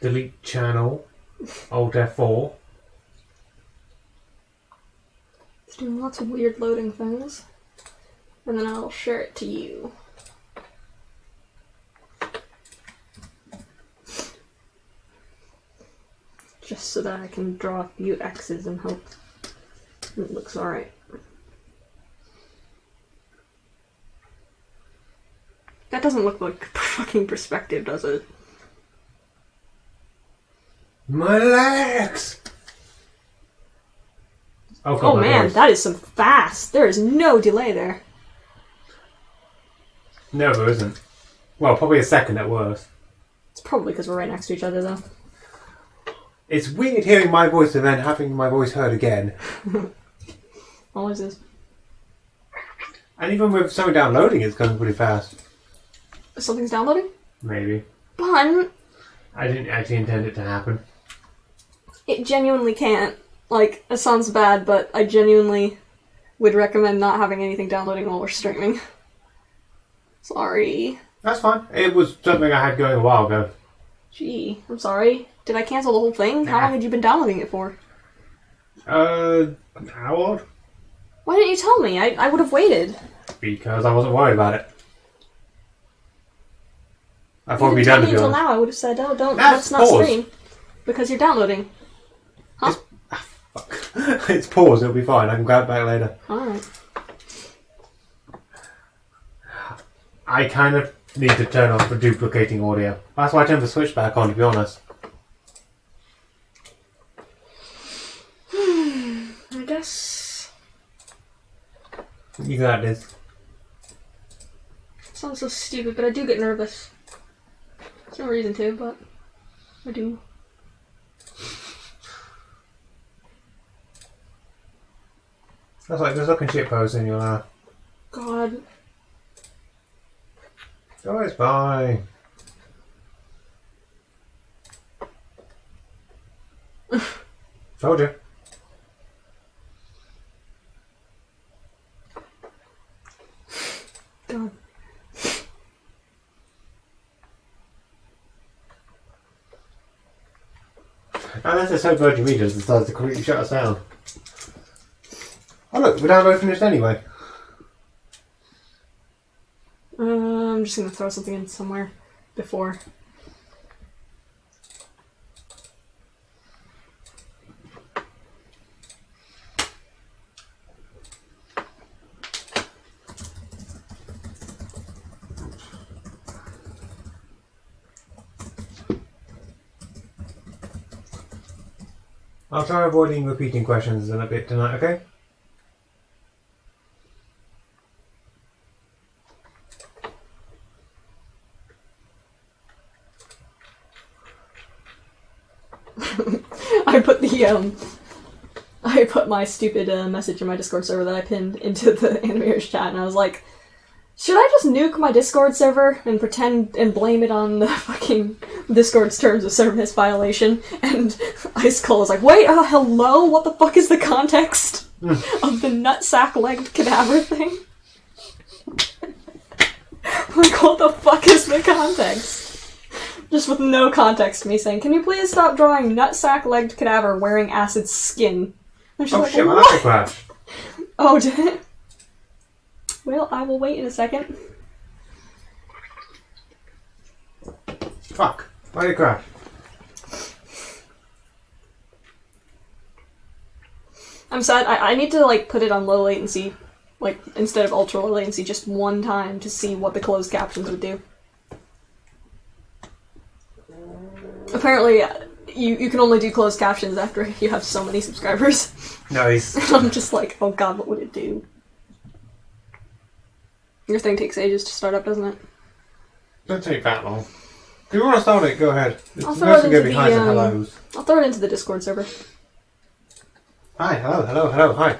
delete channel, Alt F4. It's doing lots of weird loading things. And then I'll share it to you. Just so that I can draw a few X's and hope it looks alright. That doesn't look like fucking perspective, does it? My legs! Oh man, voice. That is some fast. There is no delay there. No, there isn't. Well, probably a second at worst. It's probably because we're right next to each other, though. It's weird hearing my voice and then having my voice heard again. Always is. And even with something downloading, it's going pretty fast. Something's downloading? Maybe. Bun! I didn't actually intend it to happen. It genuinely can't. Like, it sounds bad, but I genuinely would recommend not having anything downloading while we're streaming. Sorry. That's fine. It was something I had going a while ago. Gee, I'm sorry. Did I cancel the whole thing? How long had you been downloading it for? An hour? Why didn't you tell me? I would have waited. Because I wasn't worried about it. I thought it'd be done until now. I would have said, "Oh, don't. Let's not stream because you're downloading." Huh? Fuck. It's paused. It'll be fine. I can grab it back later. All right. I kind of need to turn off the duplicating audio. That's why I turned the switch back on. To be honest. I guess. You got this. Sounds so stupid, but I do get nervous. There's no reason to, but I do. That's like there's looking shit pose in your laugh. God. Oh, it's fine. Told you. God. Unless it's so Virgin Media decides to completely shut us down. Oh look, we're download finished anyway. I'm just gonna throw something in somewhere before. I'll try avoiding repeating questions in a bit tonight, okay? I put my stupid message in my Discord server that I pinned into the animators chat, and I was like, should I just nuke my Discord server and pretend and blame it on the fucking Discord's terms of service violation? And Icicle was like, wait, hello? What the fuck is the context of the nutsack-legged cadaver thing? Like, what the fuck is the context? Just with no context, me saying, can you please stop drawing nutsack-legged cadaver wearing acid skin? And she's like, shit, what? Crash. Oh, did it? Well, I will wait in a second. Fuck. Why did it crash? I'm sad. I need to, like, put it on low latency. Like, instead of ultra low latency, just one time to see what the closed captions would do. Apparently, you can only do closed captions after you have so many subscribers. Nice. And I'm just like, oh god, what would it do? Your thing takes ages to start up, doesn't it? Don't take that long. If you want to start it, go ahead. I'll throw it into behind some hellos. I'll throw it into the Discord server. Hi, hello, hi.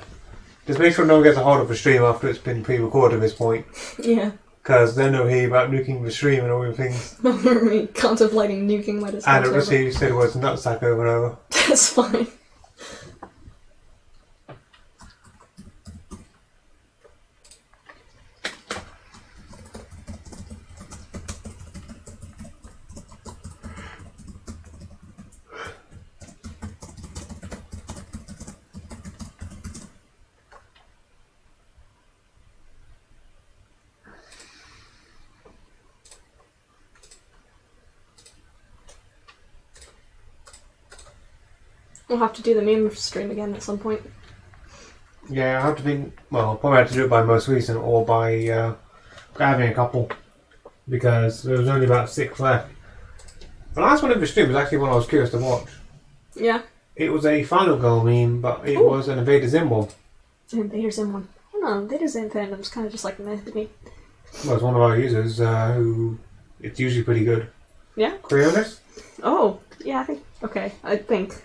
Just make sure no one gets a hold of the stream after it's been pre-recorded at this point. Yeah. Because then they'll hear about nuking the stream and all the things. Me contemplating nuking my Discord server. And it'll just hear you say the words nutsack over and over. That's fine. We'll have to do the meme stream again at some point. Yeah, I have to think. Well, I'll probably have to do it by most recent or by grabbing a couple because there was only about 6 left. The last one of the stream was actually one I was curious to watch. Yeah. It was a Final Girl meme, but it was an Invader Zim one. An Invader Zim one. I don't know, Invader Zim fandom's kind of just like meh to me. Well, it's one of our users who it's usually pretty good. Yeah? Creators? Oh, yeah, I think. Okay, I think.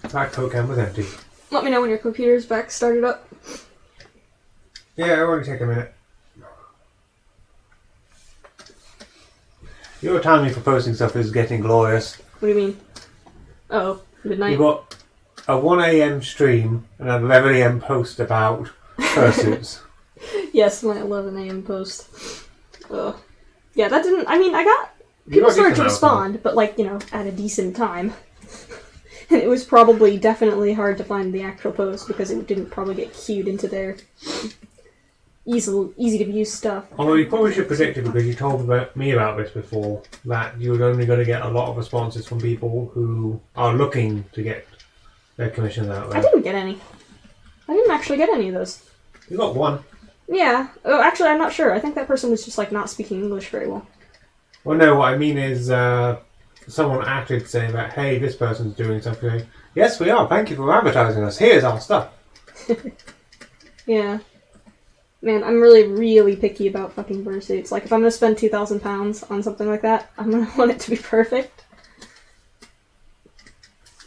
That Coke can was empty. Let me know when your computer's back started up. Yeah, it'll only take a minute. Your timing for posting stuff is getting glorious. What do you mean? Oh, midnight. You've got a 1 AM stream and an 11 AM post about fursuits. Yes, my 11 AM post. Ugh. Yeah, that didn't. I mean, I got. People started to respond, but, like, you know, at a decent time. And it was probably definitely hard to find the actual post because it didn't probably get queued into their easy to view stuff. Although you probably should predict it because you told me about this before, that you're only going to get a lot of responses from people who are looking to get their commissions out there. I didn't get any. I didn't actually get any of those. You got one. Yeah. Oh, actually, I'm not sure. I think that person was just, like, not speaking English very well. Well, no, what I mean is someone acted saying that, hey, this person's doing something. Yes, we are. Thank you for advertising us. Here's our stuff. Yeah. Man, I'm really, really picky about fucking fursuits. Like, if I'm gonna spend £2,000 on something like that, I'm gonna want it to be perfect.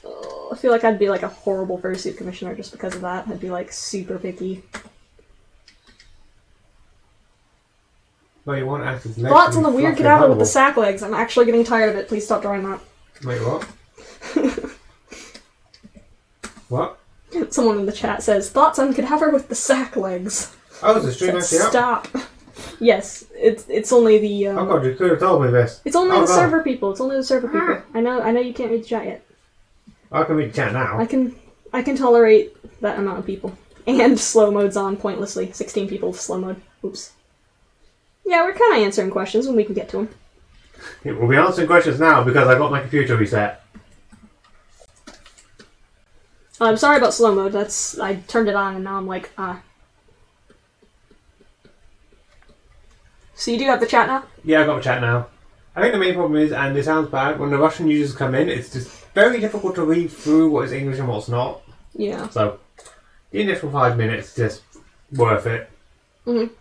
Oh, I feel like I'd be like a horrible fursuit commissioner just because of that. I'd be like super picky. Well, you want actors. Thoughts on the weird cadaver with the sack legs? I'm actually getting tired of it. Please stop drawing that. Wait, what? What? Someone in the chat says, thoughts on cadaver with the sack legs. Oh, is the stream actually up? Stop. Yes, it's only the. Oh god, you could have told me this. It's only the server people. It's only the server people. I know you can't read the chat yet. I can read the chat now. I can tolerate that amount of people. And slow mode's on pointlessly. 16 people with slow mode. Oops. Yeah, we're kind of answering questions when we can get to them. We'll be answering questions now because I got my computer reset. I'm sorry about slow mode. I turned it on and now I'm like, So you do have the chat now? Yeah, I got the chat now. I think the main problem is, and it sounds bad, when the Russian users come in, it's just very difficult to read through what is English and what's not. Yeah. So, the initial 5 minutes is just worth it. Mm-hmm.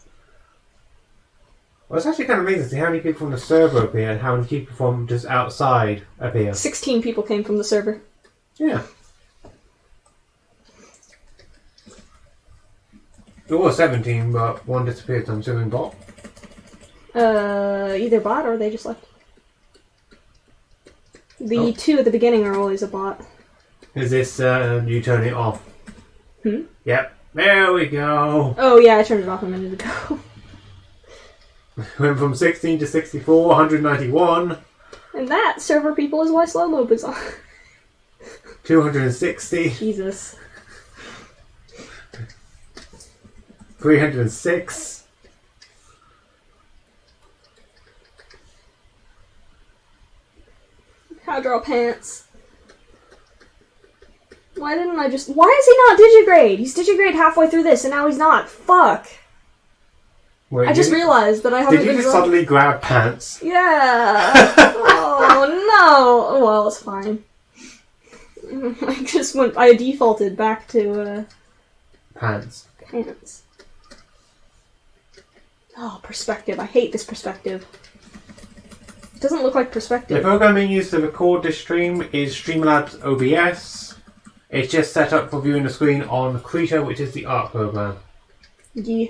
Well, it's actually kind of amazing to see how many people from the server appear and how many people from just outside appear. 16 people came from the server. Yeah. There was 17, but one disappeared, so I'm assuming bot. Either bot or they just left. The two at the beginning are always a bot. Is this, you turn it off? Hmm? Yep. There we go. Oh yeah, I turned it off a minute ago. Went from 16 to 64, 191. And that, server people, is why slow mode is on. 260. Jesus. 306. How to draw pants. Why didn't I just... Why is he not digigrade? He's digigrade halfway through this and now he's not. Fuck. Wait, I just realized that I haven't been... Did you just suddenly grab pants? Yeah. Oh no. Well, it's fine. I defaulted back to, Pants. Pants. Oh, perspective. I hate this perspective. It doesn't look like perspective. The program being used to record this stream is Streamlabs OBS. It's just set up for viewing the screen on Krita, which is the art program. Yeah.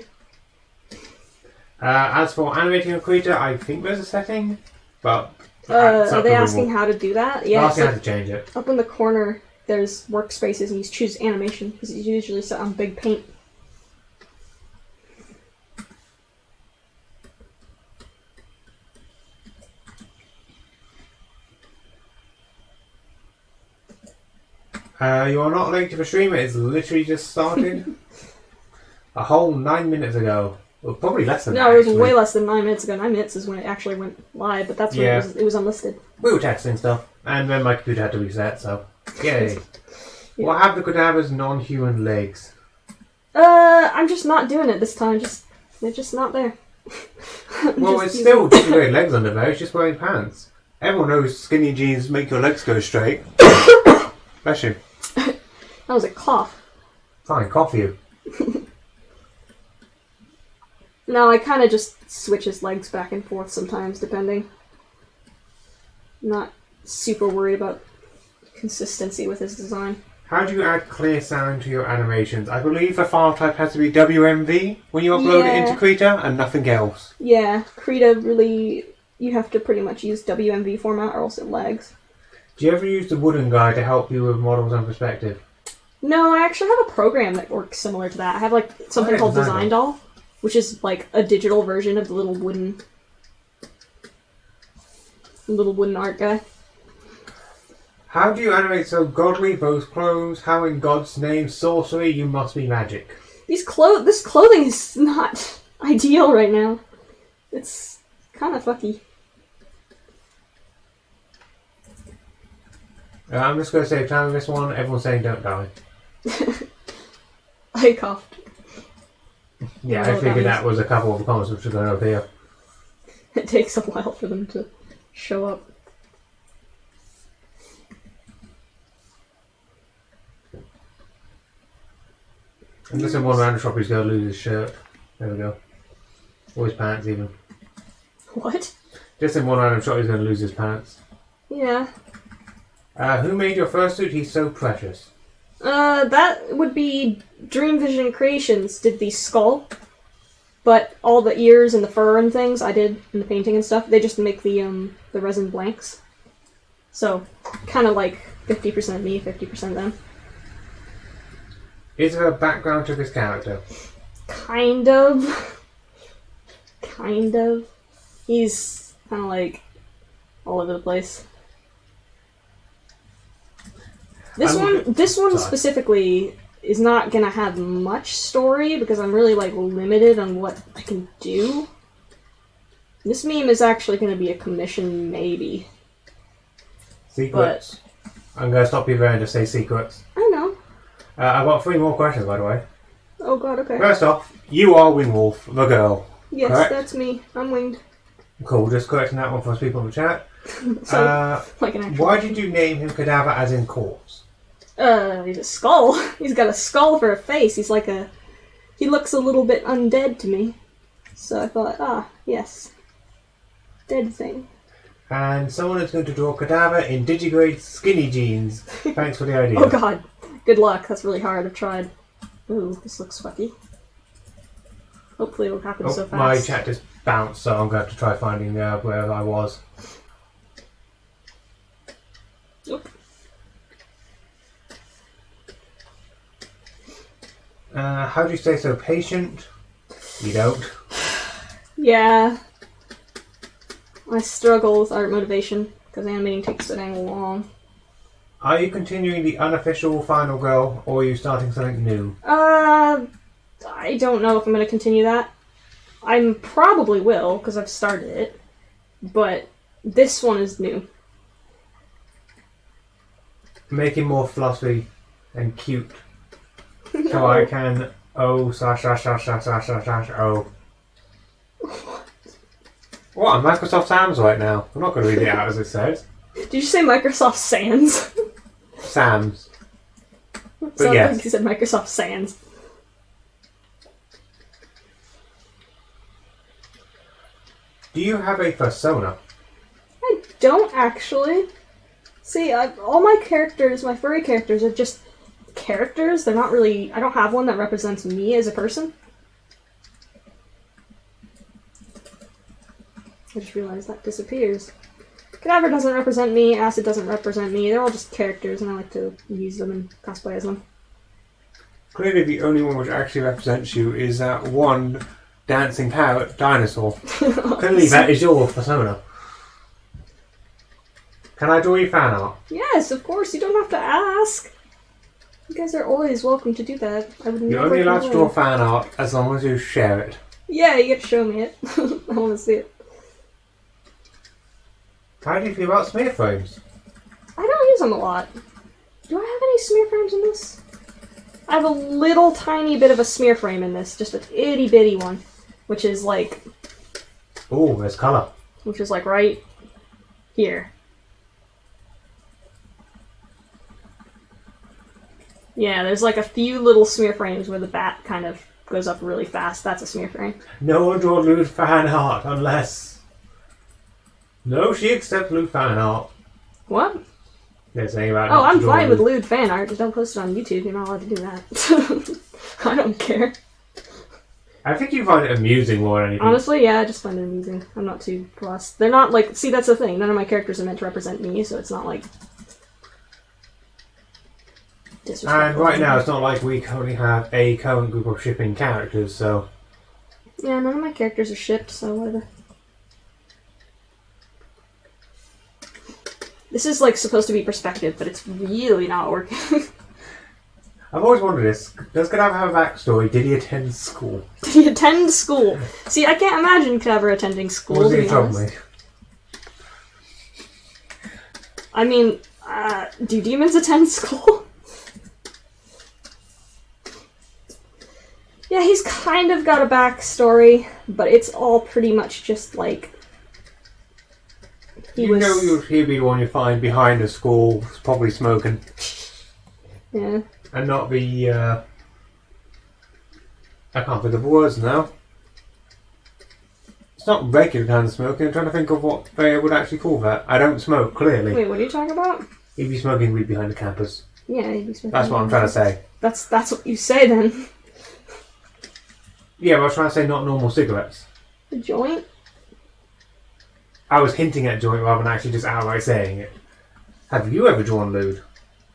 As for animating a Krita, I think there's a setting, but... are they asking how to do that? Yeah. They're asking how to change it. Up in the corner, there's workspaces, and you choose animation, because it's usually set on big paint. You are not late to the stream, it is literally just started. A whole 9 minutes ago. Well, probably less than that. No, it was actually. way less than 9 minutes ago. 9 minutes is when it actually went live, but that's when it was unlisted. We were testing stuff, and then my computer had to reset, so yay. Yeah. What have the cadaver's non-human legs? I'm just not doing it this time. They're just not there. Well, it's still just wearing legs under there. It's just wearing pants. Everyone knows skinny jeans make your legs go straight. Bless you. That was a cough. Fine, cough you. No, I kind of just switch his legs back and forth sometimes, depending. Not super worried about consistency with his design. How do you add clear sound to your animations? I believe the file type has to be WMV when you upload it into Krita and nothing else. Yeah, Krita really... You have to pretty much use WMV format or else it lags. Do you ever use the wooden guy to help you with models and perspective? No, I actually have a program that works similar to that. I have like something called Design Doll, which is like a digital version of the little wooden art guy. How do you animate so godly, both clothes? How in God's name, sorcery, you must be magic? This clothing is not ideal right now. It's kind of fucky. I'm just going to save time with this one. Everyone's saying don't die. I coughed. Yeah, I figured that was a couple of the comments which are going up here. It takes a while for them to show up. And this is one random shop he's going to lose his shirt. There we go. Or his pants even. What? Just in one random shot he's going to lose his pants. Yeah. Who made your first suit? He's so precious. That would be Dream Vision Creations did the skull. But all the ears and the fur and things I did in the painting and stuff, they just make the resin blanks. So, kind of like 50% me, 50% them. Is there a background to this character? Kind of. Kind of. He's kind of like all over the place. This one specifically is not gonna have much story because I'm really like limited on what I can do. This meme is actually gonna be a commission, maybe. Secrets. I'm gonna stop you there and just say secrets. I know. I've got 3 more questions, by the way. Oh god, okay. First off, you are Wingwolf, the girl. Yes, correct? That's me. I'm winged. Cool, just correcting that one for us people in the chat. So, like an actual why did you name him Cadaver as in corpse? He's a skull. He's got a skull for a face. He's like a... He looks a little bit undead to me. So I thought, yes. Dead thing. And someone is going to draw Cadaver in digigrade skinny jeans. Thanks for the idea. Oh god. Good luck. That's really hard. I've tried. Ooh, this looks sweaty. Hopefully it'll happen so fast. My chat just bounced, so I'm going to have to try finding where I was. Nope. How do you stay so patient? You don't. Yeah. I struggle with art motivation, because animating takes so dang long. Are you continuing the unofficial Final Girl, or are you starting something new? I don't know if I'm going to continue that. I probably will, because I've started it. But this one is new. Make it more fluffy and cute. No. So I can oh. What? I'm Microsoft Sam's right now. I'm not going to read it out as it says. Did you say Microsoft Sans? Sam's. Sounds yes. like you said Microsoft Sans. Do you have a persona? I don't actually. See, all my characters, my furry characters, are just characters. They're not really... I don't have one that represents me as a person. I just realized that disappears. Cadaver doesn't represent me, Acid doesn't represent me. They're all just characters, and I like to use them and cosplay as them. Clearly the only one which actually represents you is that one dancing parrot dinosaur. Clearly that is your persona. Can I draw you fan art? Yes, of course. You don't have to ask. You guys are always welcome to do that. I would You're never only allowed to complain. draw fan art as long as you share it. Yeah, you get to show me it. I want to see it. How do you feel about smear frames? I don't use them a lot. Do I have any smear frames in this? I have a little tiny bit of a smear frame in this, just a itty bitty one, which is like... Oh, there's colour. Which is like right here. Yeah, there's like a few little smear frames where the bat kind of goes up really fast. That's a smear frame. No one draw lewd fan art unless... No, she accepts lewd fan art. What? They're saying about... Oh, I'm fine with lewd fan art. Just don't post it on YouTube. You're not allowed to do that. I don't care. I think you find it amusing more than anything. Honestly, yeah, I just find it amusing. I'm not too fussed. They're not like... See, that's the thing. None of my characters are meant to represent me, so it's not like... And right now, it's not like we currently have a current group of shipping characters, so... Yeah, none of my characters are shipped, so whatever. This is like supposed to be perspective, but it's really not working. I've always wondered this. Does Cadaver have a backstory? Did he attend school? Did he attend school? See, I can't imagine Cadaver attending school, Was to he be in trouble? honest. I mean, do demons attend school? Yeah, he's kind of got a backstory, but it's all pretty much just like... You know he'd be the one you find behind the school, probably smoking. Yeah. And not be, I can't think of the words now. It's not regular kind of smoking. I'm trying to think of what they would actually call that. I don't smoke, clearly. Wait, what are you talking about? He'd be smoking weed behind the campus. Yeah, he'd be smoking. That's what I'm trying to say. That's what you say then. Yeah, but I was trying to say not normal cigarettes. A joint? I was hinting at joint rather than actually just outright saying it. Have you ever drawn lewd?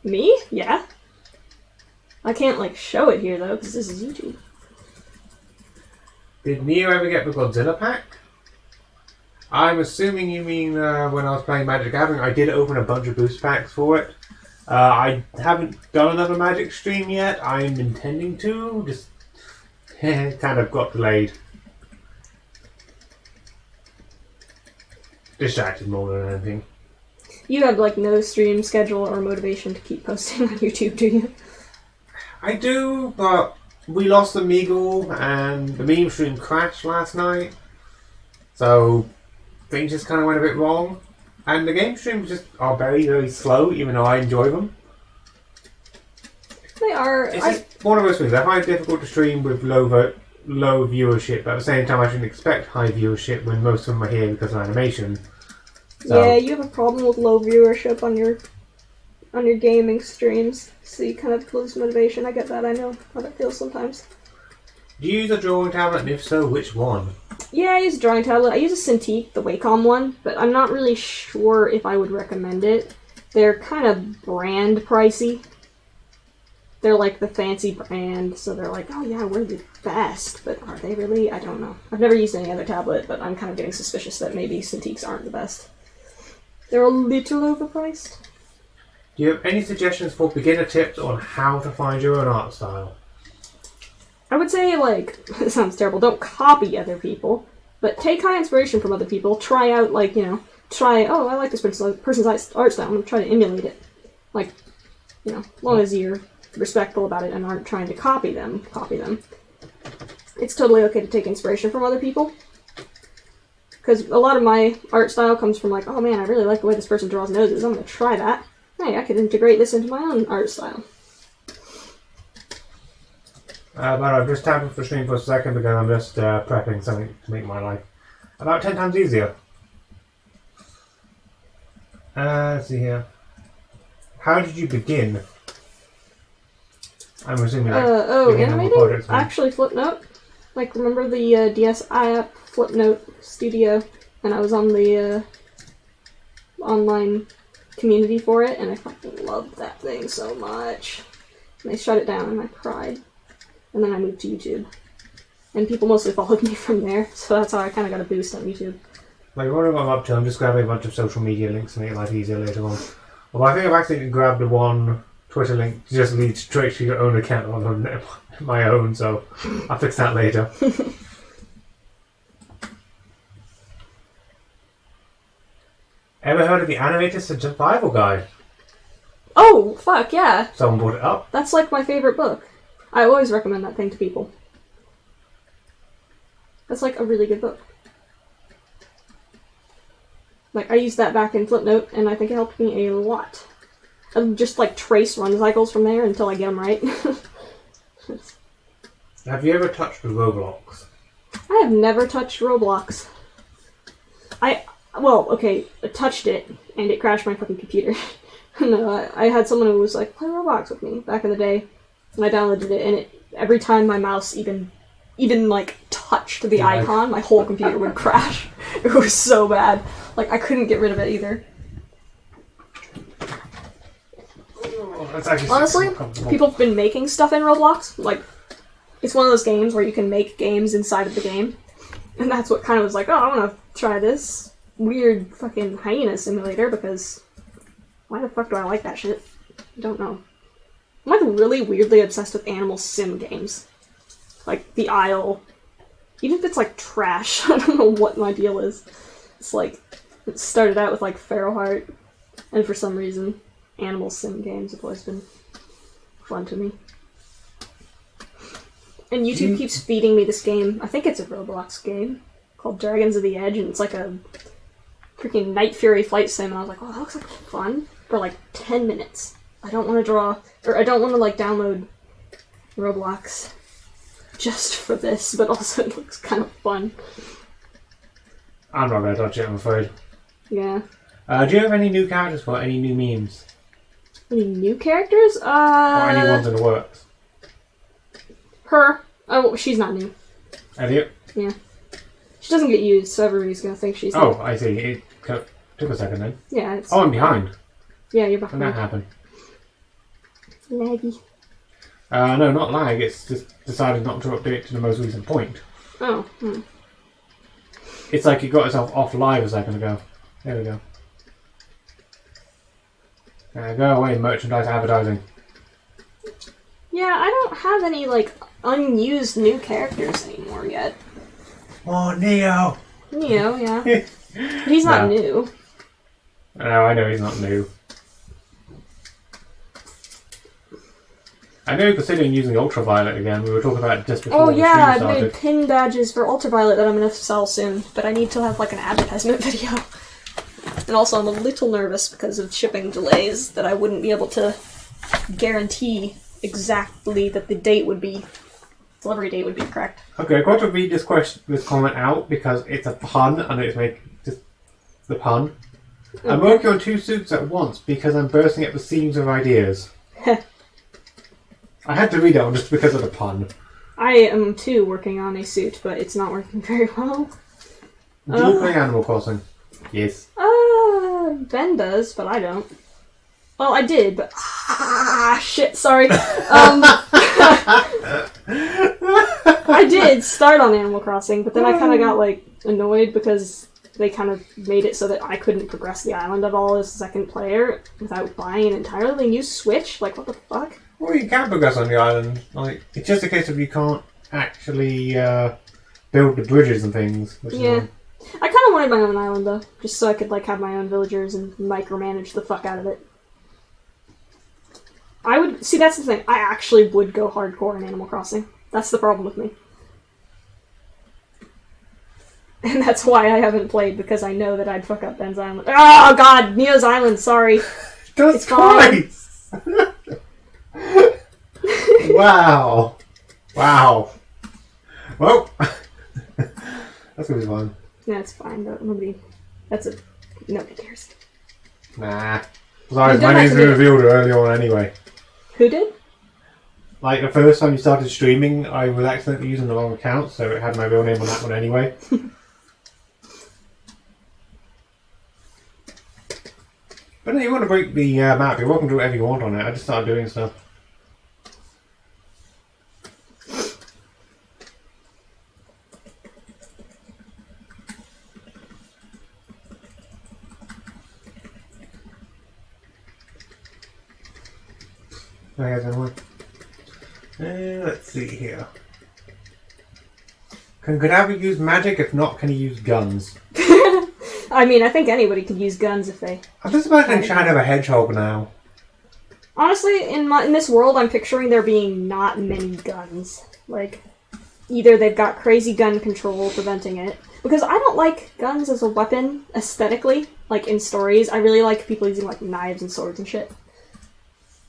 Me? Yeah. I can't, like, show it here, though, because this is YouTube. Did Neo ever get the Godzilla pack? I'm assuming you mean when I was playing Magic the Gathering. I did open a bunch of boost packs for it. I haven't done another Magic stream yet. I'm intending to. Just kind of got delayed. Distracted more than anything. You have, like, no stream schedule or motivation to keep posting on YouTube, do you? I do, but we lost the Meagle and the meme stream crashed last night. So things just kind of went a bit wrong. And the game streams just are very, very slow, even though I enjoy them. They are. It's just one of those things. I find it difficult to stream with low viewership, but at the same time I shouldn't expect high viewership when most of them are here because of animation. So, yeah, you have a problem with low viewership on your gaming streams, so you kind of lose motivation. I get that. I know how that feels sometimes. do you use a drawing tablet, and if so, which one? Yeah, I use a drawing tablet. I use a Cintiq, the Wacom one, but I'm not really sure if I would recommend it. They're kind of brand pricey. They're like the fancy brand, so they're like, oh yeah, we're the best, but are they really? I don't know. I've never used any other tablet, but I'm kind of getting suspicious that maybe Cintiqs aren't the best. They're a little overpriced. Do you have any suggestions for beginner tips on how to find your own art style? I would say, like, it sounds terrible, don't copy other people, but take high inspiration from other people, try out, like, you know, oh, I like this person's art style, I'm going to try to emulate it. Like, you know, as long as you're respectful about it and aren't trying to copy them. It's totally okay to take inspiration from other people. Because a lot of my art style comes from like, oh man, I really like the way this person draws noses, I'm going to try that. Hey, I could integrate this into my own art style. But I've just tapped for stream for a second because I'm just prepping something to make my life about 10 times easier. Let's see here. How did you begin? I'm assuming like animating? Actually, Flipnote. Like, remember the DSi app Flipnote Studio? And I was on the online community for it, and I fucking loved that thing so much. And they shut it down, and I cried. And then I moved to YouTube. And people mostly followed me from there, so that's how I kind of got a boost on YouTube. Like, what I'm up to, I'm just grabbing a bunch of social media links to make life easier later on. Well, I think I've actually grabbed the one Twitter link to just lead straight to your own account on my own, so I'll fix that later. Ever heard of the Animated Survival Guide? Oh, fuck, yeah. Someone brought it up. That's like my favorite book. I always recommend that thing to people. That's like a really good book. Like, I used that back in Flipnote, and I think it helped me a lot. I'll just like trace run cycles from there until I get them right. Have you ever touched Roblox? I have never touched Roblox. Well, okay, I touched it, and it crashed my fucking computer. No, I had someone who was like, play Roblox with me back in the day, and I downloaded it, and every time my mouse even like touched the icon, my whole computer would crash. It was so bad. Like, I couldn't get rid of it either. Honestly, people have been making stuff in Roblox. Like, it's one of those games where you can make games inside of the game. And that's what kind of was like, oh, I want to try this weird fucking hyena simulator, because why the fuck do I like that shit? I don't know. I'm like really weirdly obsessed with animal sim games. Like The Isle. Even if it's like trash, I don't know what my deal is. It's like, it started out with like Pharaohheart, and for some reason, animal sim games have always been fun to me. And YouTube keeps feeding me this game. I think it's a Roblox game called Dragons of the Edge, and it's like a freaking Night Fury flight sim. And I was like, oh, that looks like fun for like 10 minutes. I don't want to I don't want to like download Roblox just for this, but also it looks kind of fun. I'm not going to touch it, I'm afraid. Yeah. Do you have any new characters for any new memes? Any new characters? Or any ones in the works? Her. Oh, she's not new. Elliot? Yeah. She doesn't get used, so everybody's going to think she's new. Oh, I see. It took a second then. Yeah, it's... Oh, I'm behind. Yeah, you're behind. When that happened? Laggy. No, not lag. It's just decided not to update to the most recent point. Oh, It's like it got itself off live a second ago. There we go. Go away, merchandise advertising. Yeah, I don't have any, like, unused new characters anymore yet. Oh, Neo! Neo, yeah. But he's not new. No, I know he's not new. I know considering using Ultraviolet again. We were talking about it just before the stream started. I've made pin badges for Ultraviolet that I'm going to sell soon, but I need to have, like, an advertisement video. And also I'm a little nervous because of shipping delays that I wouldn't be able to guarantee exactly that the delivery date would be correct. Okay, I've got to read this comment out because it's a pun and it's just the pun. Okay. I'm working on 2 suits at once because I'm bursting at the seams of ideas. I had to read that one just because of the pun. I am too working on a suit, but it's not working very well. Do you play Animal Crossing? Yes. Ben does, but I don't. Well, I did, but shit, sorry. I did start on Animal Crossing, but then I kind of got like annoyed because they kind of made it so that I couldn't progress the island at all as a second player without buying an entirely new Switch. Like, what the fuck? Well, you can progress on the island. Like, it's just a case of you can't actually build the bridges and things. Which yeah. I kind of wanted my own island, though, just so I could like have my own villagers and micromanage the fuck out of it. I would... See, that's the thing. I actually would go hardcore in Animal Crossing. That's the problem with me. And that's why I haven't played, because I know that I'd fuck up Ben's island. Oh, God! Neo's island, sorry. It's twice! Wow. Wow. Well, that's gonna be fun. Yeah, it's fine, but nobody cares. Nah. Besides, my name's been revealed early on anyway. Who did? Like, the first time you started streaming, I was accidentally using the wrong account, so it had my real name on that one anyway. But no, you want to break the map, you're welcome to do whatever you want on it. I just started doing stuff. Let's see here. Can Gadavi use magic? If not, can he use guns? I mean, I think anybody could use guns if they... I'm just imagining Shadow the Hedgehog now. Honestly, in this world, I'm picturing there being not many guns. Like, either they've got crazy gun control preventing it, because I don't like guns as a weapon aesthetically. Like, in stories, I really like people using, like, knives and swords and shit.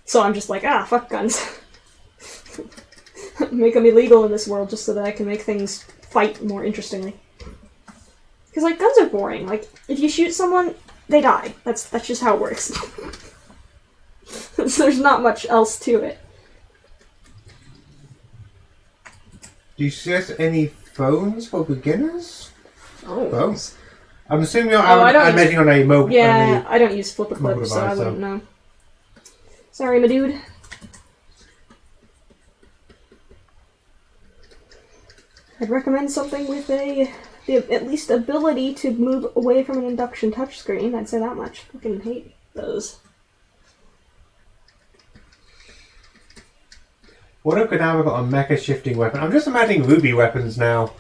So I'm just like, fuck guns. Make them illegal in this world just so that I can make things fight more interestingly. Because, like, guns are boring. Like, if you shoot someone, they die. That's just how it works. There's not much else to it. Do you suggest any phones for beginners? Oh. Phones? I'm assuming I'm making on a mobile. Yeah, I don't use flipper clips, so I wouldn't know. Sorry, my dude. I'd recommend something with the at least ability to move away from an induction touchscreen. I'd say that much. I fucking hate those. What if Kadama got a mecha shifting weapon? I'm just imagining Ruby weapons now.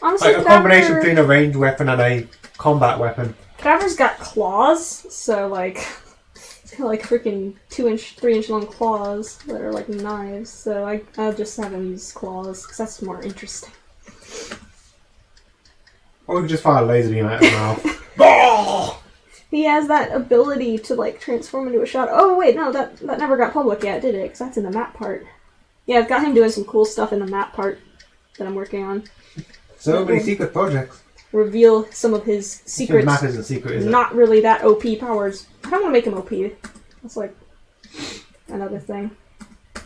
Honestly, like a combination between a ranged weapon and a combat weapon. Cadaver's got claws, so like it's got like freaking 2-inch, 3-inch long claws that are like knives. So I'll just have him use claws because that's more interesting. Or we could just fire a laser beam at his mouth. He has that ability to like transform into a shot. Oh wait, no, that never got public yet, did it? Because that's in the map part. Yeah, I've got him doing some cool stuff in the map part that I'm working on. So many secret projects. Reveal some of his secrets. His map isn't secret, is it? Not really that OP powers. I don't want to make him OP. That's like another thing.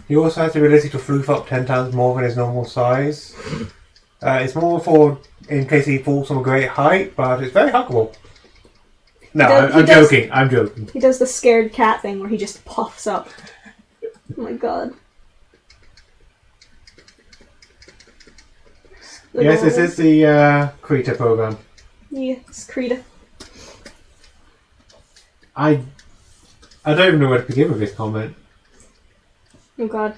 He also has the ability to floof up 10 times more than his normal size. It's more for in case he falls from a great height, but it's very huggable. No, I'm joking. I'm joking. He does the scared cat thing where he just puffs up. Oh my god. Yes, this is the Krita program. Yes, Krita. I don't even know where to begin with this comment. Oh god.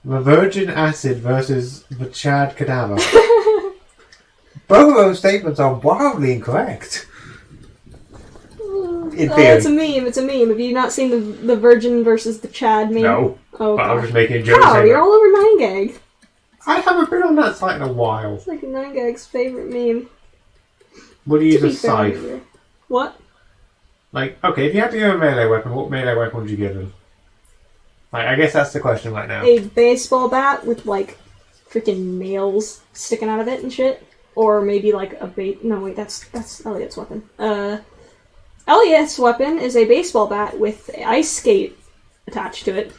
The Virgin Acid versus the Chad Cadaver. Both of those statements are wildly incorrect. In theory. It's a meme. It's a meme. Have you not seen the Virgin versus the Chad meme? No. Oh, but I was just making a joke. Oh, you're all over 9gag. I haven't been on that site in a while. It's like 9gag's favorite meme. Would you use a scythe? What? Like, okay, if you had to give a melee weapon, what melee weapon would you give him? Like, I guess that's the question right now. A baseball bat with, like, freaking nails sticking out of it and shit. Or maybe, like, a no, wait, that's Elliot's weapon. Elliot's weapon is a baseball bat with ice skate attached to it.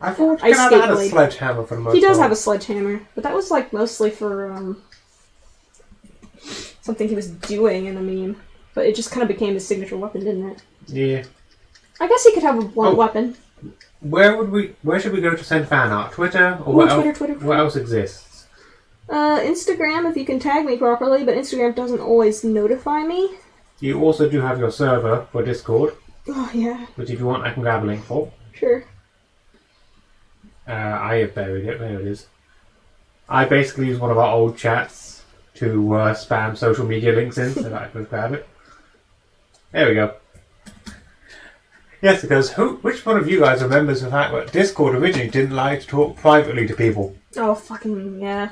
I thought he had a sledgehammer for the most part. He does have a sledgehammer, but that was, like, mostly for, something he was doing in the meme. But it just kind of became his signature weapon, didn't it? Yeah. I guess he could have a blunt weapon. Where should we go to send fan art? Twitter? Or Twitter. What else exists? Instagram, if you can tag me properly, but Instagram doesn't always notify me. You also do have your server for Discord. Oh, yeah. Which if you want, I can grab a link for. Sure. I have buried it. There it is. I basically use one of our old chats to spam social media links in so that I can grab it. There we go. Yes, because which one of you guys remembers the fact that Discord originally didn't like to talk privately to people? Oh, fucking yeah.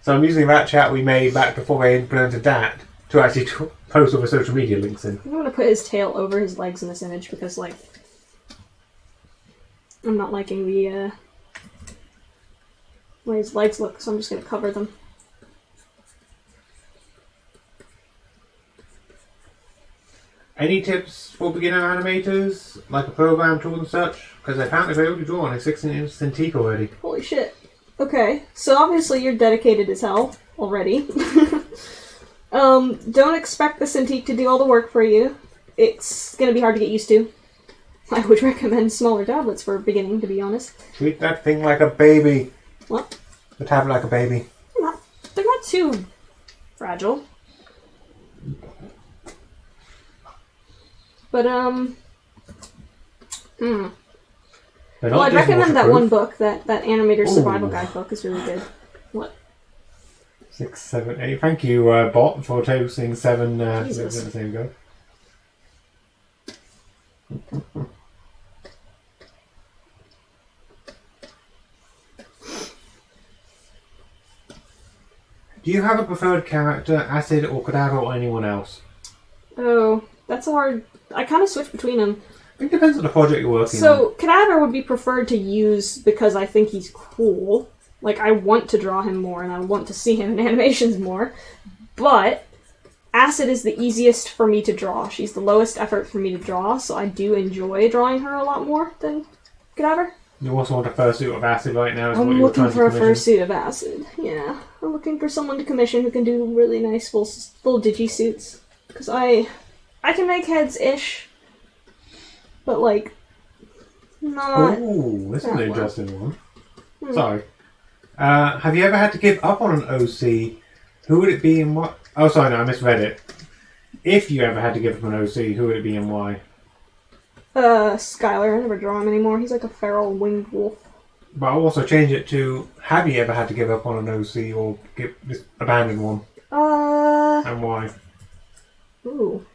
So I'm using that chat we made back before they implemented that to actually post all the social media links in. I'm gonna put his tail over his legs in this image because, like, I'm not liking the way his legs look, so I'm just gonna cover them. Any tips for beginner animators, like a program tool and such? Because apparently they're able to draw on a 16-inch Cintiq already. Holy shit. Okay, so obviously you're dedicated as hell already. Don't expect the Cintiq to do all the work for you. It's gonna be hard to get used to. I would recommend smaller tablets for beginning, to be honest. Treat that thing like a baby. What? The tablet like a baby. They're not too fragile. But, Well, I'd recommend that one book, that Animator's Survival Guide book is really good. What? 6, 7, 8. Thank you, bot, for toasting 7 Jesus. at the same go. Do you have a preferred character, Acid or Cadaver or anyone else? Oh, that's a hard... I kind of switch between them. It depends on the project you're working on. So, Cadaver would be preferred to use because I think he's cool. Like, I want to draw him more and I want to see him in animations more. But Acid is the easiest for me to draw. She's the lowest effort for me to draw, so I do enjoy drawing her a lot more than Cadaver. You also want a fursuit of Acid right now? I'm looking for a fursuit of Acid, yeah. I'm looking for someone to commission who can do really nice full digi-suits. Because I can make heads-ish, but like, not... Oh, this is an interesting one. Hmm. Sorry. Have you ever had to give up on an OC? Who would it be and what? Oh, sorry, no, I misread it. If you ever had to give up an OC, who would it be and why? Skylar. I never draw him anymore. He's like a feral winged wolf. But I'll also change it to, have you ever had to give up on an OC or just abandon one? And why? Ooh.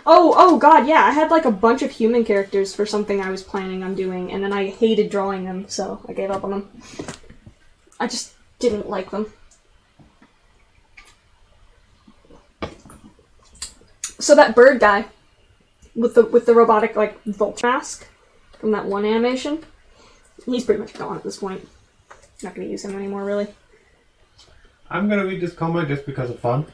Oh god, yeah, I had like a bunch of human characters for something I was planning on doing, and then I hated drawing them, so I gave up on them. I just didn't like them. So that bird guy, with the robotic, like, vulture mask from that one animation, he's pretty much gone at this point. Not gonna use him anymore, really. I'm gonna read this comment just because of fun.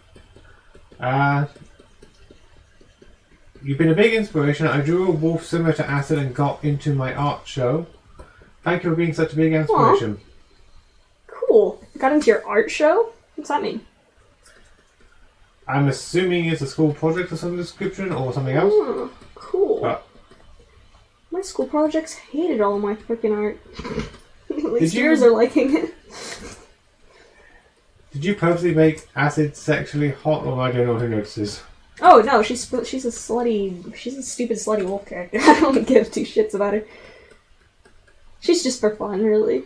You've been a big inspiration. I drew a wolf similar to Acid and got into my art show. Thank you for being such a big inspiration. Aww. Cool. Got into your art show? What's that mean? I'm assuming it's a school project of some description or something else. Oh, cool. My school projects hated all of my freaking art. At least yours are liking it. Did you purposely make Acid sexually hot, or I don't know who notices? Oh no, she's a stupid slutty wolf character. I don't give two shits about her. She's just for fun, really.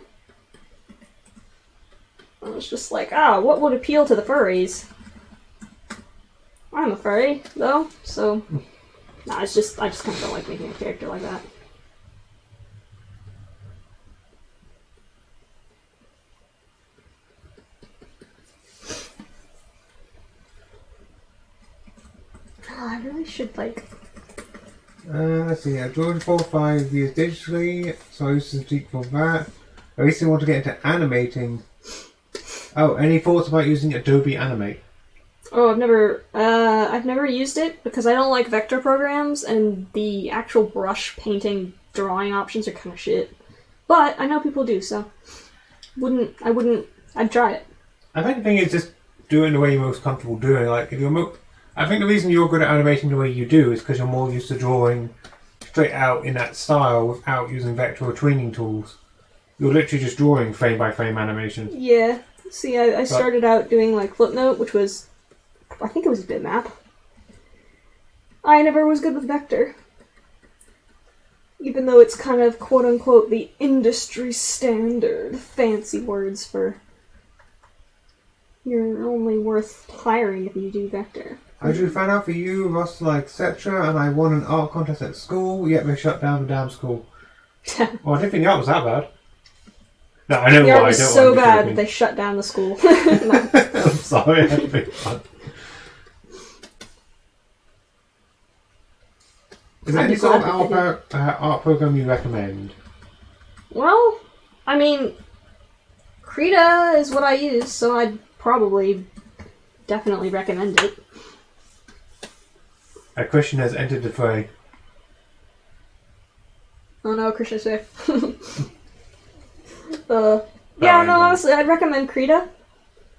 I was just like, what would appeal to the furries? I'm a furry, though, so... Nah, I just kind of don't like making a character like that. I really should, like... Let's see, I drew 4 or 5 years digitally, so I used Cintiq for that. I recently want to get into animating. Oh, any thoughts about using Adobe Animate? Oh, I've never used it because I don't like vector programs, and the actual brush painting drawing options are kind of shit. But I know people do, so I'd try it. I think the thing is just do it in the way you're most comfortable doing. Like if you're I think the reason you're good at animating the way you do is because you're more used to drawing straight out in that style without using vector or tweening tools. You're literally just drawing frame by frame animation. Yeah. See, I started out doing like Flipnote, which was, I think it was a bitmap. I never was good with vector. Even though it's kind of quote-unquote the industry standard. Fancy words for you're only worth hiring if you do vector. I drew fan art for you, Russell, etc., and I won an art contest at school, yet they shut down the damn school. Well, I didn't think the art was that bad. No, I know the why. art was so bad that they shut down the school. No. I'm sorry, I had to make fun. Is there any sort of art program you recommend? Well, I mean, Krita is what I use, so I'd probably definitely recommend it. A Christian has entered the fray. Oh no, Christian's there. Yeah, no, honestly, I'd recommend Krita.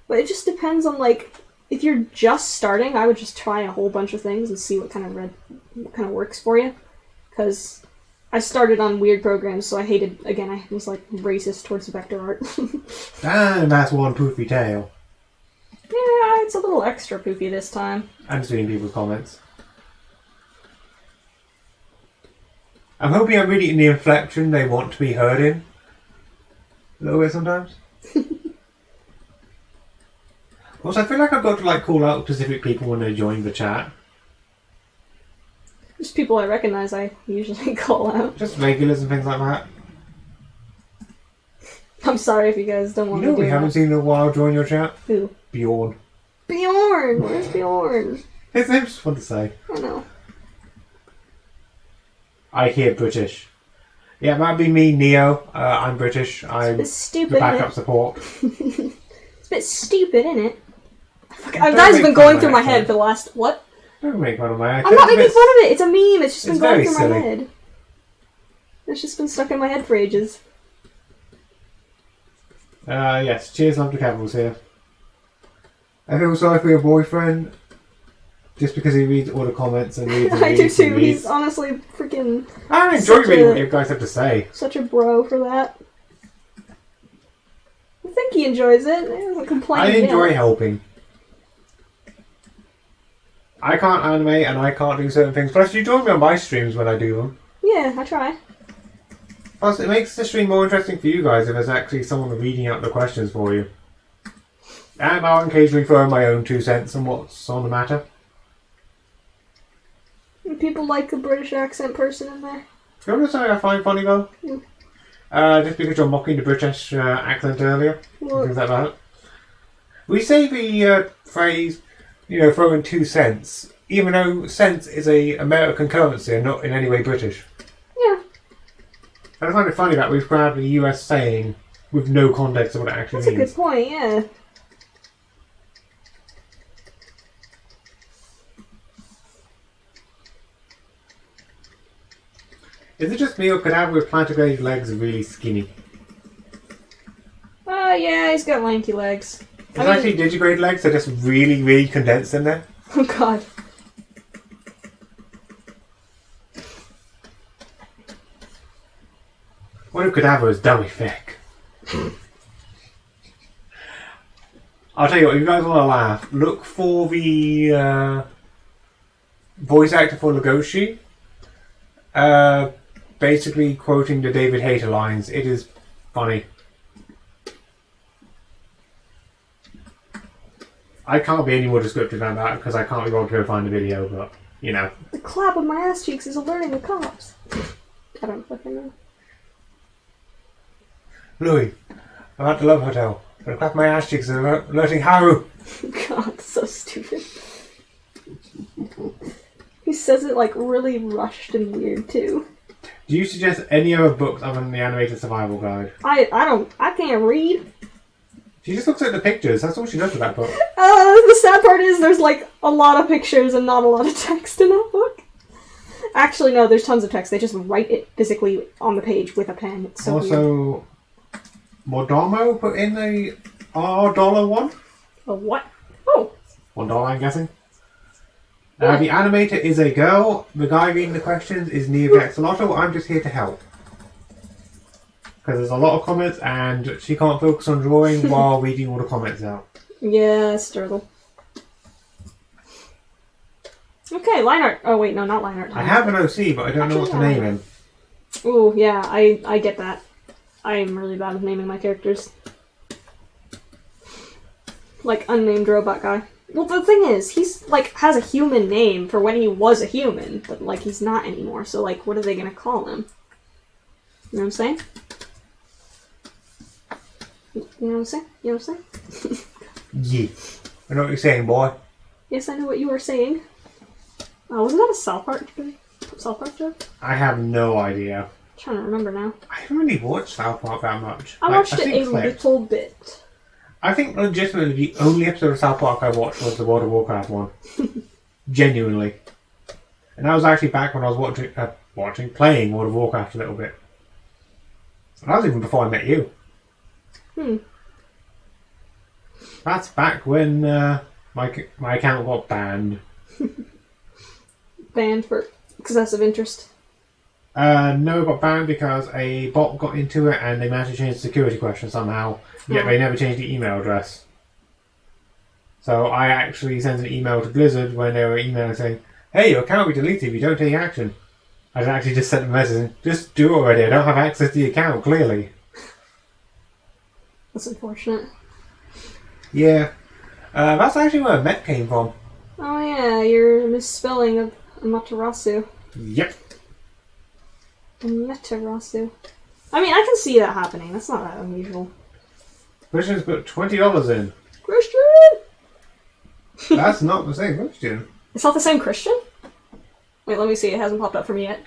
But it just depends on, like, if you're just starting, I would just try a whole bunch of things and see what kind of works for you. Because I started on weird programs, so I was, like, racist towards vector art. And that's one poofy tale. Yeah, it's a little extra poofy this time. I'm just reading people's comments. I'm hoping I'm reading the inflection they want to be heard in. A little bit sometimes. Also, I feel like I've got to like call out specific people when they join the chat. Just people I recognize I usually call out. Just regulars and things like that. I'm sorry if you guys don't want You know to do we haven't seen in a while join your chat? Who? Bjorn. Bjorn! Where's Bjorn? His name's fun to say. I know. I hear British. Yeah, that'd be me, Neo. I'm British. I'm It's stupid, the backup innit? support. It's a bit stupid, isn't it? Don't That has make been fun going of through my my head accent. for the last... What? Don't make fun of my accent. I'm not It's a making bit- fun of it. It's a meme. It's just been It's going very through silly. my head. It's just been stuck in my head for ages. Yes, cheers, love to Cavil's here. I feel sorry for your boyfriend. Just because he reads all the comments and reads and I do reads and too. reads. He's honestly freaking I enjoy such reading a- what you guys have to say. such a bro for that. I think he enjoys it. He doesn't complain. I enjoy yet. helping. I can't animate and I can't do certain things. Plus, you join me on my streams when I do them. Yeah, I try. Plus, it makes the stream more interesting for you guys if there's actually someone reading out the questions for you. And I'll occasionally throw in my own 2 cents on what's on the matter. And people like a British accent person in there. You know something I find funny though? Mm. Just because you're mocking the British accent earlier. Well, Things like that. We say the phrase, throw in 2 cents, even though cents is a American currency and not in any way British. yeah, I find it funny that we've grabbed the US saying with no context of what it actually that's a means. good point. Yeah. Is it just me or Cadaver with plantigrade legs are really skinny? Yeah, he's got lanky legs. It's actually digigrade legs are just really, really condensed in there. Oh god. What if Cadaver is dummy thick? I'll tell you what, if you guys want to laugh, look for the voice actor for Legoshi. Basically quoting the David Hayter lines. It is funny. I can't be any more descriptive than that because I can't be bothered to go find the video, but, The clap of my ass cheeks is alerting the cops. I don't fucking know. Louis, I'm at the Love Hotel. Gonna clap my ass cheeks and alerting Haru. God, so stupid. He says it like really rushed and weird too. Do you suggest any other books other than the Animated Survival Guide? I can't read. She just looks at the pictures. That's all she does with that book. The sad part is there's like a lot of pictures and not a lot of text in that book. Actually, no, there's tons of text. They just write it physically on the page with a pen. It's so weird. Also, Modomo put in a $1 one. A what? Oh, $1, I'm guessing. The animator is a girl. The guy reading the questions is Neo the Axolotl. I'm just here to help. Because there's a lot of comments and she can't focus on drawing while reading all the comments out. yeah, struggle. Okay, line art. Oh wait, no, not line art. I have an OC, but I don't know what to name him. Ooh, yeah, I get that. I'm really bad with naming my characters. Like, unnamed robot guy. Well, the thing is, he's, like, has a human name for when he was a human, but, like, he's not anymore, so, like, what are they gonna call him? You know what I'm saying? You know what I'm saying? You know what I'm saying? Yeah. I know what you're saying, boy. Yes, I know what you were saying. Wasn't that a South Park joke? I have no idea. I'm trying to remember now. I haven't really watched South Park that much. I watched it think a clips. little bit. I think legitimately the only episode of South Park I watched was the World of Warcraft one. Genuinely. And that was actually back when I was playing World of Warcraft a little bit. And that was even before I met you. That's back when my account got banned. Banned for excessive interest. No, it got banned because a bot got into it and they managed to change the security question somehow, yet they never changed the email address. So I actually sent an email to Blizzard when they were emailing saying, hey, your account will be deleted if you don't take action. I actually just sent a message, just do it already, I don't have access to the account, clearly. That's unfortunate. Yeah. That's actually where Met came from. Oh yeah, your misspelling of Amaterasu. Yep. Amaterasu. I mean, I can see that happening. That's not that unusual. Christian's put $20 in. Christian! That's not the same Christian. It's not the same Christian? Wait, let me see. It hasn't popped up for me yet.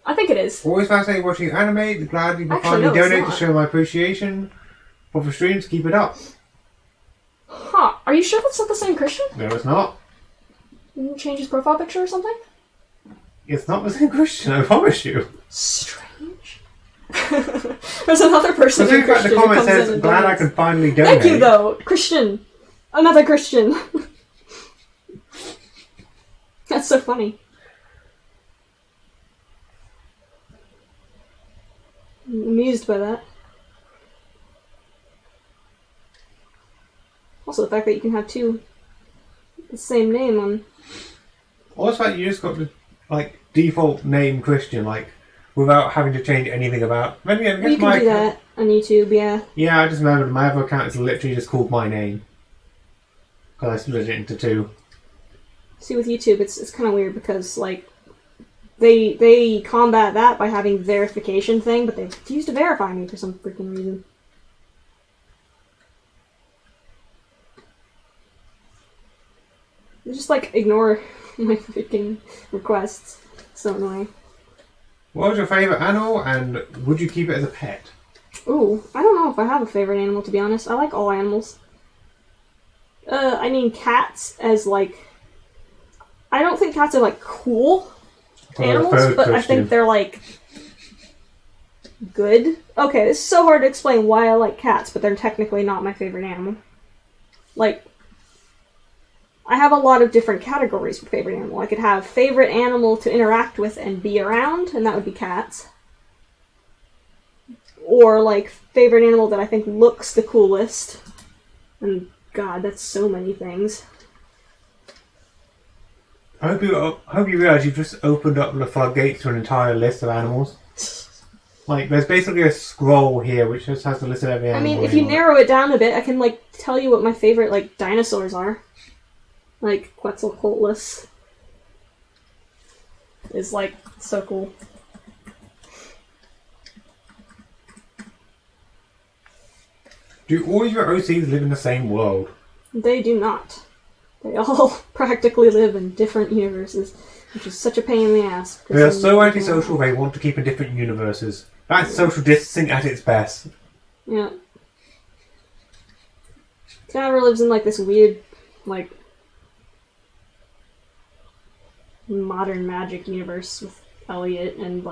I think it is. Always fascinating watching you animate. Glad you can finally donate to show my appreciation for the streams. Keep it up. Huh. Are you sure that's not the same Christian? No, it's not. Didn't you change his profile picture or something? It's not the same Christian, I promise you. Strange. There's another person named Christian the comment who comes says, in and glad I donates. can finally donate. Thank you, though. Christian. Another Christian. That's so funny. I'm amused by that. Also, the fact that you can have two the same name on. Also, the fact you just got the default name Christian, without having to change anything about. Maybe I guess You can do that on YouTube, yeah. Yeah, I just remembered my other account is literally just called my name. Because I split it into two. See, with YouTube, it's kind of weird because they combat that by having verification thing, but they refuse to verify me for some freaking reason. They just ignore my freaking requests. So annoying. What was your favourite animal, and would you keep it as a pet? Ooh, I don't know if I have a favorite animal, to be honest. I like all animals. I mean cats as I don't think cats are cool animals, but I think they're good. Okay, this is so hard to explain why I like cats, but they're technically not my favorite animal. I have a lot of different categories for favorite animal. I could have favorite animal to interact with and be around, and that would be cats. Or, favorite animal that I think looks the coolest. And, God, that's so many things. I hope you realise you've just opened up the floodgates to an entire list of animals. There's basically a scroll here which just has the list of every animal. I mean, if you narrow it down a bit, I can, tell you what my favorite, dinosaurs are. Quetzalcoatlus is, so cool. Do all your OCs live in the same world? They do not. They all practically live in different universes, which is such a pain in the ass. They are so antisocial they want to keep in different universes. That's social distancing at its best. Yeah. Canaver lives in, this weird, modern magic universe with Elliot and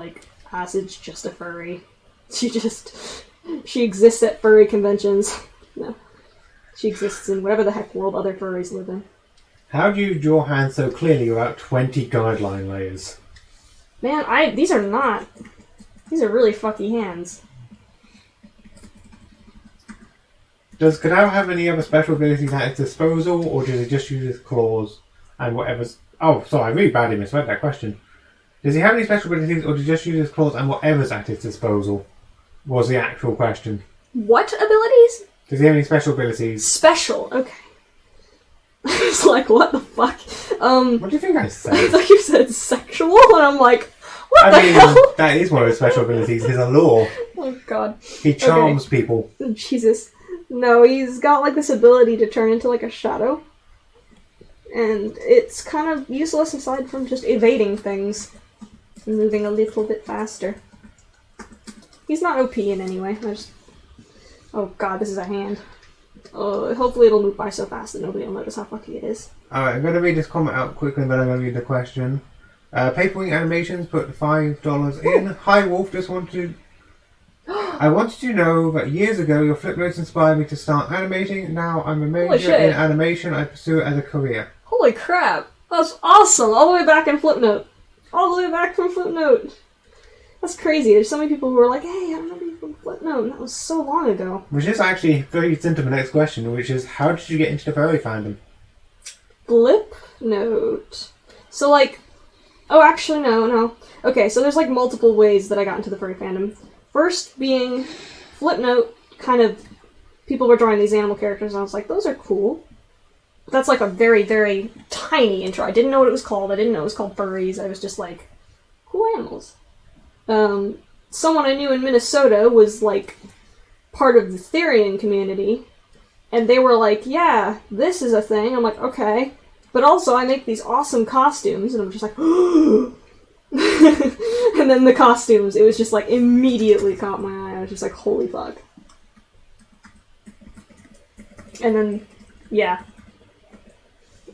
Acid's just a furry. She exists at furry conventions. No. She exists in whatever the heck world other furries live in. How do you draw hands so clearly without 20 guideline layers? Man, these are really fucky hands. Does Kadao have any other special abilities at its disposal, or does he just use his claws and whatever's... Oh, sorry, I really badly misread that question. Does he have any special abilities, or does he just use his claws and whatever's at his disposal? Was the actual question. What abilities? Does he have any special abilities? Special, okay. I was what the fuck? What do you think I said? I thought you said sexual, and I'm what the hell? That is one of his special abilities, his allure. Oh god. He charms people. Jesus. No, he's got this ability to turn into a shadow. And it's kind of useless aside from just evading things and moving a little bit faster. He's not OP in any way. Oh god, this is a hand. Hopefully it'll move by so fast that nobody will notice how fucky it is. Alright, I'm going to read this comment out quickly and then I'm going to read the question. Paperwing Animations put $5 in. Hi Wolf, just wanted to... I wanted to know that years ago your flip notes inspired me to start animating. Now I'm a major in animation. I pursue it as a career. Holy crap! That's awesome! All the way back in Flipnote. All the way back from Flipnote. That's crazy. There's so many people who are like, hey, I remember you from Flipnote, and that was so long ago. Which is actually feeds into the next question, which is, how did you get into the furry fandom? Flipnote. So, oh, actually, no. Okay, so there's, multiple ways that I got into the furry fandom. First being, Flipnote kind of people were drawing these animal characters, and I was like, those are cool. But that's like a very, very tiny intro. I didn't know what it was called. I didn't know it was called furries. I was just like, cool animals. Someone I knew in Minnesota was like part of the Therian community, and they were like, yeah, this is a thing. I'm like, okay. But also, I make these awesome costumes, and I'm just like, and then the costumes, it was just like, immediately caught my eye. I was just like, holy fuck. And then, yeah.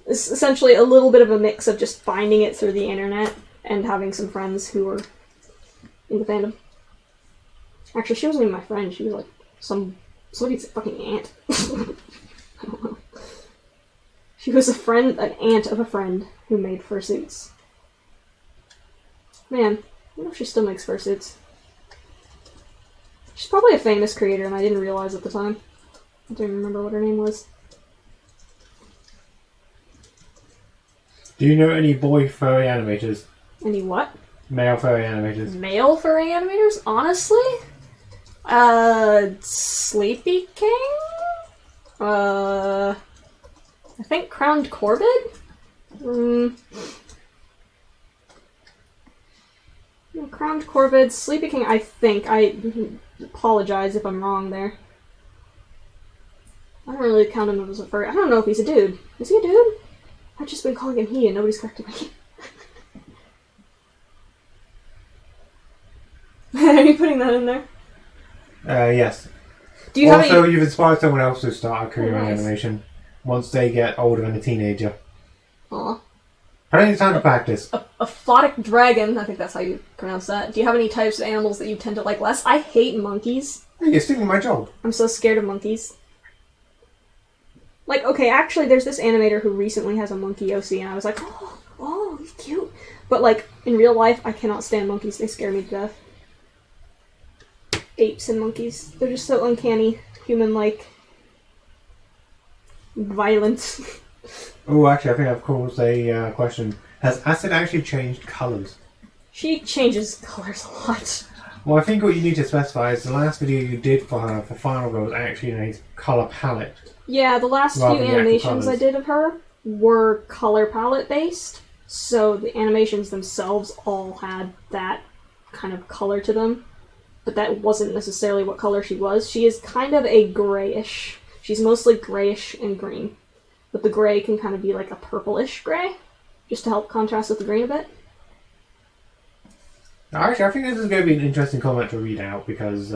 It's essentially a little bit of a mix of just finding it through the internet and having some friends who were in the fandom. Actually, she wasn't even my friend. She was like somebody's fucking aunt. I don't know. She was an aunt of a friend who made fursuits. Man, I wonder if she still makes fursuits. She's probably a famous creator, and I didn't realize at the time. I don't remember what her name was. Do you know any boy furry animators? Any what? Male furry animators. Male furry animators? Honestly? Sleepy King? I think Crowned Corbid? Crowned Corbid, Sleepy King, I think. I apologize if I'm wrong there. I don't really count him as a furry. I don't know if he's a dude. Is he a dude? I've just been calling him he and nobody's corrected me. Are you putting that in there? Yes. Do you also, have any... you've inspired someone else to start a career in nice. animation once they get older and a teenager. Aw. Plenty of time to practice. A photic dragon, I think that's how you pronounce that. Do you have any types of animals that you tend to like less? I hate monkeys. Hey, you're stealing my job. I'm so scared of monkeys. Like, okay, actually, there's this animator who recently has a monkey OC, and I was like, oh, he's cute. But, like, in real life, I cannot stand monkeys. They scare me to death. Apes and monkeys. They're just so uncanny, human-like, violent. Oh, actually, I think I've caused a question. Has Acid actually changed colours? She changes colours a lot. Well, I think what you need to specify is the last video you did for her for Final Girl was actually in a colour palette. Yeah, the last few animations I did of her were color palette based, so the animations themselves all had that kind of color to them, but that wasn't necessarily what color she was. She is kind of a grayish. She's mostly grayish and green, but the gray can kind of be like a purplish gray, just to help contrast with the green a bit. Actually, I think this is going to be an interesting comment to read out, because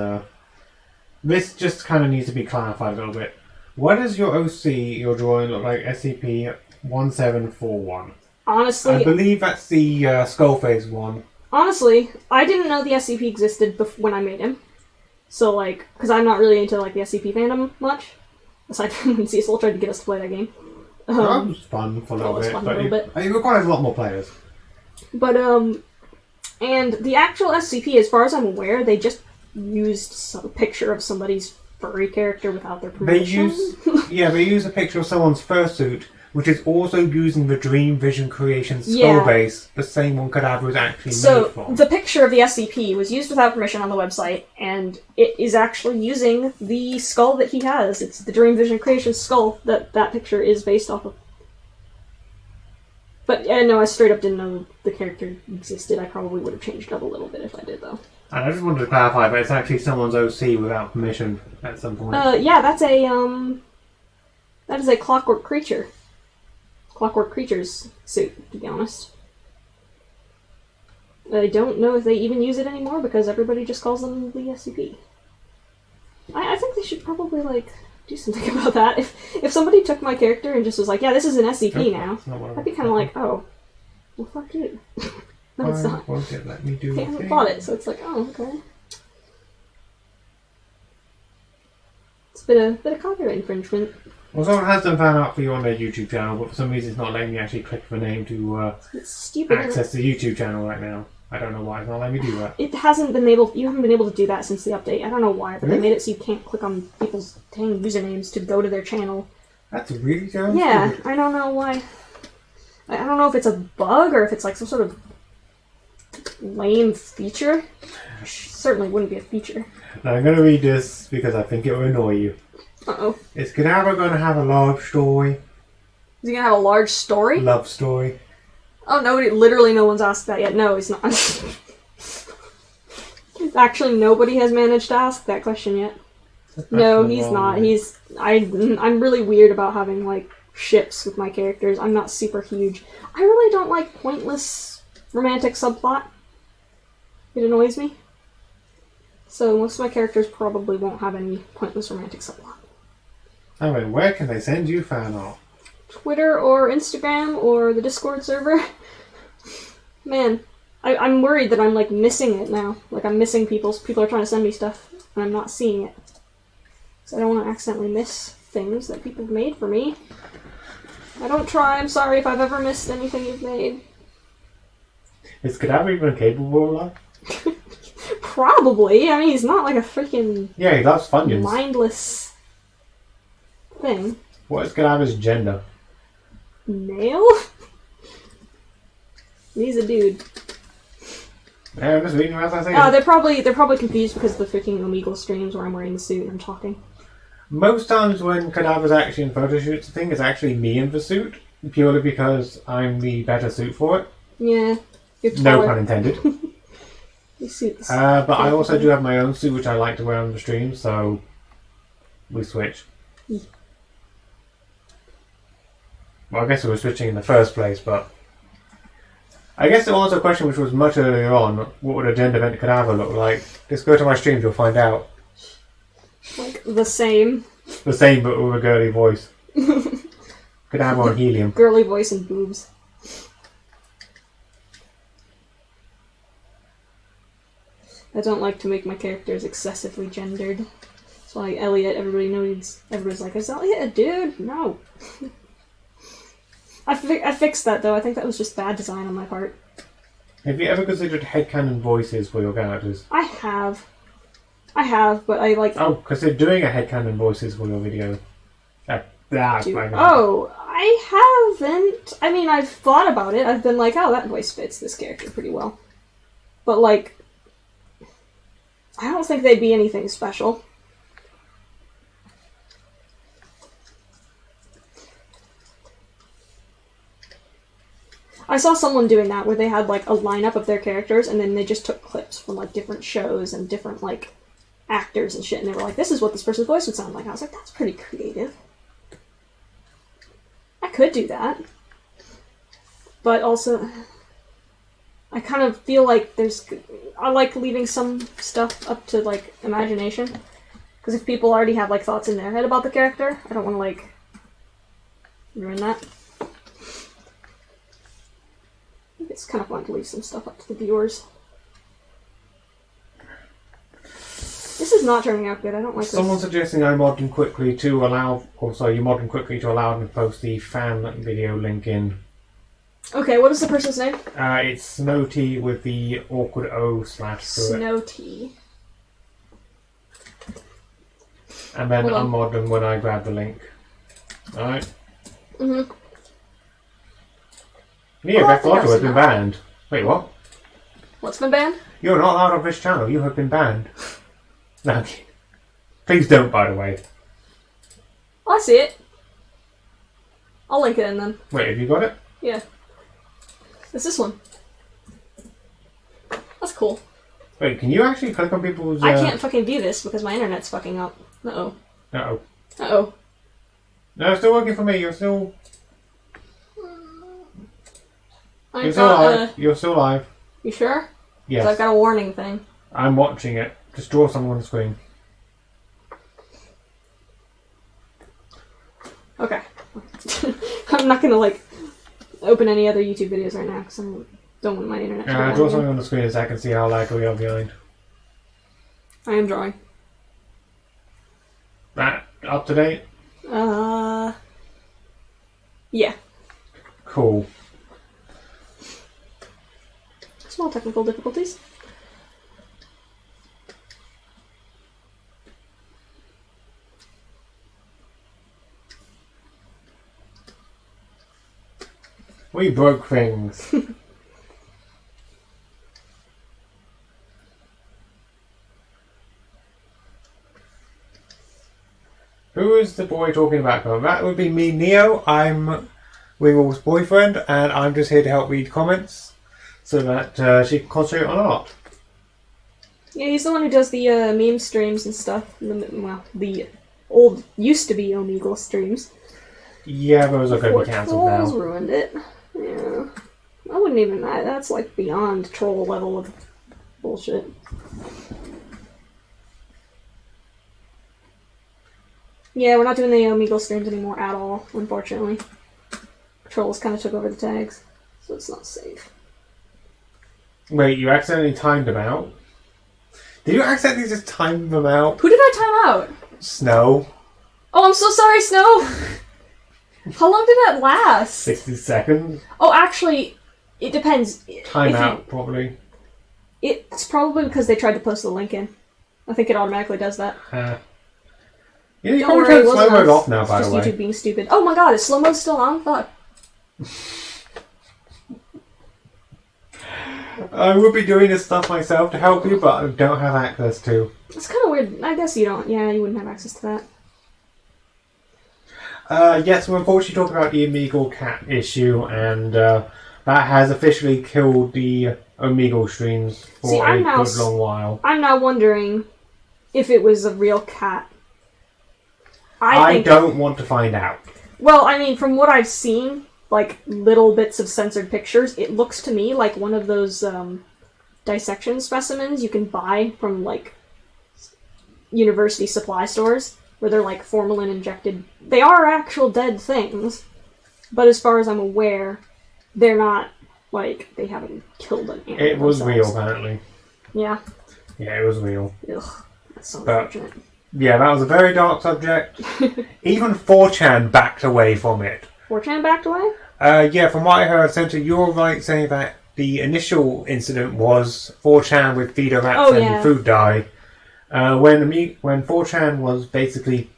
this just kind of needs to be clarified a little bit. What does your OC, your drawing, look like? SCP-1741. Honestly... I believe that's the skull face one. Honestly, I didn't know the SCP existed when I made him. So, like, because I'm not really into, like, the SCP fandom much. Aside from when Cecil tried to get us to play that game. That was fun for a little bit, but it requires a lot more players. But, and the actual SCP, as far as I'm aware, they just used a picture of somebody's furry character without their permission. They use a picture of someone's fursuit, which is also using the Dream Vision Creation skull base the same one Cadaver was actually made from. The picture of the SCP was used without permission on the website, and it is actually using the skull that he has. It's the Dream Vision Creation skull that picture is based off of. But, no, I straight up didn't know the character existed. I probably would have changed it up a little bit if I did, though. And I just wanted to clarify, but it's actually someone's OC without permission at some point. Yeah, that is a Clockwork Creature. Clockwork Creature's suit, to be honest. I don't know if they even use it anymore, because everybody just calls them the SCP. I think they should probably, like, do something about that. If somebody took my character and just was like, yeah, this is an SCP now, I'd be kind of like, oh, well, fuck you. No, it's not. Won't it let me do They haven't bought it, so it's like, oh, okay. It's a bit of copyright infringement. Well, someone has done fan art for you on their YouTube channel, but for some reason it's not letting me actually click the name to it's stupid, access the YouTube channel right now. I don't know why it's not letting me do that. You haven't been able to do that since the update. I don't know why, but they made it so you can't click on people's dang usernames to go to their channel. That's really terrible. Yeah, I don't know why. I don't know if it's a bug or if it's like some sort of lame feature. Certainly wouldn't be a feature. Now, I'm going to read this because I think it will annoy you. Uh-oh. Is Cadaver going to have a love story? Is he gonna have a large story? Love story. Oh, literally no one's asked that yet. No, he's not. Actually, nobody has managed to ask that question yet. No, he's not. I'm really weird about having, like, ships with my characters. I'm not super huge. I really don't like pointless romantic subplot. It annoys me. So most of my characters probably won't have any pointless romantic subplot. Anyway, where can they send you fan art? Twitter or Instagram or the Discord server. Man, I'm worried that I'm, like, missing it now. Like, I'm missing people are trying to send me stuff, and I'm not seeing it. So I don't want to accidentally miss things that people have made for me. I don't try. I'm sorry if I've ever missed anything you've made. Is Cadaver even capable of that? Probably. I mean, he's not like a freaking... Yeah, he loves Funyuns. Mindless thing. What is Cadaver's gender? Male? He's a dude. Yeah, I'm just reading as I say. They're probably confused because of the freaking Omegle streams where I'm wearing the suit and I'm talking. Most times when Cadaver's actually in photo shoots, the thing is actually me in the suit, purely because I'm the better suit for it. Yeah. You're taller. No pun intended. But I also do have my own suit, which I like to wear on the stream, so we switch. Yeah. Well, I guess we were switching in the first place, but I guess it was a question which was much earlier on. What would a gender bent Cadaver look like? Just go to my streams, you'll find out. Like the same. The same, but with a girly voice. Cadaver on helium. Girly voice and boobs. I don't like to make my characters excessively gendered. So like Elliot, everybody's like, is Elliot a dude? No. I fixed that though. I think that was just bad design on my part. Have you ever considered headcanon voices for your characters? I have, but I like... Oh, consider doing a headcanon voices for your video. Oh, I haven't. I mean, I've thought about it. I've been like, oh, that voice fits this character pretty well. But like, I don't think they'd be anything special. I saw someone doing that where they had like a lineup of their characters and then they just took clips from like different shows and different like actors and shit and they were like, this is what this person's voice would sound like. I was like, that's pretty creative. I could do that. But also, I kind of feel like I like leaving some stuff up to like imagination. Because if people already have like thoughts in their head about the character, I don't want to like ruin that. It's kind of fun to leave some stuff up to the viewers. This is not turning out good. I don't like this. Someone's suggesting I mod them quickly to allow... Oh, sorry, you mod them quickly to allow them to post the fan video link in. Okay, what is the person's name? It's Snowty with the awkward O / Snowty. And then unmod them when I grab the link. Alright? Mm-hmm. Neo the Axolotl has been banned. Wait, what? What's been banned? You're not allowed on this channel. You have been banned. No. Please don't, by the way. Oh, I see it. I'll link it in then. Wait, have you got it? Yeah. It's this one. That's cool. Wait, can you actually click on people's... I can't fucking view this because my internet's fucking up. Uh-oh. Uh-oh. Uh-oh. No, it's still working for me. You're still... You're still live. You sure? Yes. 'Cause I've got a warning thing. I'm watching it. Just draw something on the screen. Okay. I'm not gonna, like, open any other YouTube videos right now because I don't want my internet to go draw something on the screen so I can see how lag we are behind. I am drawing. That up to date? Yeah. Cool. Small technical difficulties. We broke things. Who is the boy talking about? That would be me, Neo. I'm Wingwall's boyfriend, and I'm just here to help read comments so that she can concentrate on art. Yeah, he's the one who does the meme streams and stuff. The old used to be Omegle streams. Yeah, those are going to be cancelled now. Trolls ruined it. Yeah, I wouldn't even. That's like beyond troll level of bullshit. Yeah, we're not doing the Omegle streams anymore at all, unfortunately. Trolls kind of took over the tags, so it's not safe. Wait, you accidentally timed them out? Did you accidentally just time them out? Who did I time out? Snow. Oh, I'm so sorry, Snow! How long did that last? 60 seconds. Oh, actually, it depends. Time out, probably. It's probably because they tried to post the link in. I think it automatically does that. Yeah, you probably turn slow-mo off now, by the way. It's just YouTube being stupid. Oh my god, is slow-mo still on? Fuck. I would be doing this stuff myself to help you, but I don't have access to. It's kind of weird. I guess you don't. Yeah, you wouldn't have access to that. Yes, we're unfortunately talking about the Omegle cat issue, and that has officially killed the Omegle streams for a good long while. I'm now wondering if it was a real cat. I don't want to find out. Well, I mean, from what I've seen, like little bits of censored pictures, it looks to me like one of those dissection specimens you can buy from like university supply stores, where they're like formalin injected. They are actual dead things, but as far as I'm aware, they're not like they haven't killed an animal. It was real, apparently. Yeah. Yeah, it was real. Ugh, that's so unfortunate. Yeah, that was a very dark subject. Even 4chan backed away from it. 4chan backed away? Yeah, from what I heard, Cintiq, you're right saying that the initial incident was 4chan with feeder rats and food dye. When 4chan was basically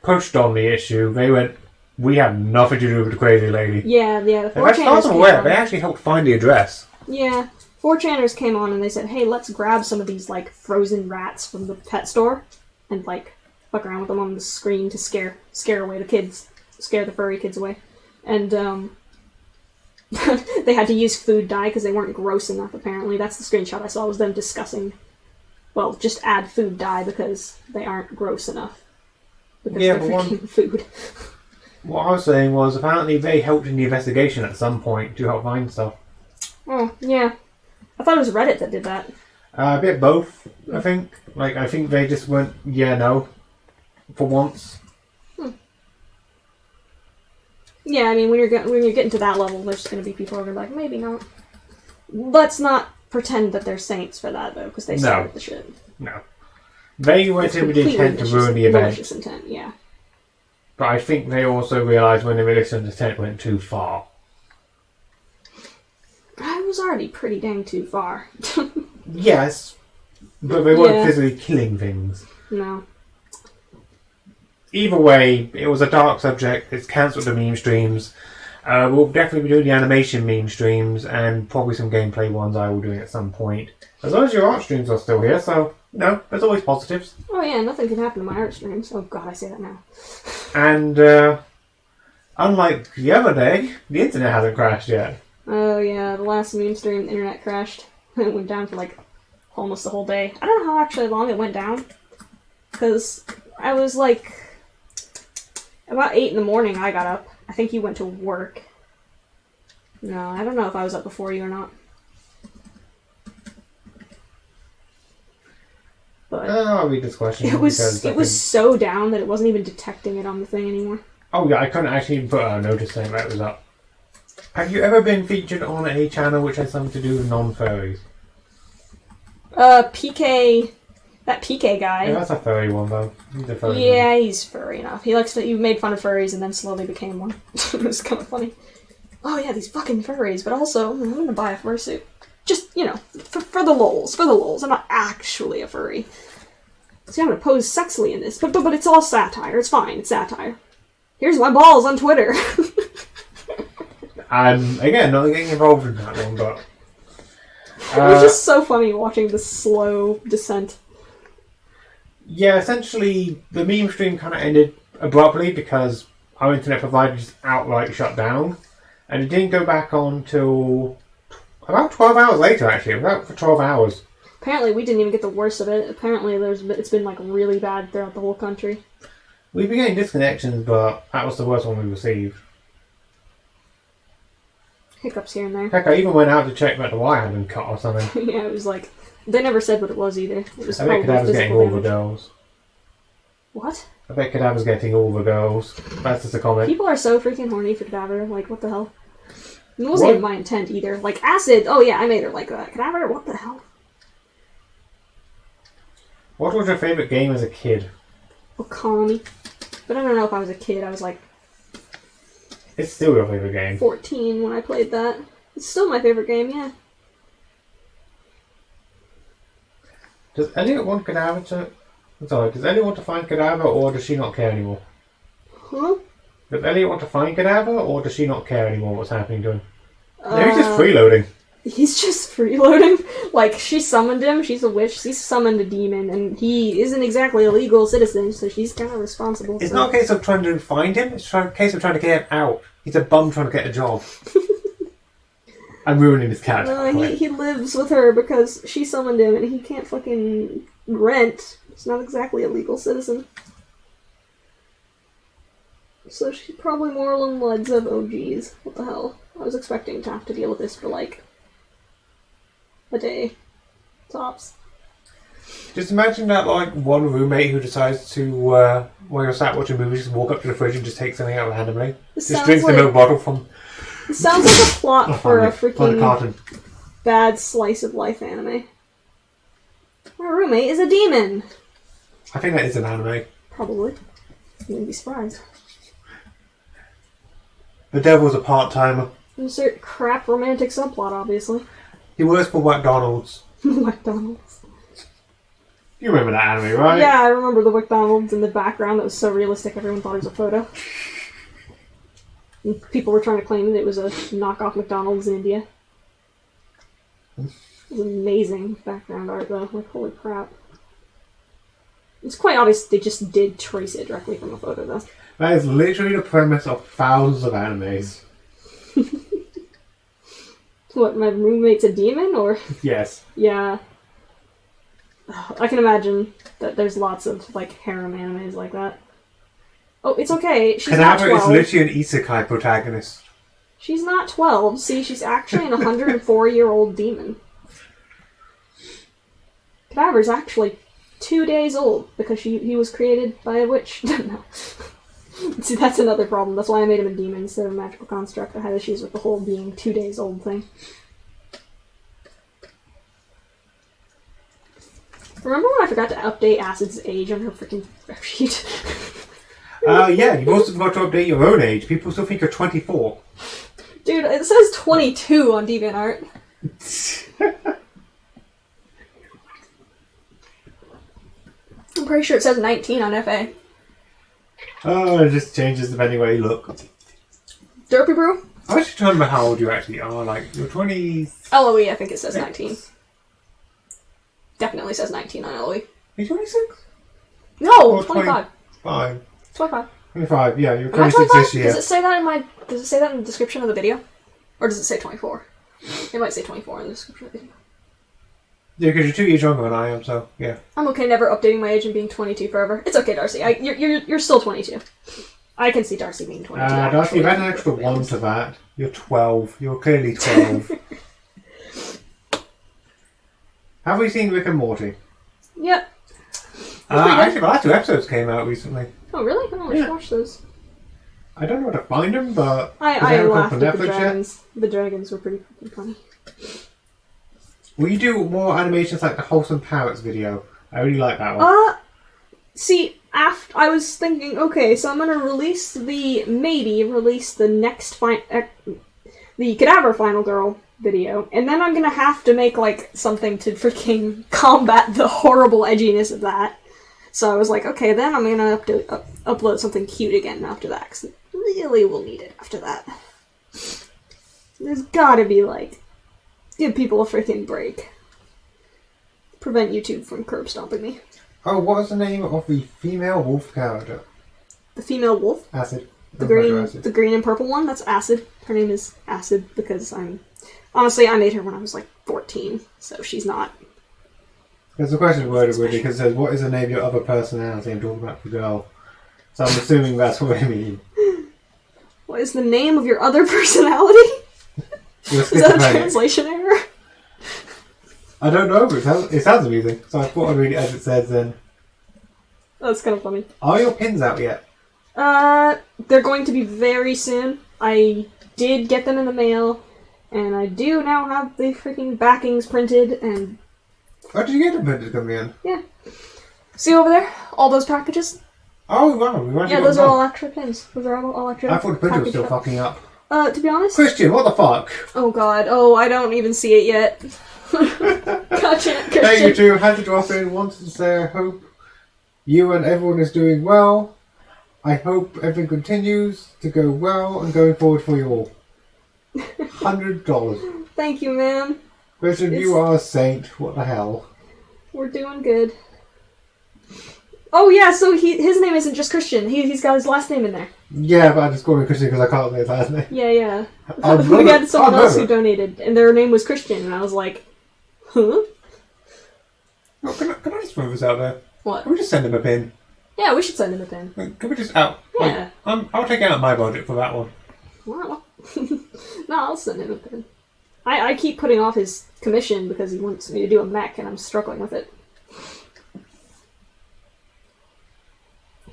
pushed on the issue, they went, we have nothing to do with the crazy lady. Yeah, the 4chaners as far as I'm aware, they actually helped find the address. Yeah, 4chaners came on and they said, hey, let's grab some of these like frozen rats from the pet store and like fuck around with them on the screen to scare away the kids, scare the furry kids away. And they had to use food dye because they weren't gross enough, apparently. That's the screenshot I saw, was them discussing, well, just add food dye because they aren't gross enough. Because they're freaking food. What I was saying was, apparently they helped in the investigation at some point to help find stuff. Oh, yeah. I thought it was Reddit that did that. A bit both, I think. Like, I think they just went, yeah, no, for once. Yeah, I mean, when you're getting to that level, there's going to be people who are going to be like, maybe not. Let's not pretend that they're saints for that, though, because they started the shit. No. They went in with the intent to ruin the event. Malicious intent, yeah. But I think they also realised when the malicious intent went too far. I was already pretty dang too far. Yes, but they weren't physically killing things. No. Either way, it was a dark subject. It's cancelled the meme streams. We'll definitely be doing the animation meme streams and probably some gameplay ones I will be doing at some point. As long as your art streams are still here, so, there's always positives. Oh yeah, nothing can happen to my art streams. Oh god, I say that now. And, unlike the other day, the internet hasn't crashed yet. Oh yeah, the last meme stream, the internet crashed. It went down for like almost the whole day. I don't know how actually long it went down. Because I was like... About 8 in the morning I got up. I think you went to work. No, I don't know if I was up before you or not. But I'll read this question. It was so down that it wasn't even detecting it on the thing anymore. Oh yeah, I couldn't actually put a notice saying that it was up. Have you ever been featured on a channel which has something to do with non-furries? PK... That PK guy. Yeah, that's a furry one, though. He's a furry Yeah, he's furry enough. He likes to... You made fun of furries and then slowly became one. It was kind of funny. Oh yeah, these fucking furries, but also, I'm gonna buy a fursuit. Just, for the lols. For the lols. I'm not actually a furry. See, I'm gonna pose sexily in this, but it's all satire. It's fine. It's satire. Here's my balls on Twitter. Again, not getting involved in that one, but... It was just so funny watching the slow descent. Yeah, essentially, the meme stream kind of ended abruptly because our internet provider just outright shut down, and it didn't go back on till about 12 hours later. Actually, about for 12 hours. Apparently, we didn't even get the worst of it. Apparently, it's been like really bad throughout the whole country. We've been getting disconnections, but that was the worst one we received. Hiccups here and there. Heck, I even went out to check that the wire had been cut or something. Yeah, it was like they never said what it was either. It was I bet probably Cadaver's getting physical all the damage. girls. What? I bet Cadaver's getting all the girls. That's just a comment. People are so freaking horny for Cadaver. Like, what the hell? It wasn't What? even my intent either. Like, Acid. Oh yeah, I made her like that. Cadaver. What the hell? What was your favourite game as a kid? Okami. But I don't know if I was a kid. I was like It's still your favourite game. 14 when I played that. It's still my favorite game. Yeah. Does Elliot want Cadaver to... Sorry, does Elliot want to find Cadaver, or does she not care anymore? Huh? Does Elliot want to find Cadaver, or does she not care anymore what's happening to him? No, he's just freeloading. He's just freeloading. Like, she summoned him, she's a witch, she summoned a demon, and he isn't exactly a legal citizen, so she's kind of responsible. It's not a case of trying to find him, it's a case of trying to get him out. He's a bum trying to get a job. I'm ruining his character. No, he lives with her because she summoned him, and he can't fucking rent. He's not exactly a legal citizen. So she's probably more along the lines of, oh geez, what the hell. I was expecting to have to deal with this for like a day, tops. Just imagine that, like, one roommate who decides to, while you're sat watching movies, just walk up to the fridge and just take something out randomly. This Just sounds drinks the like- milk bottle from... It sounds like a plot for a from the freaking carton. bad slice of life anime. My roommate is a demon! I think that is an anime. Probably. I wouldn't be surprised. The devil's a part-timer. Insert crap romantic subplot, obviously. He works for McDonald's. McDonald's. You remember that anime, right? Yeah, I remember the McDonald's in the background that was so realistic everyone thought it was a photo. And people were trying to claim that it was a knockoff McDonald's in India. It was amazing background art though, like holy crap. It's quite obvious they just did trace it directly from a photo though. That is literally the premise of thousands of animes. What, my roommate's a demon or? Yes. Yeah. I can imagine that there's lots of like harem animes like that. Oh, it's okay. She's not Cadaver is 12. literally an isekai protagonist. She's not 12. See, she's actually an 104-year-old demon. Cadaver's actually 2 days old because he was created by a witch. No. See, that's another problem. That's why I made him a demon instead of a magical construct. I had issues with the whole being 2 days old thing. Remember when I forgot to update Acid's age on her freaking rep sheet? Yeah, you've also got to update your own age. People still think you're 24. Dude, it says 22 on DeviantArt. I'm pretty sure it says 19 on FA. Oh, it just changes depending where you look. Derpy Brew? I was just trying to remember how old you actually are. Like, you're 20... LOE, I think it says 19. Definitely says 19 on LOE. Are you 26? No, Or 25. 25. 25. 25, yeah, you're Am I 26 this year. Does it say that in my... Does it say that in the description of the video? Or does it say 24? It might say 24 in the description of the video. Yeah, because you're 2 years younger than I am, so, yeah. I'm okay never updating my age and being 22 forever. It's okay, Darcy. You're still 22. I can see Darcy being 22. Darcy, you've had an extra 1 to that. You're 12. You're clearly 12. Have we seen Rick and Morty? Yep. Actually, the last 2 episodes came out recently. Oh, really? I don't watch those. I don't know where to find them, but... I they haven't come laughed from at the Netflix yet. dragons. The dragons were pretty fucking funny. Will you do more animations like the Wholesome Parrots video? I really like that one. See, after I was thinking, okay, so I'm gonna release the next the Cadaver Final Girl video, and then I'm gonna have to make like something to freaking combat the horrible edginess of that. So I was like, okay, then I'm gonna upload something cute again after that, because I really will need it after that. There's gotta be like, give people a freaking break. Prevent YouTube from curb stomping me. Oh, what was the name of the female wolf character? the female wolf. Acid. The green and purple one. That's Acid. Her name is Acid because honestly, I made her when I was like 14, so she's not. There's a question worded with it because it says, "What is the name of your other personality?" I'm talking about the girl, so I'm assuming that's what I mean. What is the name of your other personality? Is that a translation error? I don't know, but it sounds amusing, so I thought I'd read it as it says then. That's kind of funny. Are your pins out yet? They're going to be very soon. I did get them in the mail, and I do now have the freaking backings printed, and... Oh, did you get them printed coming in? Yeah. See over there? All those packages? Oh, wow. Yeah, those are all extra pins. Those are all extra. I thought the printer was still fucking up. To be honest... Christian, what the fuck? Oh god. Oh, I don't even see it yet. Gotcha, Christian. Hey, you two. Had to drop in. Wanted to say I hope you and everyone is doing well. I hope everything continues to go well and going forward for you all. $100. Thank you, man. Christian, you are a saint. What the hell? We're doing good. Oh yeah, so his name isn't just Christian. He's got his last name in there. Yeah, but I just called him Christian because I can't say his last name. Yeah. We had someone else who donated, and their name was Christian, and I was like, huh? Oh, can I just throw this out there? What? Can we just send him a pin? Yeah, we should send him a pin. Can we just out? Yeah. I'll take out my budget for that one. Well, no, I'll send him a pin. I keep putting off his commission because he wants me to do a mech, and I'm struggling with it.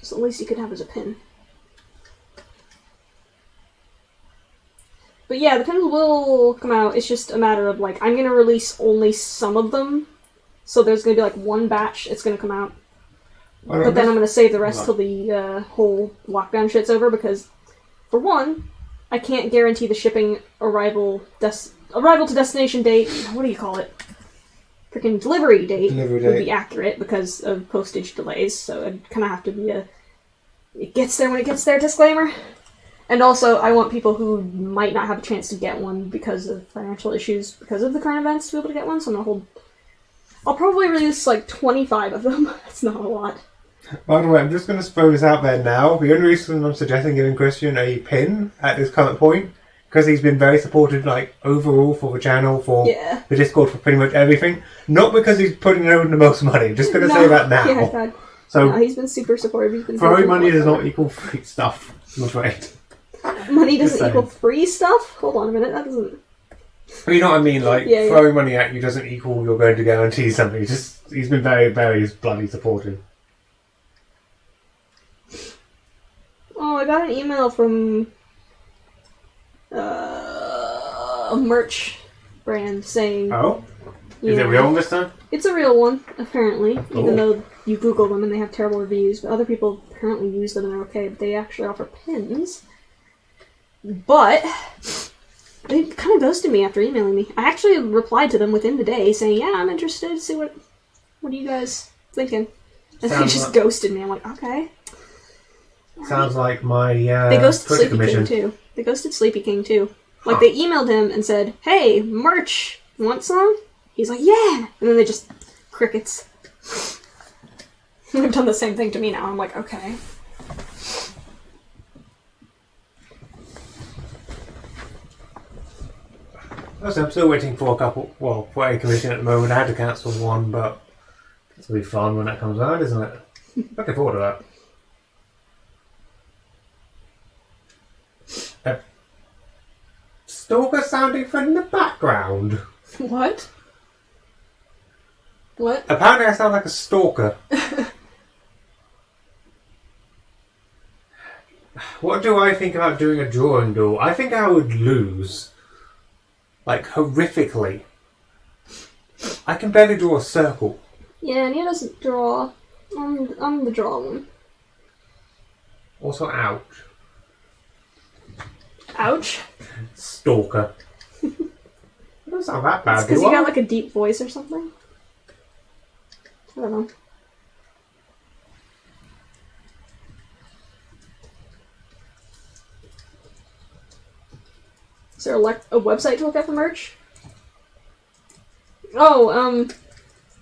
So at least he could have as a pin. But yeah, the pins will come out. It's just a matter of, like, I'm going to release only some of them. So there's going to be, like, one batch it's going to come out. But then I'm going to save the rest till the whole lockdown shit's over, because, for one, I can't guarantee the shipping arrival to destination date. What do you call it? Freaking delivery date would be accurate because of postage delays, so it'd kind of have to be it gets there when it gets there disclaimer. And also, I want people who might not have a chance to get one because of financial issues, because of the current events, to be able to get one, so I'll probably release like 25 of them. It's not a lot. By the way, I'm just going to throw this out there now. The only reason I'm suggesting giving Christian a pin at this current point, because he's been very supportive, like, overall for the channel, for the Discord, for pretty much everything. Not because he's putting in the most money. I'm just going to say that now. Yeah, God. So, he's been super supportive. He's been throwing money does not equal free stuff, I'm afraid. Money doesn't equal free stuff? Hold on a minute, that doesn't... You know what I mean? Like, throwing money at you doesn't equal you're going to guarantee something. He's been very, very bloody supportive. Oh, I got an email from a merch brand saying... Oh? Is it real this time? It's a real one, apparently. Cool. Even though you Google them and they have terrible reviews. But other people apparently use them and they're okay. But they actually offer pins. But they kind of ghosted me after emailing me. I actually replied to them within the day saying, yeah, I'm interested to see what are you guys thinking. And they just ghosted me. I'm like, okay. Sounds like my they ghosted Sleepy King too. They ghosted Sleepy King too. Like, they emailed him and said, hey, merch, want some? He's like, yeah! And then they just... crickets. They've done the same thing to me now. I'm like, okay. Also, I'm still waiting for for a commission at the moment. I had to cancel one, but it'll be fun when that comes out, isn't it? Looking forward to that. Stalker sounding from the background. What? What? Apparently I sound like a stalker. What do I think about doing a drawing duel? I think I would lose. Like, horrifically. I can barely draw a circle. Yeah, and he doesn't draw. I'm the draw one. Also, ouch. Ouch? Stalker. It doesn't sound that bad. Because you got like a deep voice or something? I don't know. Is there a website to look at for merch? Oh,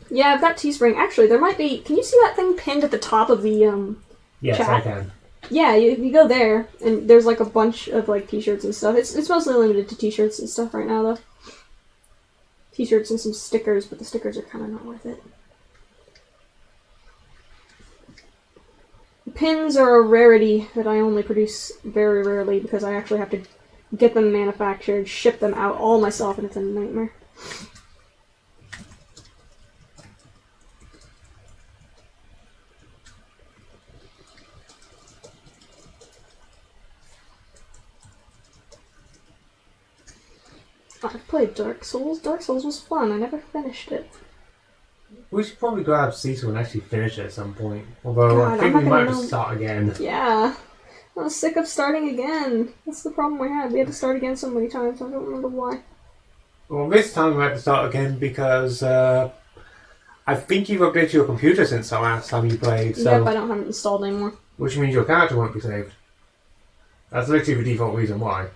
yeah, I've got Teespring. Actually, there might be... Can you see that thing pinned at the top of the yes, chat? I can. Yeah, you go there, and there's like a bunch of like t-shirts and stuff. It's mostly limited to t-shirts and stuff right now, though. T-shirts and some stickers, but the stickers are kind of not worth it. Pins are a rarity that I only produce very rarely because I actually have to get them manufactured, ship them out all myself, and it's a nightmare. I've played Dark Souls. Dark Souls was fun. I never finished it. We should probably grab Cecil and actually finish it at some point. Although God, I think we might have know. to start again. Yeah. I was sick of starting again. That's the problem we had. We had to start again so many times. I don't remember why. Well, this time we had to start again because I think you've updated your computer since the last time you played. So, Yep, I don't have it installed anymore. which means your character won't be saved. That's literally the default reason why.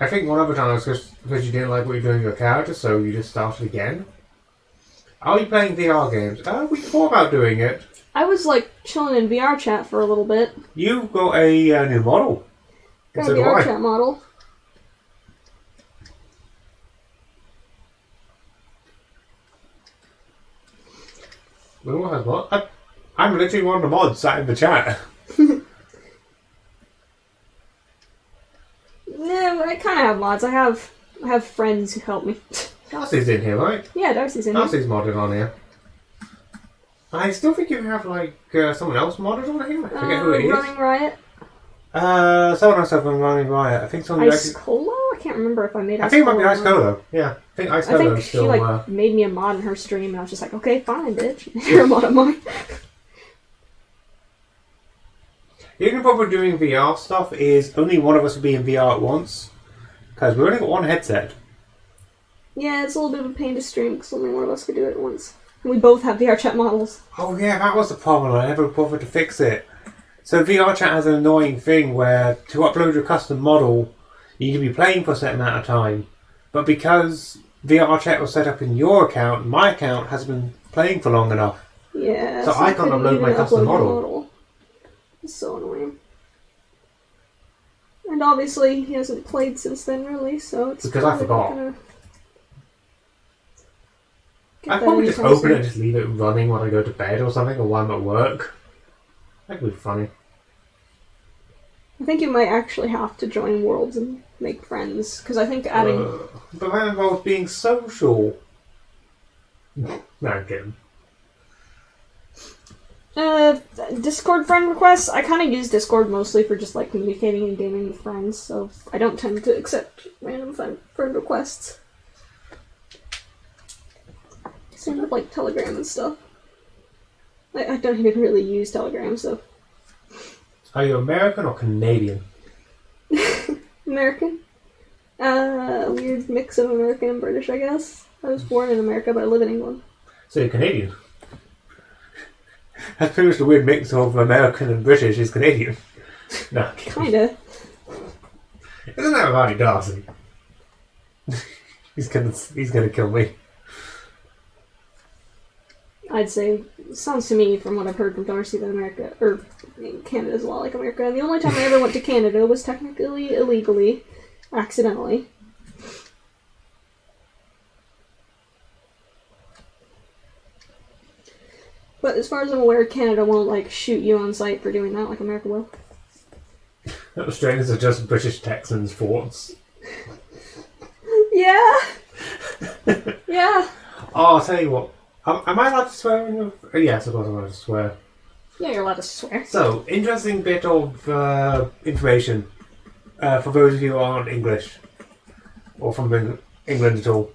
I think one other time was because you didn't like what you're doing with your character, so you just started again. Are you playing VR games? We thought about doing it. I was like chilling in VR chat for a little bit. You got a new model. Got a So do VR I. chat model. Who has what? I'm literally one of the mods sat in the chat. Yeah, I kind of have mods. I have friends who help me. Darcy's in here, right? Yeah, Darcy's in here. Darcy's modded on here. I still think you have like someone else modded on here. I forget who it is. Running Riot. Someone else has been running Riot. I think someone. Ice Cola? I can't remember if I made Ice I think it might be Cola Ice or not. Colo. Yeah, I think Ice I Colo think is she still. like made me a mod in her stream, and I was just like, okay, fine, bitch. You're a mod of mine. The only problem with doing VR stuff is only one of us will be in VR at once. Because we've only got one headset. Yeah, it's a little bit of a pain to stream because only one of us could do it at once. And we both have VR chat models. Oh yeah, that was the problem. I never bothered to fix it. So VR chat has an annoying thing where to upload your custom model, you can be playing for a certain amount of time. But because VR chat was set up in your account, my account hasn't been playing for long enough. Yeah, So I can't couldn't upload my even custom upload my model. It's so annoying. And obviously, he hasn't played since then, really, so it's Because I probably forgot. not gonna get I'd that probably just anytime open it soon. and just leave it running when I go to bed or something, or while I'm at work. That'd be funny. I think you might actually have to join Worlds and make friends, because I think adding... But that involves being social. No, I'm kidding. Discord friend requests, I kind of use Discord mostly for just like communicating and gaming with friends, so I don't tend to accept random friend requests. Same with like Telegram and stuff. I don't even really use Telegram, so... Are you American or Canadian? American. A weird mix of American and British, I guess. I was born in America, but I live in England. So you're Canadian. That's pretty much the weird mix of American and British is Canadian. No. Kinda. Isn't that about Darcy? He's gonna kill me. I'd say, it sounds to me, from what I've heard from Darcy, that America, or Canada's a lot like America. And the only time I ever went to Canada was technically illegally, accidentally. But as far as I'm aware, Canada won't, like, shoot you on sight for doing that like America will. Australians are just British Texans forts. Yeah! Yeah! Oh, I'll tell you what. Am I allowed to swear in your... Yes, of course I'm allowed to swear. Yeah, you're allowed to swear. So, interesting bit of information for those of you who aren't English. Or from England at all.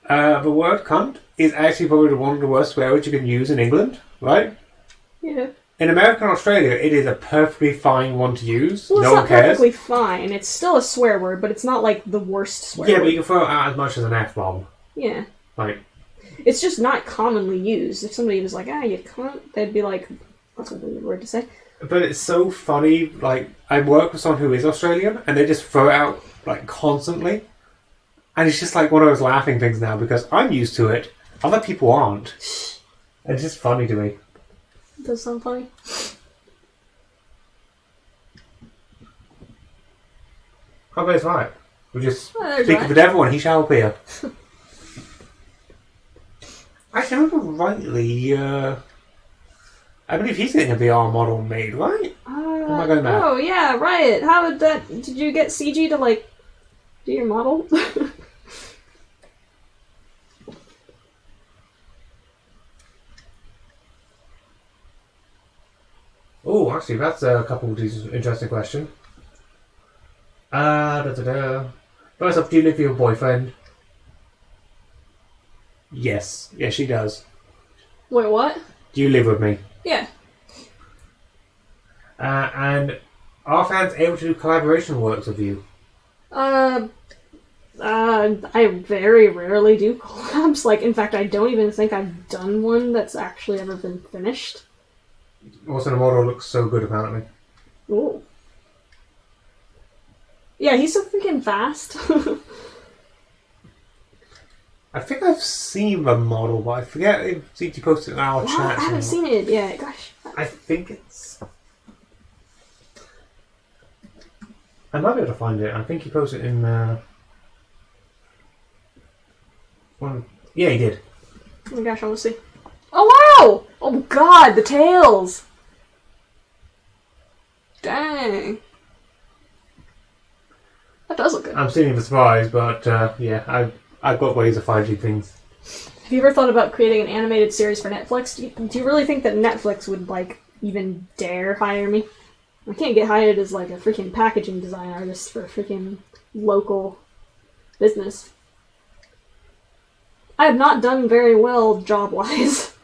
The word cunt is actually probably one of the worst swear words you can use in England, right? Yeah. In America and Australia, it is a perfectly fine one to use. Well, no it's one not cares. perfectly fine. It's still a swear word, but it's not, like, the worst swear Yeah, word. but you can throw it out as much as an F-bomb. Yeah. Like, It's just not commonly used. If somebody was like, you cunt, they'd be like, that's a weird word to say. but it's so funny. Like, I work with someone who is Australian, and they just throw it out, like, constantly. And it's just like one of those laughing things now, because I'm used to it. Other people aren't. It's just funny to me. It does sound funny. Oh, but it's right. We just There's speak Ryan. with everyone. He shall appear. Actually, I remember rightly. I believe he's getting a VR model made, right? Am I going mad? Oh yeah, Riot. How would that? Did you get CG to like do your model? Oh, actually, that's a couple of these interesting questions. First up, do you live with your boyfriend? Yes. Yes, she does. Wait, what? Do you live with me? Yeah. And are fans able to do collaboration works with you? I very rarely do collabs. Like, in fact, I don't even think I've done one that's actually ever been finished. Also, the model looks so good, apparently. Ooh. Yeah, he's so freaking fast. I think I've seen the model, but I forget if CT posted in our Well, chat. I haven't seen it yet. Gosh. I think it's... I might be able to find it. I think he posted in... one... Yeah, he did. Oh my gosh, I want to see. Oh wow! Oh god, the tails! Dang. That does look good. I'm sitting for surprise, but yeah, I've got ways of finding things. Have you ever thought about creating an animated series for Netflix? Do you really think that Netflix would, like, even dare hire me? I can't get hired as, like, a freaking packaging design artist for a freaking local business. I have not done very well job-wise.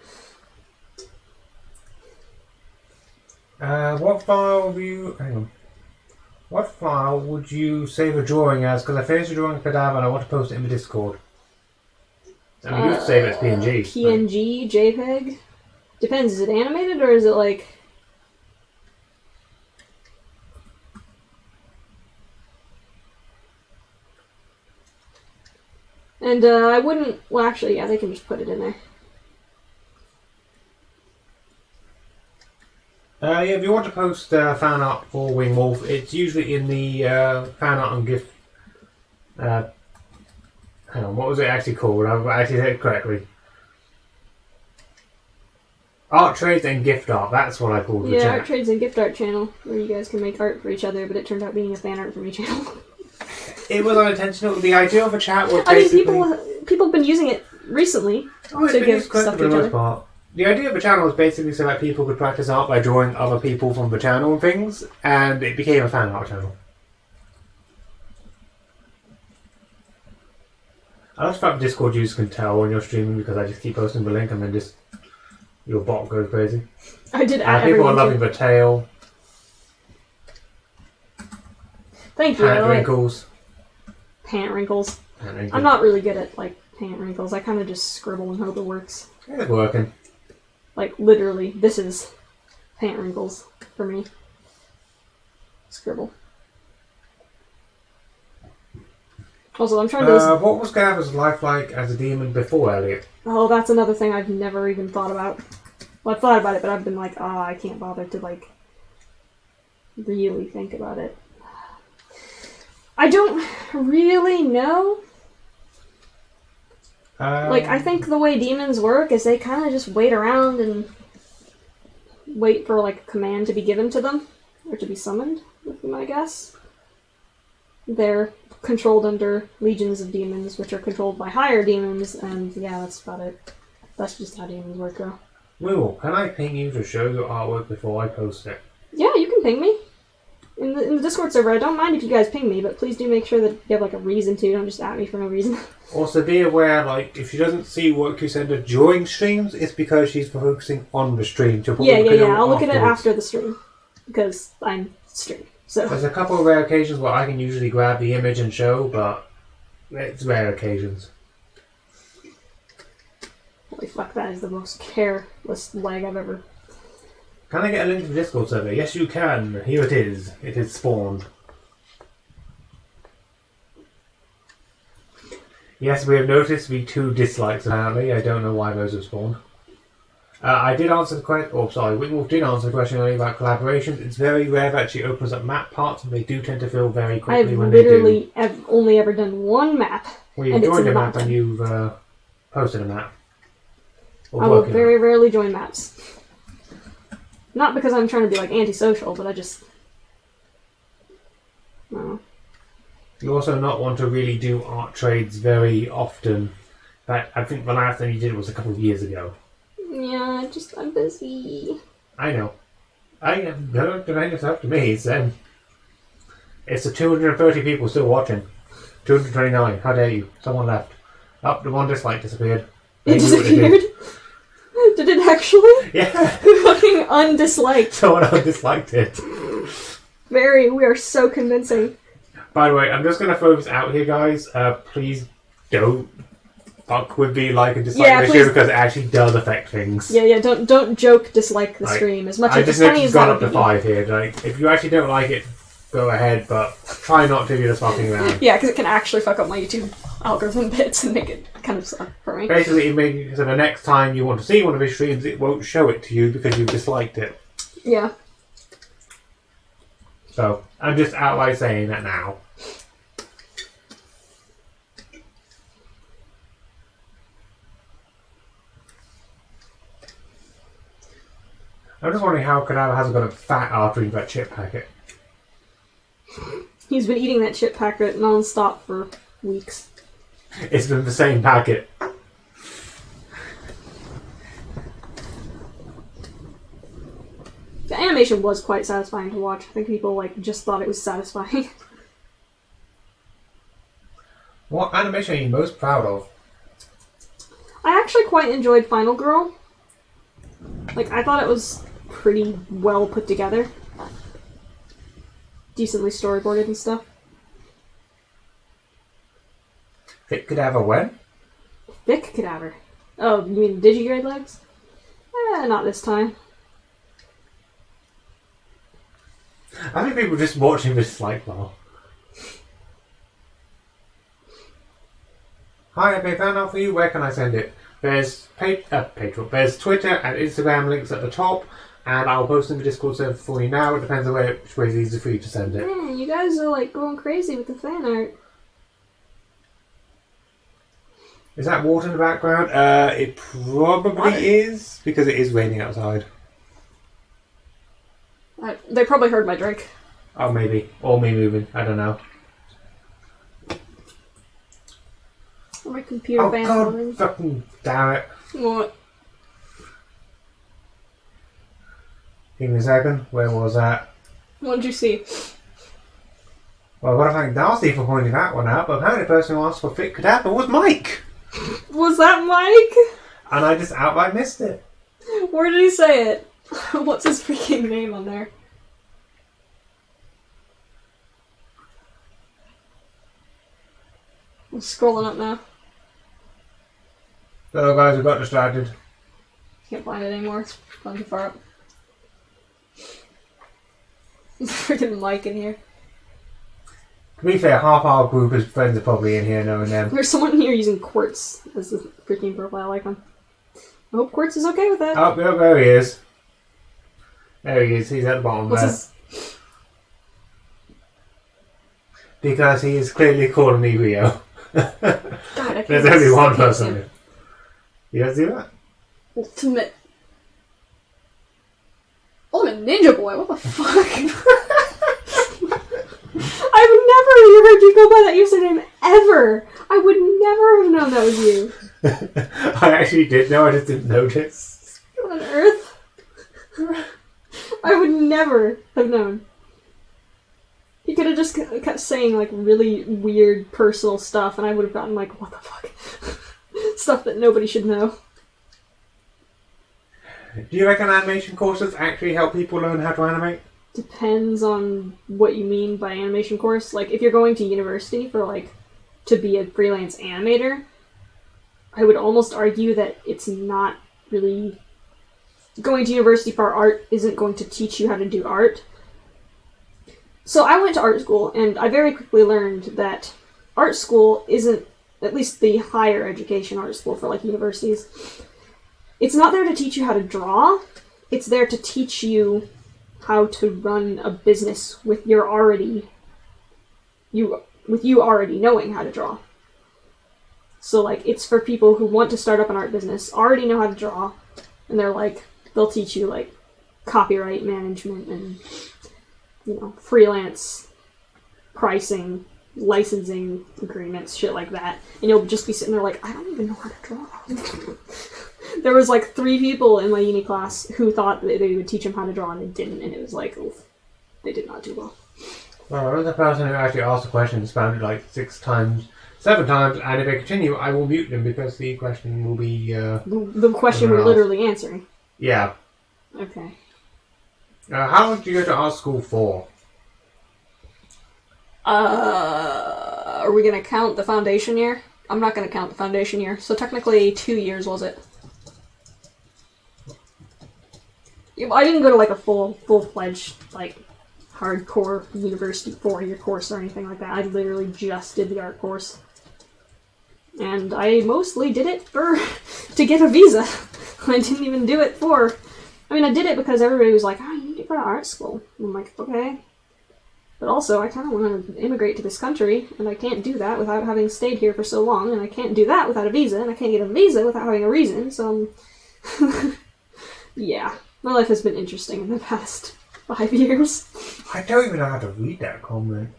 What file have you... Hang on. What file would you save a drawing as? Because I finished a drawing cadaver and I want to post it in the Discord. I mean, you could save it as PNG. PNG, JPEG? Depends, is it animated or is it like... And I wouldn't... Well, actually, yeah, they can just put it in there. Yeah, if you want to post fan art for Wing Wolf, it's usually in the fan art and gift... hang on, what was it actually called? I've actually said it correctly. Art trades and gift art, that's what I called the Yeah, chat. Art Trades and Gift Art channel, where you guys can make art for each other, but it turned out being a fan art for me channel. It was unintentional. The idea of a chat was I mean, basically... people have been using it recently Oh, to give correct stuff for to the each most other. part. The idea of the channel was basically so that people could practice art by drawing other people from the channel and things, and it became a fan art channel. I just fact Discord users can tell when you're streaming because I just keep posting the link and then just your bot goes crazy. I did add People are everyone loving to. the tail, Thank you. pant I like wrinkles. pant wrinkles. Pant wrinkles. I'm not really good at like pant wrinkles. I kind of just scribble and hope it works. It's working. Like literally, this is pant wrinkles for me. Scribble. Also, I'm trying to. What was Gav's life like as a demon before Elliot? Oh, that's another thing I've never even thought about. Well, I've thought about it, but I've been like, oh, I can't bother to like really think about it. I don't really know. Like, I think the way demons work is they kind of just wait around and wait for, like, a command to be given to them, or to be summoned, would be my guess. They're controlled under legions of demons, which are controlled by higher demons, and yeah, that's about it. That's just how demons work, though. Will, can I ping you to show your artwork before I post it? Yeah, you can ping me. In the Discord server, I don't mind if you guys ping me, but please do make sure that you have, like, a reason to. Don't just at me for no reason. Also, be aware, like, if she doesn't see work you send her during streams, it's because she's focusing on the stream. She'll probably look at it I'll look at it afterwards. after the stream. Because I'm streaming, so... There's a couple of rare occasions where I can usually grab the image and show, but it's rare occasions. Holy fuck, that is the most careless leg I've ever... Can I get a link to the Discord server? Yes, you can. Here it is. It is spawned. Yes, we have noticed the 2 dislikes apparently. I don't know why those have spawned. I did answer the question. Oh, sorry, Wingwolf did answer the question earlier about collaborations. It's very rare that she opens up map parts, and they do tend to fill very quickly I've when they do. literally only ever done one map. Well, you've joined a map and you've posted a map. I will very rarely join maps. Not because I'm trying to be like antisocial, but I just. No. You also not want to really do art trades very often. But I think the last time you did it was a couple of years ago. Yeah, I'm busy. I know. Don't deny yourself to me. It's the 230 people still watching. 229. How dare you? Someone left. Oh, the one dislike disappeared. It disappeared? Did it actually? Yeah. Fucking undisliked. Someone undisliked it. We are so convincing. By the way, I'm just going to throw this out here, guys. Please don't fuck with the like and dislike ratio because it actually does affect things. Yeah, don't joke dislike the stream as much as it's funny as that would be. I just gone up to 5 here. Like, if you actually don't like it, go ahead, but try not to. You're just fucking around. Yeah, because it can actually fuck up my YouTube algorithm bits and make it kind of suck for me. Basically, so the next time you want to see one of his streams, it won't show it to you because you've disliked it. Yeah. So, I'm just outright saying that now. I'm just wondering how Kadabra hasn't got a fat after eating that chip packet. He's been eating that chip packet non-stop for weeks. It's been the same packet. The animation was quite satisfying to watch. I think people just thought it was satisfying. What animation are you most proud of? I actually quite enjoyed Final Girl. I thought it was pretty well put together. Decently storyboarded and stuff. Thick Cadaver when? Thick Cadaver. Oh, you mean Digigrade legs? Not this time. I think people just watching this well. Hi, I have a fan art for you. Where can I send it? There's Patreon. There's Twitter and Instagram links at the top, and I'll post in the Discord server for you now. It depends on which way is easy for you to send it. Man, you guys are going crazy with the fan art. Is that water in the background? It probably is because it is raining outside. They probably heard my drink. Oh, maybe. Or me moving. I don't know. My computer God, fucking damn it. What? Give me a second. Where was that? What did you see? Well, I gotta thank Darcy for pointing that one out, but apparently the person who asked for Fit Cadaver was Mike! Was that Mike? And I just outright missed it. Where did he say it? What's his freaking name on there? I'm scrolling up now. So guys, we got distracted. Can't find it anymore. It's gone too far up. There's freaking Mike in here. To be fair, half our group is friends are probably in here knowing them. There's someone in here using Quartz as the freaking profile icon. I hope Quartz is okay with that. Oh, there he is. There he is. He's at the bottom there. His... Because he is clearly calling me Rio. God, I can't There's only one person here. You guys do that? Ultimate Ninja Boy, what the fuck? I've never heard you go by that username ever! I would never have known that was you. I actually did know, I just didn't notice. What on earth? I would never have known. He could have just kept saying really weird personal stuff and I would have gotten what the fuck? Stuff that nobody should know. Do you reckon animation courses actually help people learn how to animate? Depends on what you mean by animation course. If you're going to university for to be a freelance animator, I would almost argue that it's not really... Going to university for art isn't going to teach you how to do art. So I went to art school, and I very quickly learned that art school isn't, at least the higher education art school for universities, It's not there to teach you how to draw. It's there to teach you how to run a business with you already knowing how to draw. So, like, it's for people who want to start up an art business, already know how to draw, and they'll teach you, like, copyright management and, freelance pricing, licensing agreements, shit like that. And you'll just be sitting there like, I don't even know how to draw. There was, like, 3 people in my uni class who thought that they would teach them how to draw, and they didn't, and it was like, oof, they did not do well. Well, the person who actually asked the question spammed it like 7 times, and if they continue, I will mute them because the question will be... the question we're literally answering? Yeah. Okay. How long did you go to art school for? Are we going to count the foundation year? I'm not going to count the foundation year. So technically 2 years, was it? I didn't go to like a full-fledged, like, hardcore university 4-year course or anything like that. I literally just did the art course. And I mostly did it to get a visa. I didn't even do it I did it because everybody was like, you need to go to art school. And I'm like, okay. But also, I kind of want to immigrate to this country, and I can't do that without having stayed here for so long, and I can't do that without a visa, and I can't get a visa without having a reason, so... Yeah. My life has been interesting in the past 5 years. I don't even know how to read that comment.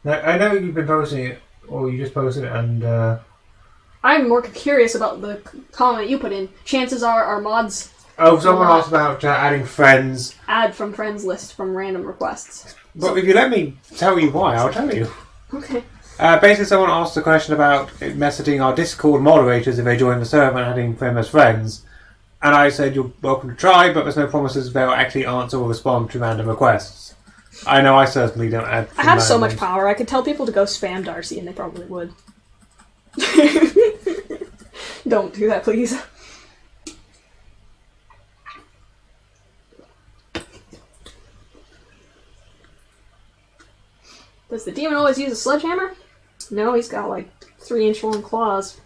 Now, I know you've been posting it, or you just posted it, and I'm more curious about the comment you put in. Chances are our mods... Oh, someone asked about adding friends. Add from friends list from random requests. But if you let me tell you why, I'll tell you. Okay. Basically, someone asked a question about messaging our Discord moderators if they join the server and adding them as friends. And I said, you're welcome to try, but there's no promises they'll actually answer or respond to random requests. I know I certainly don't add... I have so much power. I could tell people to go spam Darcy, and they probably would. Don't do that, please. Does the demon always use a sledgehammer? No, he's got like 3-inch long claws.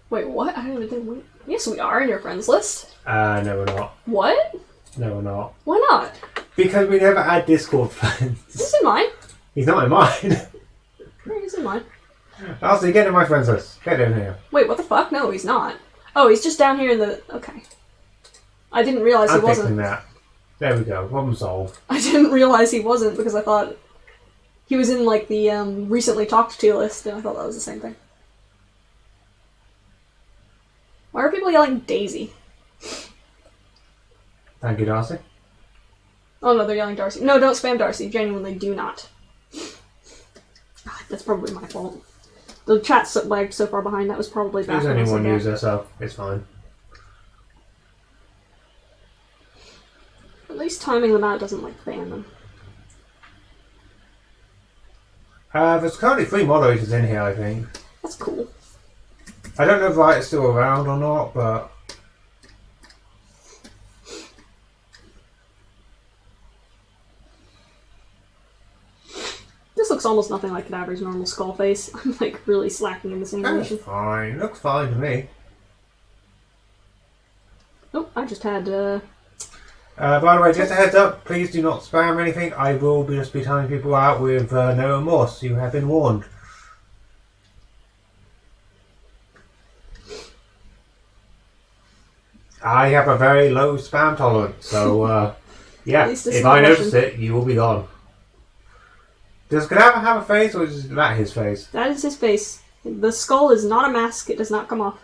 Wait, what? I don't even think we... Yes, we are in your friends list. No, we're not. What? No, we're not. Why not? Because we never add Discord friends. He's in mine. He's not in mine. Yeah, he's in mine. Also, get in my friends list. Get in here. Wait, what the fuck? No, he's not. Oh, he's just down here in the... Okay. I didn't realize he wasn't. I'm fixing that. There we go. Problem solved. I didn't realize he wasn't because I thought he was in like the recently talked to list, and I thought that was the same thing. Why are people yelling Daisy? Thank you, Darcy. Oh no, they're yelling Darcy. No, don't spam Darcy. Genuinely, do not. God, that's probably my fault. The chat's lagged so far behind. That was probably back. There's only one user, so it's fine. At least timing them out doesn't like ban them. There's currently 3 moderators in here, I think. That's cool. I don't know if Wright's still around or not, but... This looks almost nothing like an average normal skull face. I'm like really slacking in this animation. That's fine. It looks fine to me. Oh, I just had by the way, just a heads up, please do not spam anything. I will just be telling people out with no remorse. You have been warned. I have a very low spam tolerance, so yeah, if I notice it, you will be gone. Does Cadaver have a face, or is that his face? That is his face. The skull is not a mask, it does not come off.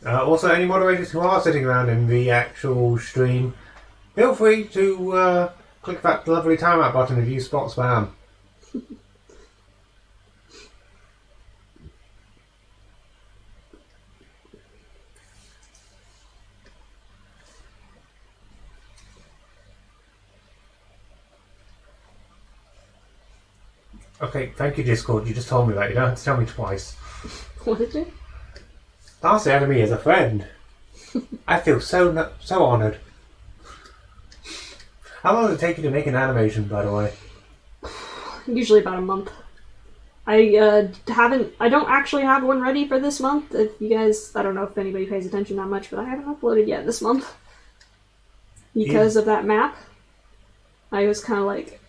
Also, any moderators who are sitting around in the actual stream, feel free to click that lovely timeout button if you spot spam. Okay, thank you, Discord. You just told me that. You don't have to tell me twice. What did you? Darcy added me as a friend. I feel so honoured. How long does it take you to make an animation, by the way? Usually about a month. I don't actually have one ready for this month. If you guys, I don't know if anybody pays attention that much, but I haven't uploaded yet this month. Because of that map. I was kind of like,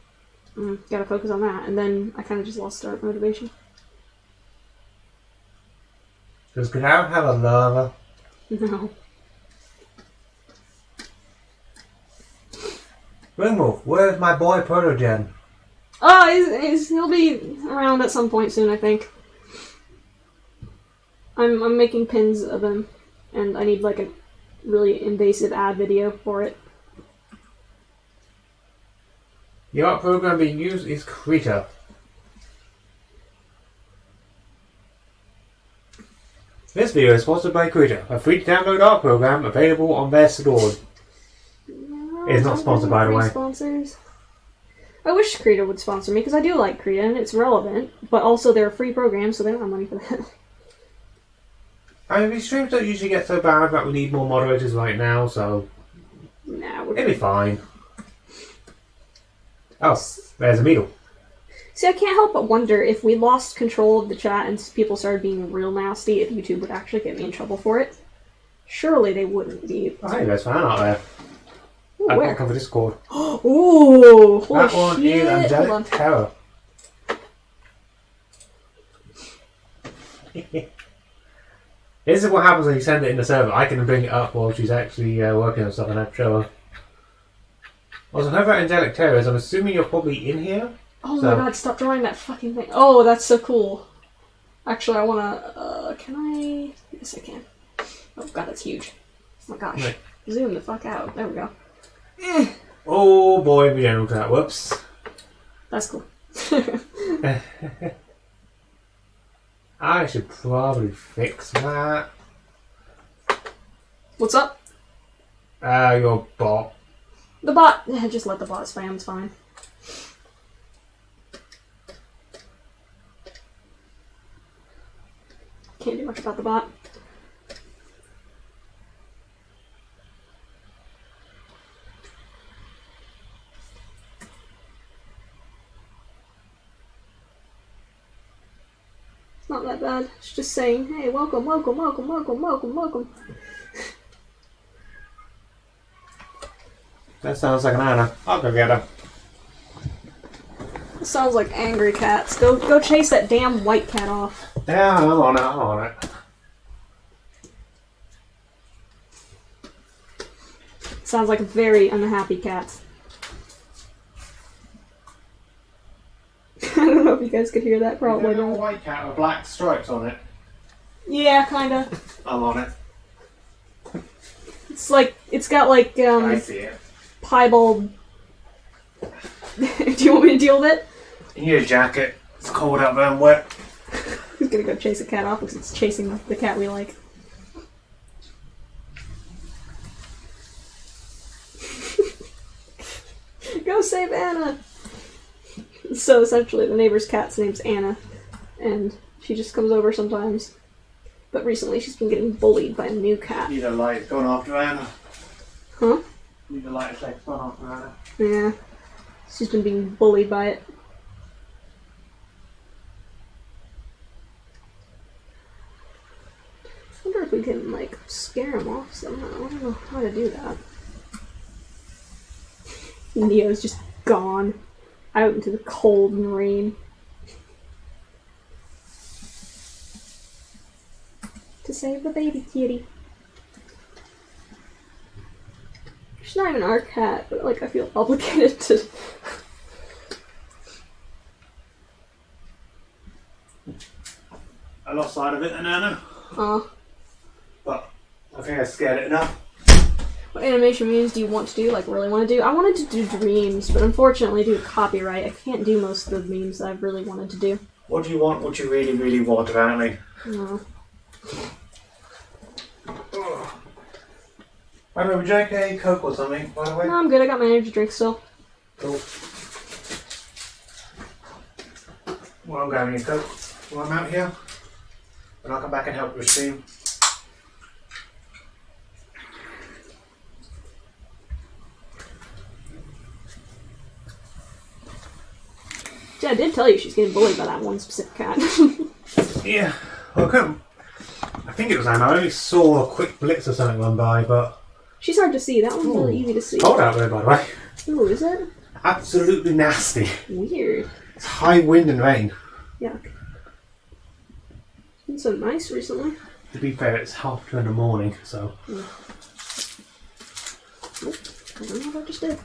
gotta focus on that. And then I kind of just lost start motivation. Does Cloud have a lover? No. Ringwolf, where's my boy Protogen? Oh, he'll be around at some point soon, I think. I'm making pins of him, and I need like a really invasive ad video for it. The art program being used is Krita. This video is sponsored by Krita, a free to download art program available on their store. No, It's not sponsored, by the way. Sponsors. I wish Krita would sponsor me, because I do like Krita, and it's relevant, but also they're a free program, so they don't have money for that. I mean, these streams don't usually get so bad that we need more moderators right now, so Nah, it'll be fine. Oh, there's a needle. See, I can't help but wonder if we lost control of the chat and people started being real nasty, if YouTube would actually get me in trouble for it. Surely they wouldn't be. Oh, hey, there's fan out there. Ooh, I where? can't cover Discord. Ooh, holy That one shit. is Hold on. Angelic Terror. This is what happens when you send it in the server. I can bring it up while she's actually working on stuff and have to show her. Also, whoever Angelic Terror is, I'm assuming you're probably in here. Oh So- my god, stop drawing that fucking thing. Oh, that's so cool. Actually, I wanna, can I? Yes, I can. Oh god, that's huge. Oh my gosh. Right. Zoom the fuck out. There we go. Oh boy, we general chat. Whoops. That's cool. I should probably fix that. What's up? Your bot. The bot. Just let the bot spam, it's fine. Can't do much about the bot. It's not that bad. It's just saying, hey, welcome, welcome, welcome, welcome, welcome, welcome. That sounds like an Anna. I'll go get her. It sounds like angry cats. Go chase that damn white cat off. Yeah, I'm on it. I'm on it. Sounds like a very unhappy cat. I don't know if you guys could hear that, probably Is there a not. white cat with black stripes on it? Yeah, kinda. I'm on it. It's like, it's got like, I see it. piebald... Do you want me to deal with it? In your jacket. It's cold out there and wet. Who's gonna go chase a cat off because it's chasing the cat we like? Go save Anna! So essentially, the neighbor's cat's name's Anna, and she just comes over sometimes. But recently, she's been getting bullied by a new cat. Need a light going after Anna. Huh? Need a light going after Anna. Yeah. She's been being bullied by it. I wonder if we can, like, scare him off somehow. I don't know how to do that. Neo's just gone. Out into the cold and rain. To save the baby kitty. She's not even our cat, but, like, I feel obligated to... I lost sight of it then, Anna. Oh. But I think I scared it enough. What animation memes do you want to do, like really want to do? I wanted to do dreams, but unfortunately due to copyright, I can't do most of the memes that I've really wanted to do. What do you want? What you really, really want, apparently? No. I don't know, would you like a Coke or something, by the way? No, I'm good, I got my energy drink still. Cool. Well, I'm grabbing a Coke while I'm out here. And I'll come back and help with the stream. Dad did tell you she's getting bullied by that one specific cat. Yeah. Well, I think it was Anna. I only saw a quick blitz or something run by, but... She's hard to see. That one's really easy to see. Cold out there, by the way. Ooh, is it? Absolutely nasty. Weird. It's high wind and rain. Yuck. It's been so nice recently. To be fair, it's 2:30 in the morning, so... Yeah. Nope. I don't know what I just did.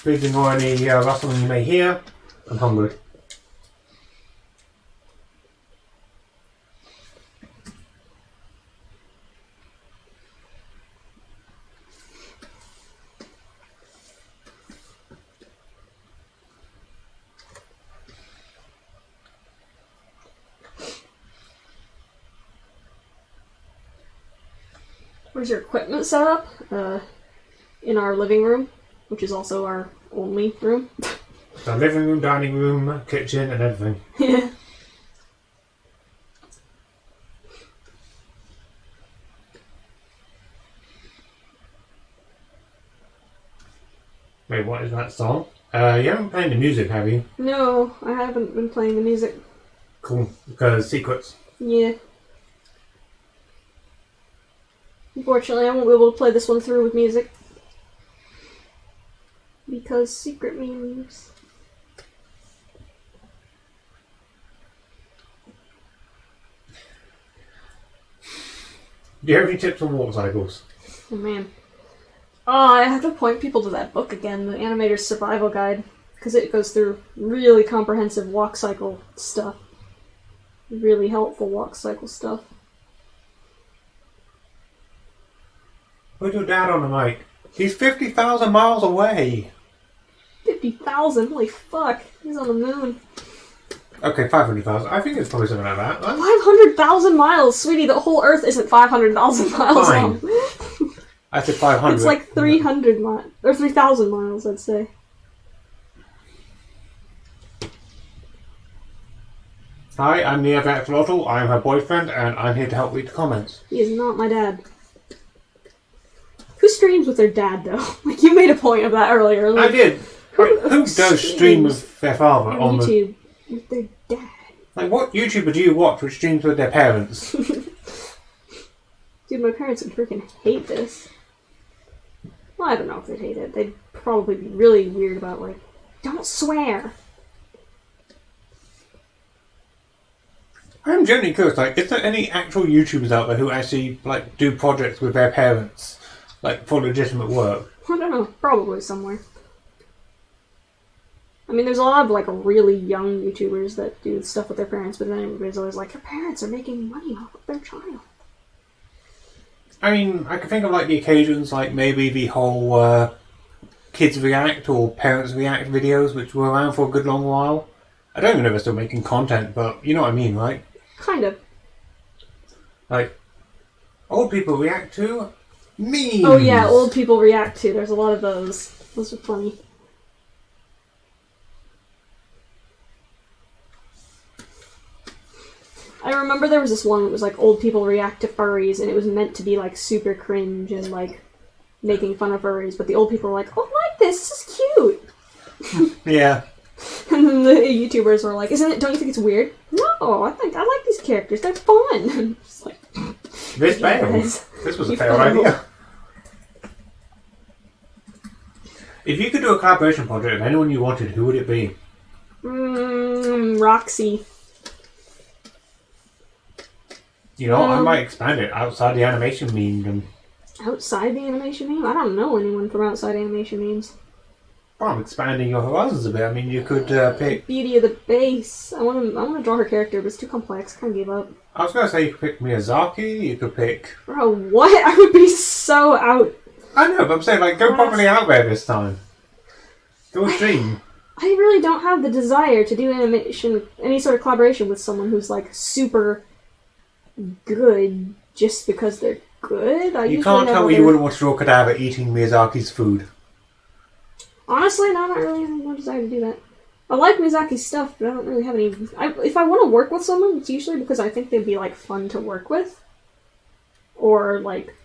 Please ignore any rustling you may hear. I'm hungry. Where's your equipment set up? In our living room, which is also our only room. So living room, dining room, kitchen, and everything. Yeah. Wait, what is that song? You haven't played the music, have you? No, I haven't been playing the music. Cool, because secrets. Yeah. Unfortunately, I won't be able to play this one through with music. Because secret memes. Do you have any tips on walk cycles? Oh man. Oh, I have to point people to that book again, the Animator's Survival Guide. Because it goes through really comprehensive walk cycle stuff. Really helpful walk cycle stuff. Put your dad on the mic. He's 50,000 miles away. 50,000? Holy fuck. He's on the moon. Okay, 500,000. I think it's probably something like that. 500,000 miles! Sweetie, the whole Earth isn't 500,000 miles Fine. long. I said 500. It's like 300 miles. Or 3,000 miles, I'd say. Hi, I'm Neo the Axolotl. I'm her boyfriend, and I'm here to help read the comments. He is not my dad. Who streams with their dad, though? Like, you made a point of that earlier. Like, I did. Who does stream with their father on YouTube with their dad? Like, what YouTuber do you watch which streams with their parents? Dude, my parents would freaking hate this. Well, I don't know if they'd hate it. They'd probably be really weird about, like, don't swear. I'm genuinely curious, like, is there any actual YouTubers out there who actually, like, do projects with their parents? Like, for legitimate work? I don't know. Probably somewhere. I mean, there's a lot of, like, really young YouTubers that do stuff with their parents, but then everybody's always like, your parents are making money off of their child. I mean, I can think of, like, the occasions, like, maybe the whole kids react or parents react videos, which were around for a good long while. I don't even know if they're still making content, but you know what I mean, right? Kind of. Like, old people react to memes. Oh yeah, old people react to. There's a lot of those. Those are funny. I remember there was this one that was like old people react to furries, and it was meant to be like super cringe and like making fun of furries, but the old people were like, "Oh, I like this. This is cute." Yeah. And then the YouTubers were like, "Isn't it? Don't you think it's weird?" No, I like these characters. They're fun. Just like, This failed. guys, This was a you failed failed. idea. If you could do a collaboration project with anyone you wanted, who would it be? Roxy. You know, I might expand it outside the animation meme. And Outside the animation meme? I don't know anyone from outside animation memes. well, I'm expanding your horizons a bit. I mean, you could pick. Beauty of the Base. I want to draw her character, but it's too complex. Kind of gave up. I was going to say you could pick Miyazaki. You could pick. Bro, what? I would be so out. I know, but I'm saying like go properly out there this time. Go stream. I really don't have the desire to do any sort of collaboration with someone who's like super good just because they're good. You can't tell me you wouldn't want to draw Cadaver eating Miyazaki's food. Honestly, no, not really. I have no desire to do that. I like Miyazaki's stuff, but I don't really have any. If I want to work with someone, it's usually because I think they'd be like fun to work with, or like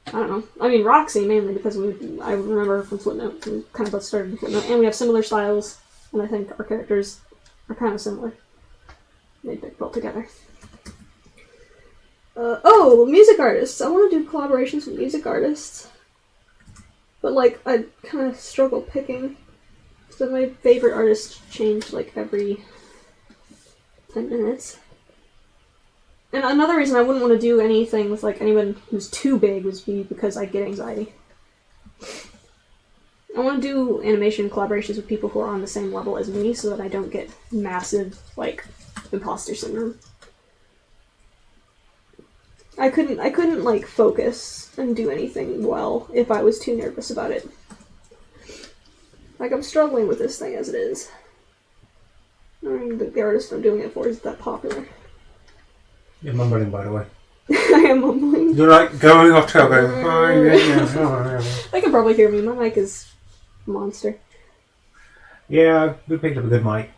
I don't know. I mean, Roxy mainly because I remember from Flipnote. We kind of both started in Flipnote, and we have similar styles, and I think our characters are kind of similar. They built together. Music artists. I want to do collaborations with music artists, but like I kind of struggle picking. So my favorite artists change like every 10 minutes. And another reason I wouldn't want to do anything with like anyone who's too big would be because I get anxiety. I want to do animation collaborations with people who are on the same level as me so that I don't get massive like imposter syndrome. I couldn't like focus and do anything well if I was too nervous about it. Like, I'm struggling with this thing as it is. I mean, the artist I'm doing it for is that popular. You're mumbling, by the way. I am mumbling. You're like going off trail, going, oh, yeah. They can probably hear me. My mic is a monster. Yeah, we picked up a good mic.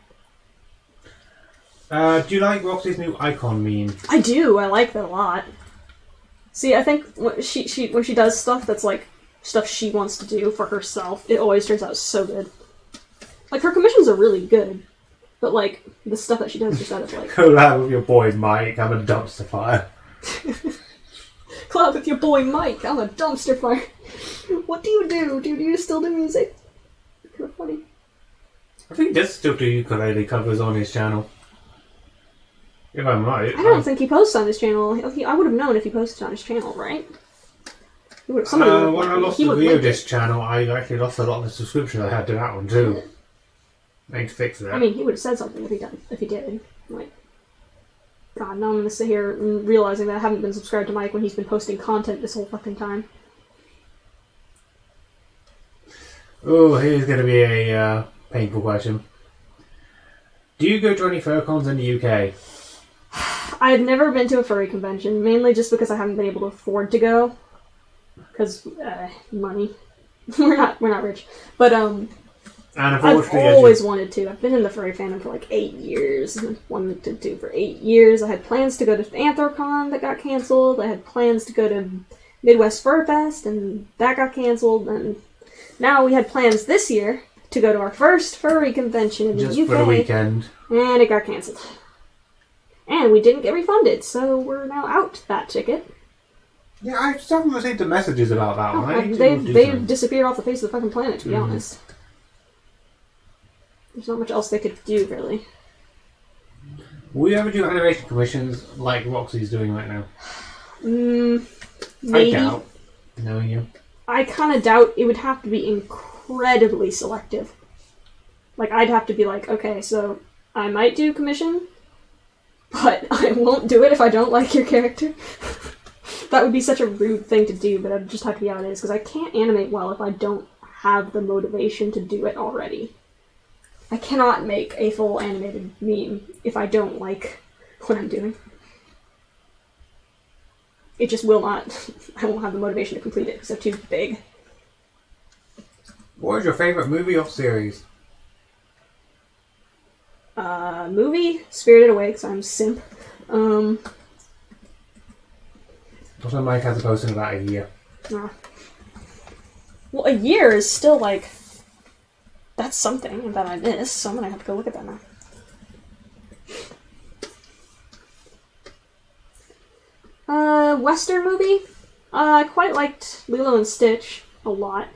Do you like Roxy's new icon meme? I do. I like that a lot. See, I think when she does stuff that's like stuff she wants to do for herself, it always turns out so good. Like, her commissions are really good, but like the stuff that she does just out of like collab with your boy Mike. I'm a dumpster fire. Collab with your boy Mike. I'm a dumpster fire. What do? Do you still do music? Kind of funny. I think he does still do ukulele covers on his channel. If I'm right. I don't think he posts on his channel. I would have known if he posted on his channel, right? When I lost the Video Disc channel, I actually lost a lot of the subscriptions I had to that one too. I need to fix that. I mean, he would have said something if he did. Like, God, now I'm gonna sit here and realizing that I haven't been subscribed to Mike when he's been posting content this whole fucking time. Oh, here's gonna be a painful question. Do you go to any furcons in the UK? I've never been to a furry convention, mainly just because I haven't been able to afford to go. Because money. we're not rich, but and unfortunately, I've always wanted to. I've been in the furry fandom for like 8 years. And wanted to do for 8 years. I had plans to go to Anthrocon that got canceled. I had plans to go to Midwest Fur Fest, and that got canceled. And now we had plans this year to go to our first furry convention in the UK. Just for the weekend. And it got canceled. And we didn't get refunded, so we're now out that ticket. Yeah, I just haven't received the messages about that one. They've disappeared off the face of the fucking planet, to be honest. There's not much else they could do, really. Will you ever do animation commissions like Roxy's doing right now? Maybe. I doubt, knowing you. I kind of doubt. It would have to be incredibly selective. Like, I'd have to be like, okay, so I might do commission, but I won't do it if I don't like your character. That would be such a rude thing to do, but I'd just have to be how it is, because I can't animate well if I don't have the motivation to do it already. I cannot make a full animated meme if I don't like what I'm doing. It just will not. I won't have the motivation to complete it because they're too big. What is your favourite movie or series? Movie? Spirited Away, because I'm simp. Also, Mike has a post in about a year. Well, a year is still like... That's something that I missed, so I'm gonna have to go look at that now. Western movie? I quite liked Lilo and Stitch a lot.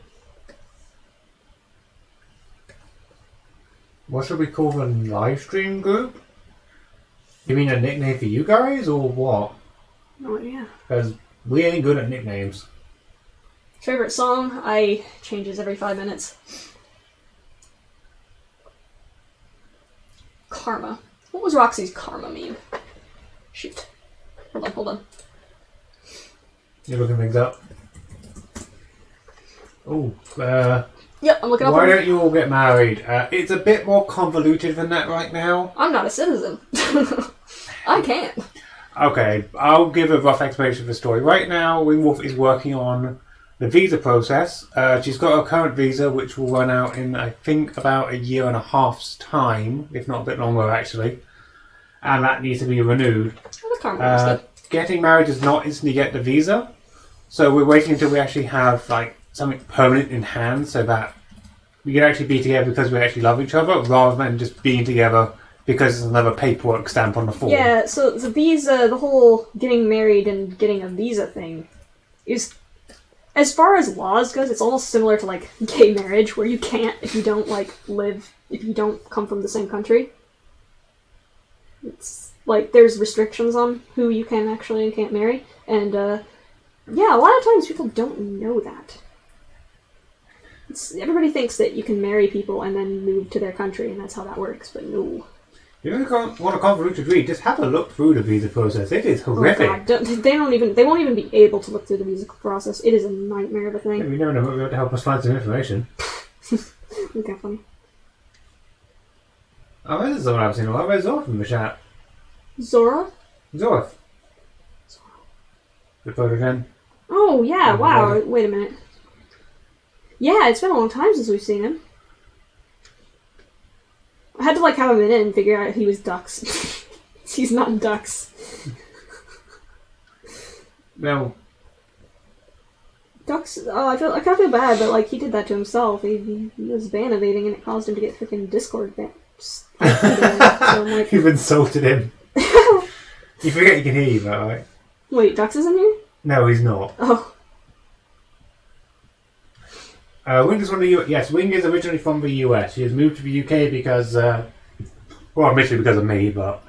What should we call the live stream group? You mean a nickname for you guys, or what? Oh, yeah. Because we ain't good at nicknames. Favorite song? Changes every 5 minutes. Karma. What was Roxy's Karma meme? Shoot. Hold on. You're looking things up? Oh, Yep, I'm looking up. Why don't you all get married? It's a bit more convoluted than that right now. I'm not a citizen. I can't. Okay, I'll give a rough explanation of the story. Right now, Wingwolf is working on the visa process. She's got her current visa, which will run out in, I think, about 1.5 years' time, if not a bit longer, actually. And that needs to be renewed. Oh, the Karma was good. Getting married does not instantly get the visa. So we're waiting until we actually have like something permanent in hand, so that we can actually be together because we actually love each other, rather than just being together because it's another paperwork stamp on the form. Yeah, so the visa, the whole getting married and getting a visa thing is, as far as laws goes, it's almost similar to like gay marriage, where you can't if you don't like live, if you don't come from the same country. It's like there's restrictions on who you can actually and can't marry, and yeah, a lot of times people don't know that. Everybody thinks that you can marry people and then move to their country, and that's how that works, but no. If you want a convoluted read, just have a look through the visa process. It is horrific. Oh God, they won't even be able to look through the visa process. It is a nightmare of a thing. Yeah, we never know what will be able to help us find some information. Okay, funny. Oh, this is someone I've seen a lot. Where's Zorth in the chat? Zora? Zorth. The photo again. Oh yeah! Oh, wow. right. Wait a minute. Yeah, it's been a long time since we've seen him. I had to like have a minute and figure out he was ducks. He's not ducks. No. Ducks. Oh, I kind of feel bad, but like he did that to himself. He was ban evading, and it caused him to get freaking Discord banned. So I'm like, You've insulted him. You forget you can hear you, though, right? wait, Ducks is in here? No, he's not. Oh. Wing is from the US. Yes, Wing is originally from the US. She has moved to the UK because, well, admittedly because of me, but...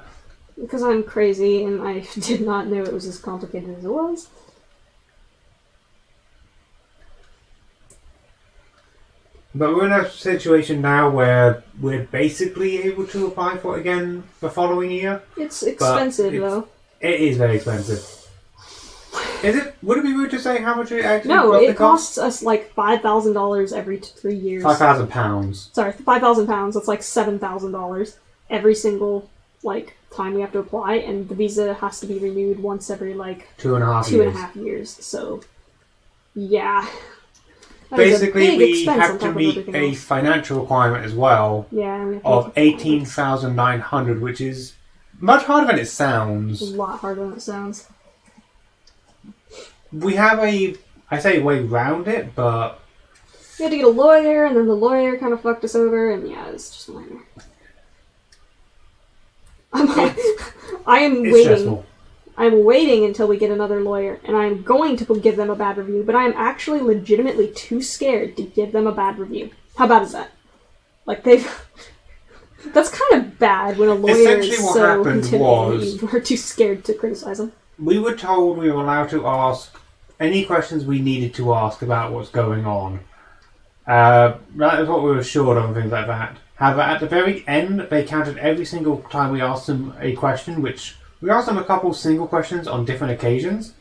Because I'm crazy, and I did not know it was as complicated as it was. But we're in a situation now where we're basically able to apply for it again the following year. It's expensive, though. It is very expensive. Is it? Would it be rude to say how much it actually No, roughly it costs us like $5,000 every 3 years. £5,000. Sorry, £5,000. That's like $7,000 every single like time we have to apply, and the visa has to be renewed once every like 2.5 years. So, yeah. That Basically, is a big we expense have on to top of meet everything a else. financial requirement as well Yeah, and we have to of make it 18,900, which is much harder than it a sounds. lot harder than it sounds. We have I say way round it, but We had to get a lawyer, and then the lawyer kind of fucked us over, and yeah, it's just a nightmare. I am it's waiting. stressful. I'm waiting until we get another lawyer, and I'm going to give them a bad review, but I'm actually legitimately too scared to give them a bad review. How bad is that? Like, that's kind of bad when a lawyer Essentially is what so happened intimidating was- that you are too scared to criticize them. We were told we were allowed to ask any questions we needed to ask about what's going on. That is what we were assured of and things like that. However, at the very end, they counted every single time we asked them a question, which we asked them a couple single questions on different occasions.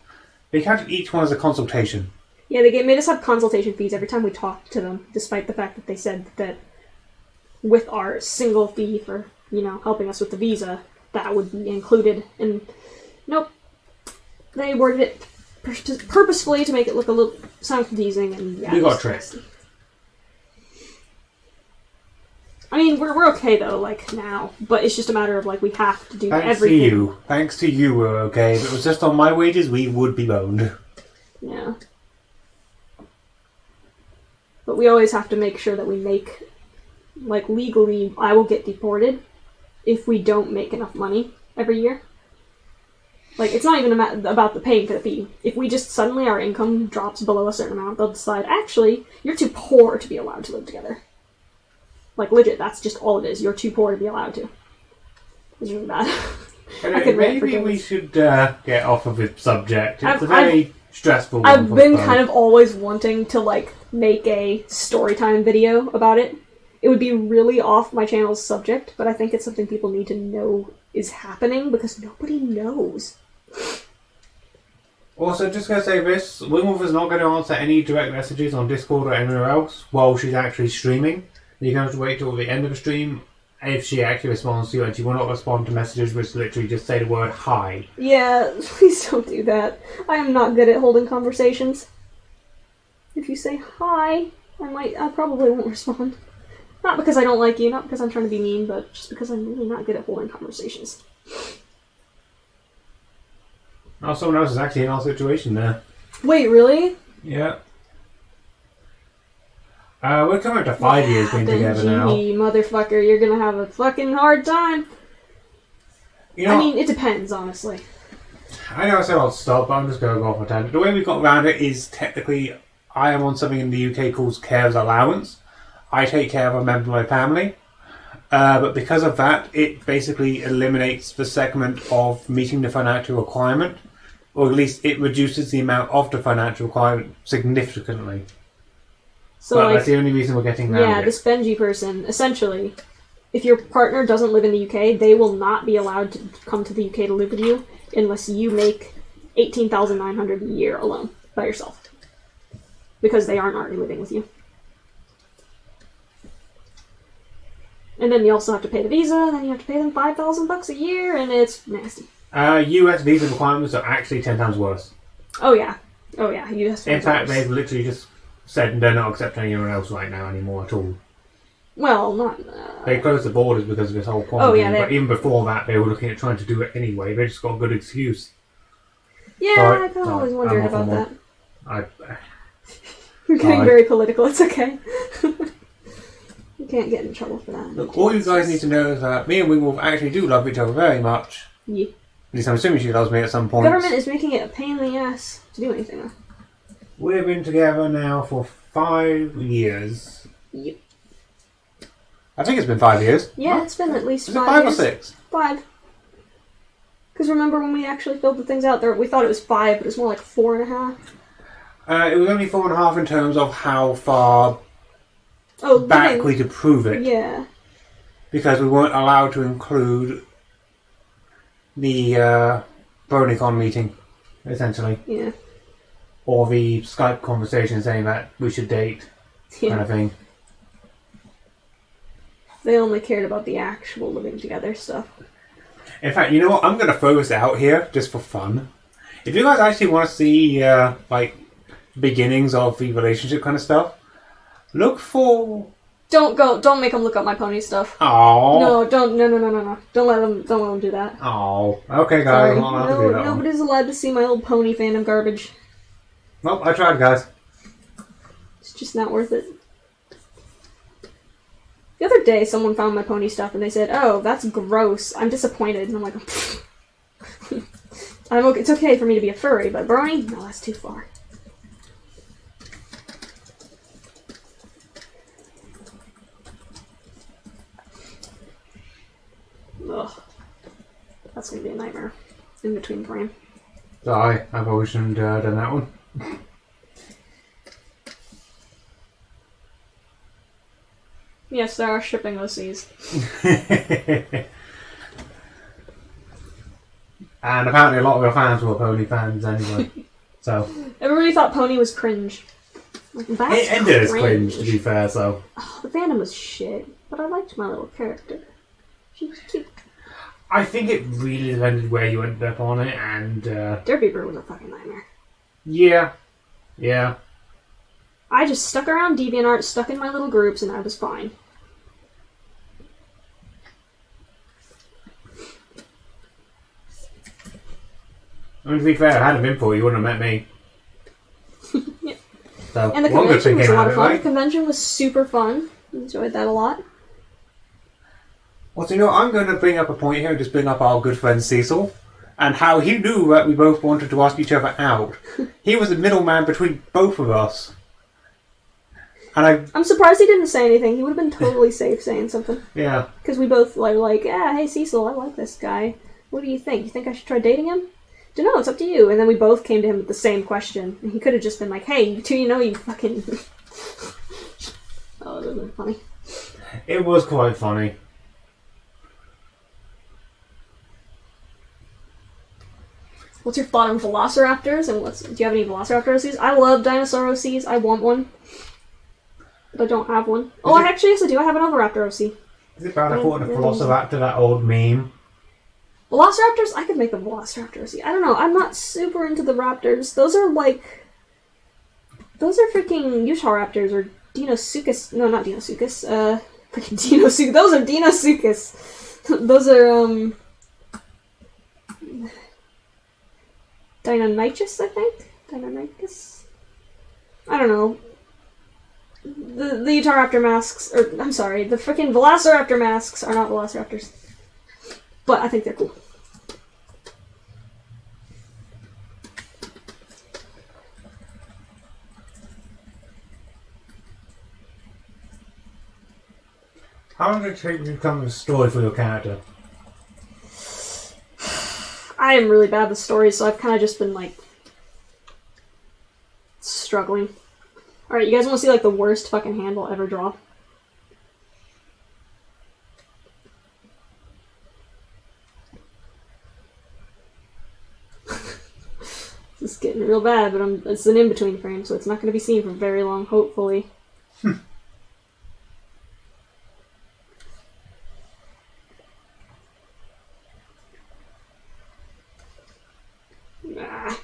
They counted each one as a consultation. Yeah, they made us have consultation fees every time we talked to them, despite the fact that they said that with our single fee for, helping us with the visa, that would be included. And nope. They worded it purposefully to make it look sound confusing, and yeah. We got tricked. I mean, we're okay though, like now, but it's just a matter of like we have to do everything. Thanks to you, we're okay. If it was just on my wages, we would be boned. Yeah. But we always have to make sure that we make, like legally, I will get deported if we don't make enough money every year. Like, it's not even about the paying for the fee. If we just suddenly our income drops below a certain amount, they'll decide, actually, you're too poor to be allowed to live together. Like, legit, that's just all it is. You're too poor to be allowed to. It's really bad. I could rant for Maybe we days. should get off of this subject. It's a very stressful one. I've been kind of always wanting to, like, make a storytime video about it. It would be really off my channel's subject, but I think it's something people need to know is happening because nobody knows. Also, just going to say this, Wingwolf is not going to answer any direct messages on Discord or anywhere else while she's actually streaming. You're going to have to wait till the end of the stream if she actually responds to you, and she will not respond to messages which literally just say the word hi. Yeah, please don't do that. I am not good at holding conversations. If you say hi, I probably won't respond. Not because I don't like you, not because I'm trying to be mean, but just because I'm really not good at holding conversations. Oh, someone else is actually in our situation there. Wait, really? Yeah. We're coming up to 5 years being together now. Motherfucker, you're gonna have a fucking hard time. You know, I mean, it depends, honestly. I know I said I'll stop, but I'm just going to go off on a tangent. The way we got around it is technically I am on something in the UK called carers allowance. I take care of a member of my family. But because of that, it basically eliminates the segment of meeting the financial requirement. Or at least it reduces the amount of the financial requirement significantly. So, but like, that's the only reason we're getting around it. this Benji person, essentially, if your partner doesn't live in the UK, they will not be allowed to come to the UK to live with you unless you make $18,900 a year alone, by yourself. Because they aren't already living with you. And then you also have to pay the visa, and then you have to pay them $5,000 a year, and it's nasty. US visa requirements are actually 10 times worse. Oh yeah. US. In fact, they've literally just said they're not accepting anyone else right now anymore at all. Well, not... They closed the borders because of this whole quarantine, but even before that, they were looking at trying to do it anyway. They just got a good excuse. Yeah, I've always wondered about that. We're getting very political, it's okay. You can't get in trouble for that. Look, all you guys need to know is that me and Wingwolf actually do love each other very much. Yeah. At least I'm assuming she loves me at some point. The government is making it a pain in the ass to do anything, though. We've been together now for 5 years. Yep. I think it's been 5 years. Yeah, it's been at least 5 years. 5 or 6? 5. Because remember when we actually filled the things out there, we thought it was 5, but it was more like 4.5. It was only 4.5 in terms of how far back we could prove it. Yeah. Because we weren't allowed to include the BronyCon meeting, essentially. Yeah. Or the Skype conversation saying that we should date, kind of thing. They only cared about the actual living together stuff. In fact, you know what? I'm going to throw this out here just for fun. If you guys actually want to see, like, beginnings of the relationship kind of stuff, look for... Don't make them look up my pony stuff. Aww. No. Don't let them do that. Oh, okay, guys. I'm not allowed to do that. Nobody's allowed to see my old pony fandom garbage. Well, I tried, guys. It's just not worth it. The other day, someone found my pony stuff and they said, "Oh, that's gross. I'm disappointed." And I'm like, "I'm okay. It's okay for me to be a furry, but Brony? No, that's too far." Ugh. That's gonna be a nightmare. In between frame. Sorry, I probably shouldn't have done that one. Yes, there are shipping OCs. And apparently a lot of your fans were pony fans anyway. So Everybody thought pony was cringe. Like, that's it ended as cringe, to be fair, so... Oh, the fandom was shit, but I liked my little character. She was cute. I think it really depended where you ended up on it, and... Derby Bird was a fucking nightmare. Yeah. I just stuck around DeviantArt, stuck in my little groups, and I was fine. I mean, to be fair, if it hadn't been for you, wouldn't have met me. Yeah. So, And the convention was a lot of fun. The convention was super fun. Enjoyed that a lot. Well, so, you know, I'm going to bring up a point here and just bring up our good friend Cecil and how he knew that we both wanted to ask each other out. He was the middleman between both of us. And I'm surprised he didn't say anything. He would have been totally safe saying something. Yeah. Because we both were like, yeah, hey Cecil, I like this guy. What do you think? You think I should try dating him? Dunno, it's up to you. And then we both came to him with the same question. And he could have just been like, hey, you fucking... Oh, that would have been funny. It was quite funny. What's your thought on velociraptors? And do you have any velociraptor OCs? I love dinosaur OCs. I want one. But I don't have one. Yes I do. I have an Oviraptor OC. Is it bad I called a Velociraptor, that old meme? Velociraptors? I could make a Velociraptor OC. I don't know. I'm not super into the raptors. Those are freaking Utahraptors or Deinosuchus. No, not Deinosuchus. Freaking Deinosuchus. Those are Deinosuchus. Those are, Deinonychus, I think? Deinonychus? I don't know. The Utahraptor masks, or I'm sorry, the freaking Velociraptor masks are not Velociraptors. But I think they're cool. How long did it take to come up with a story for your character? I am really bad with stories, so I've kind of just been, like, struggling. Alright, you guys want to see, like, the worst fucking hand I'll ever draw? This is getting real bad, but it's an in-between frame, so it's not going to be seen for very long, hopefully. Nah.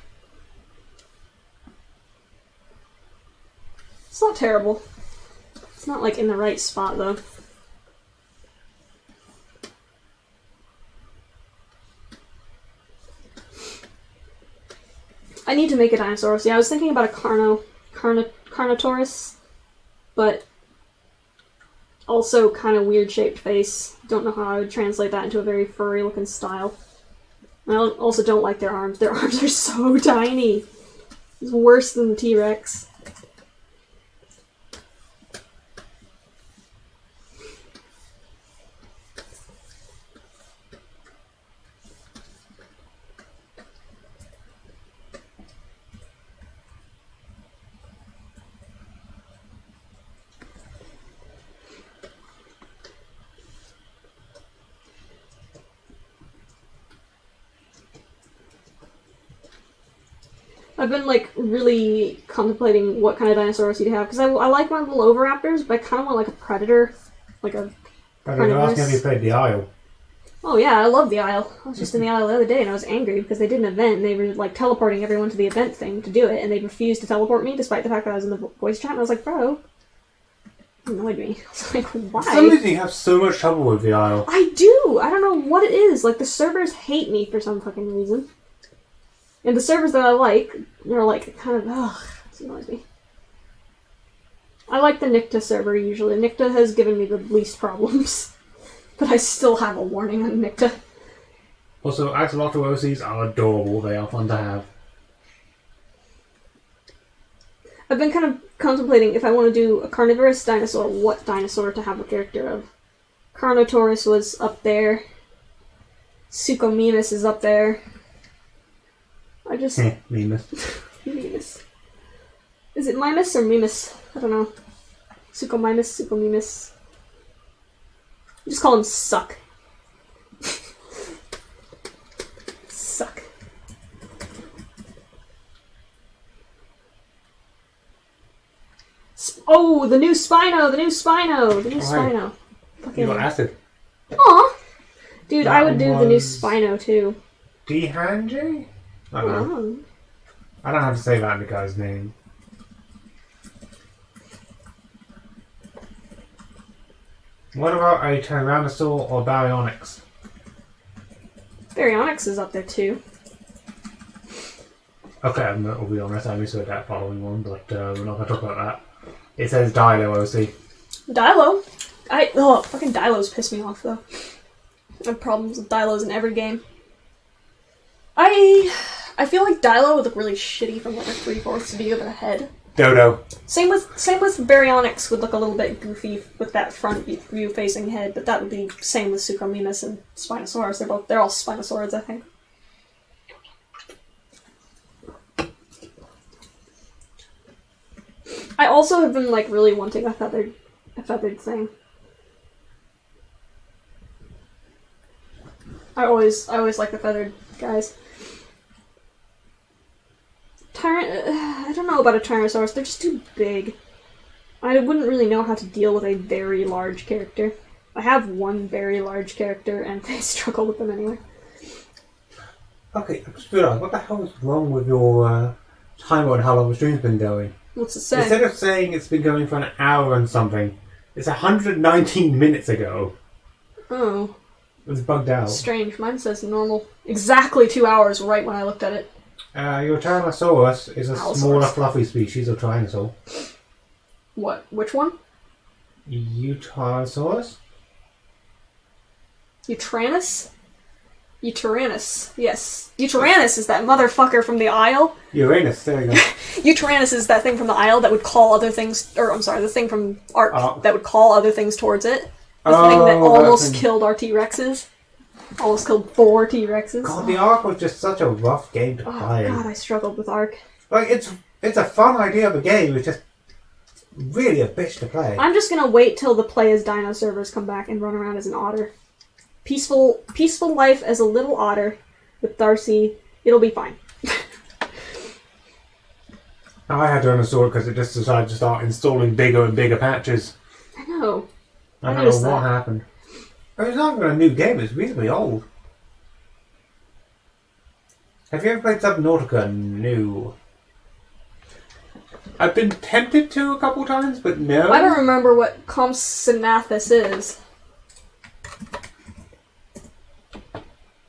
It's not terrible. It's not, like, in the right spot, though. I need to make a dinosaur. See, I was thinking about a Carnotaurus, but also kind of weird-shaped face. Don't know how I would translate that into a very furry-looking style. I also don't like their arms. Their arms are so tiny. It's worse than the T-Rex. I've been, like, really contemplating what kind of dinosaurs you'd have, because I like my little Oviraptors, but I kind of want, like, a predator. Like a You're asking if you played the Isle. Oh yeah, I love the Isle. I was just in the Isle the other day, and I was angry because they did an event, and they were, like, teleporting everyone to the event thing to do it, and they refused to teleport me, despite the fact that I was in the voice chat, and I was like, bro. It annoyed me. I was like, why? For some reason you have so much trouble with the Isle. I do! I don't know what it is. Like, the servers hate me for some fucking reason. And the servers that I like, they're like, kind of, ugh, this annoys me. I like the Nicta server, usually. Nicta has given me the least problems. But I still have a warning on Nicta. Also, Axolotl OCs are adorable. They are fun to have. I've been kind of contemplating if I want to do a carnivorous dinosaur, what dinosaur to have a character of. Carnotaurus was up there. Suchomimus is up there. I just... Mimus. Mimus. Is it Mimus or Mimus? I don't know. Suchomimus. Just call him Suck. Suck. Oh, the new Spino! Spino! You got acid. Aw! Dude, That I would do the new was- Spino too. Dehanji? I don't know. I don't have to say that in the guy's name. What about a Tyrannosaur or Baryonyx? Baryonyx is up there too. Okay, I'll be honest, I misread that following one, but we're not going to talk about that. It says Dilo OC. Dilo? Fucking Dilos piss me off though. I have problems with Dilos in every game. I feel like Dilo would look really shitty from like a 3/4 view of a head. Dodo. Same with Baryonyx would look a little bit goofy with that front view facing head, but that would be same with Suchomimus and Spinosaurus. They're all Spinosaurids, I think. I also have been like really wanting a feathered thing. I always like the feathered guys. I don't know about a Tyrannosaurus. They're just too big. I wouldn't really know how to deal with a very large character. I have one very large character, and I struggle with them anyway. Okay, I just realised, what the hell is wrong with your timer on how long the stream's been going? What's it say? Instead of saying it's been going for an hour and something, it's 119 minutes ago. Oh. It was bugged out. Strange. Mine says normal. Exactly 2 hours right when I looked at it. Your Tyrannosaurus is a Allosaurus. smaller, fluffy species of Tyrannosaur. What? Which one? Tyrannosaurus? Utranus? Utyrannus. Yes. Utyrannus is that motherfucker from the Isle. Uranus, there you go. Utyrannus is that thing from the Isle that would call other things... Or, I'm sorry, the thing from Ark that would call other things towards it. The thing that almost killed our T-Rexes. Almost killed 4 T-Rexes. God, the Ark was just such a rough game to play. God, I struggled with Ark. Like, it's a fun idea of a game, it's just really a bitch to play. I'm just gonna wait till the Play as Dino servers come back and run around as an otter. Peaceful life as a little otter with Darcy. It'll be fine. I had to uninstall it because it just decided to start installing bigger and bigger patches. I know. I don't know what happened. It's not even a new game, it's reasonably old. Have you ever played Subnautica? No. I've been tempted to a couple times, but no. I don't remember what Compsognathus is.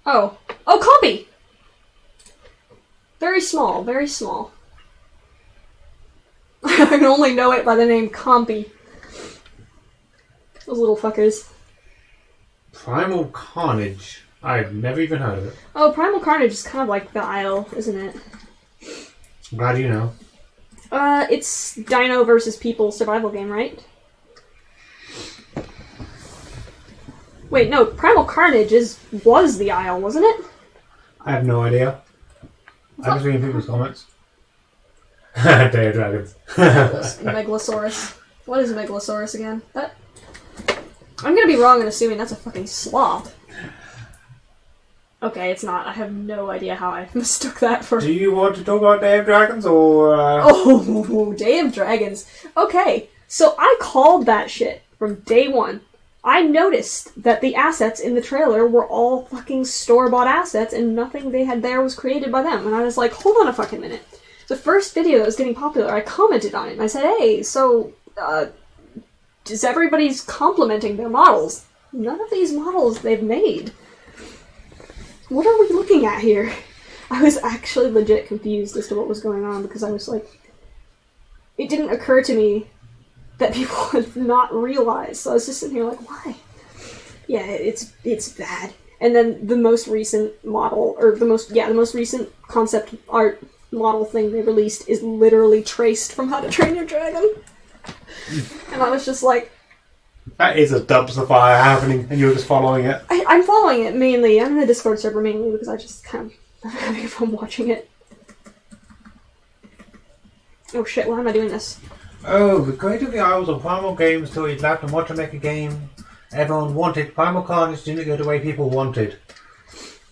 Oh, Compy! Very small, very small. I can only know it by the name Compy. Those little fuckers. Primal Carnage. I've never even heard of it. Oh, Primal Carnage is kind of like the Isle, isn't it? I'm glad you know. It's Dino versus People survival game, right? Wait, no, Primal Carnage was the Isle, wasn't it? I have no idea. I'm just reading people's comments. Day of Dragons. Megalosaurus. What is a Megalosaurus again? I'm gonna be wrong in assuming that's a fucking sloth. Okay, it's not. I have no idea how I mistook that for... Do you want to talk about Day of Dragons, or... Oh, Day of Dragons. Okay, so I called that shit from day one. I noticed that the assets in the trailer were all fucking store-bought assets and nothing they had there was created by them. And I was like, hold on a fucking minute. The first video that was getting popular, I commented on it and I said, hey, so, is everybody's complimenting their models? None of these models they've made. What are we looking at here? I was actually legit confused as to what was going on because I was like, it didn't occur to me that people would not realize. So I was just sitting here like, why? Yeah, it's bad. And then the most recent model, or the most recent concept art model thing they released is literally traced from How to Train Your Dragon. And I was just like... That is a dumpster fire happening, and you're just following it. I'm following it mainly. I'm in the Discord server mainly because I just kind of having fun watching it. Oh shit, why am I doing this? Oh, the creator of the Isles of Primal Games thought he'd left and want to make a game everyone wanted. Primal Carnage didn't go the way people wanted.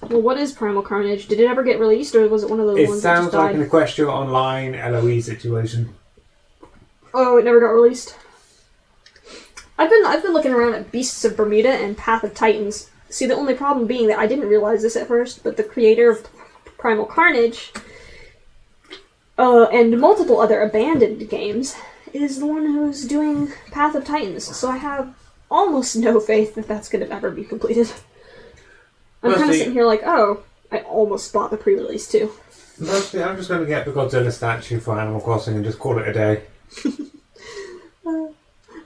Well, what is Primal Carnage? Did it ever get released, or was it one of those ones that just died? It sounds like an Equestria Online LOE situation. Oh, it never got released? I've been looking around at Beasts of Bermuda and Path of Titans. See, the only problem being that I didn't realize this at first, but the creator of Primal Carnage and multiple other abandoned games is the one who's doing Path of Titans, so I have almost no faith that that's going to ever be completed. I'm kind of sitting here like, oh, I almost bought the pre-release too. Mostly, I'm just going to get the Godzilla statue for Animal Crossing and just call it a day.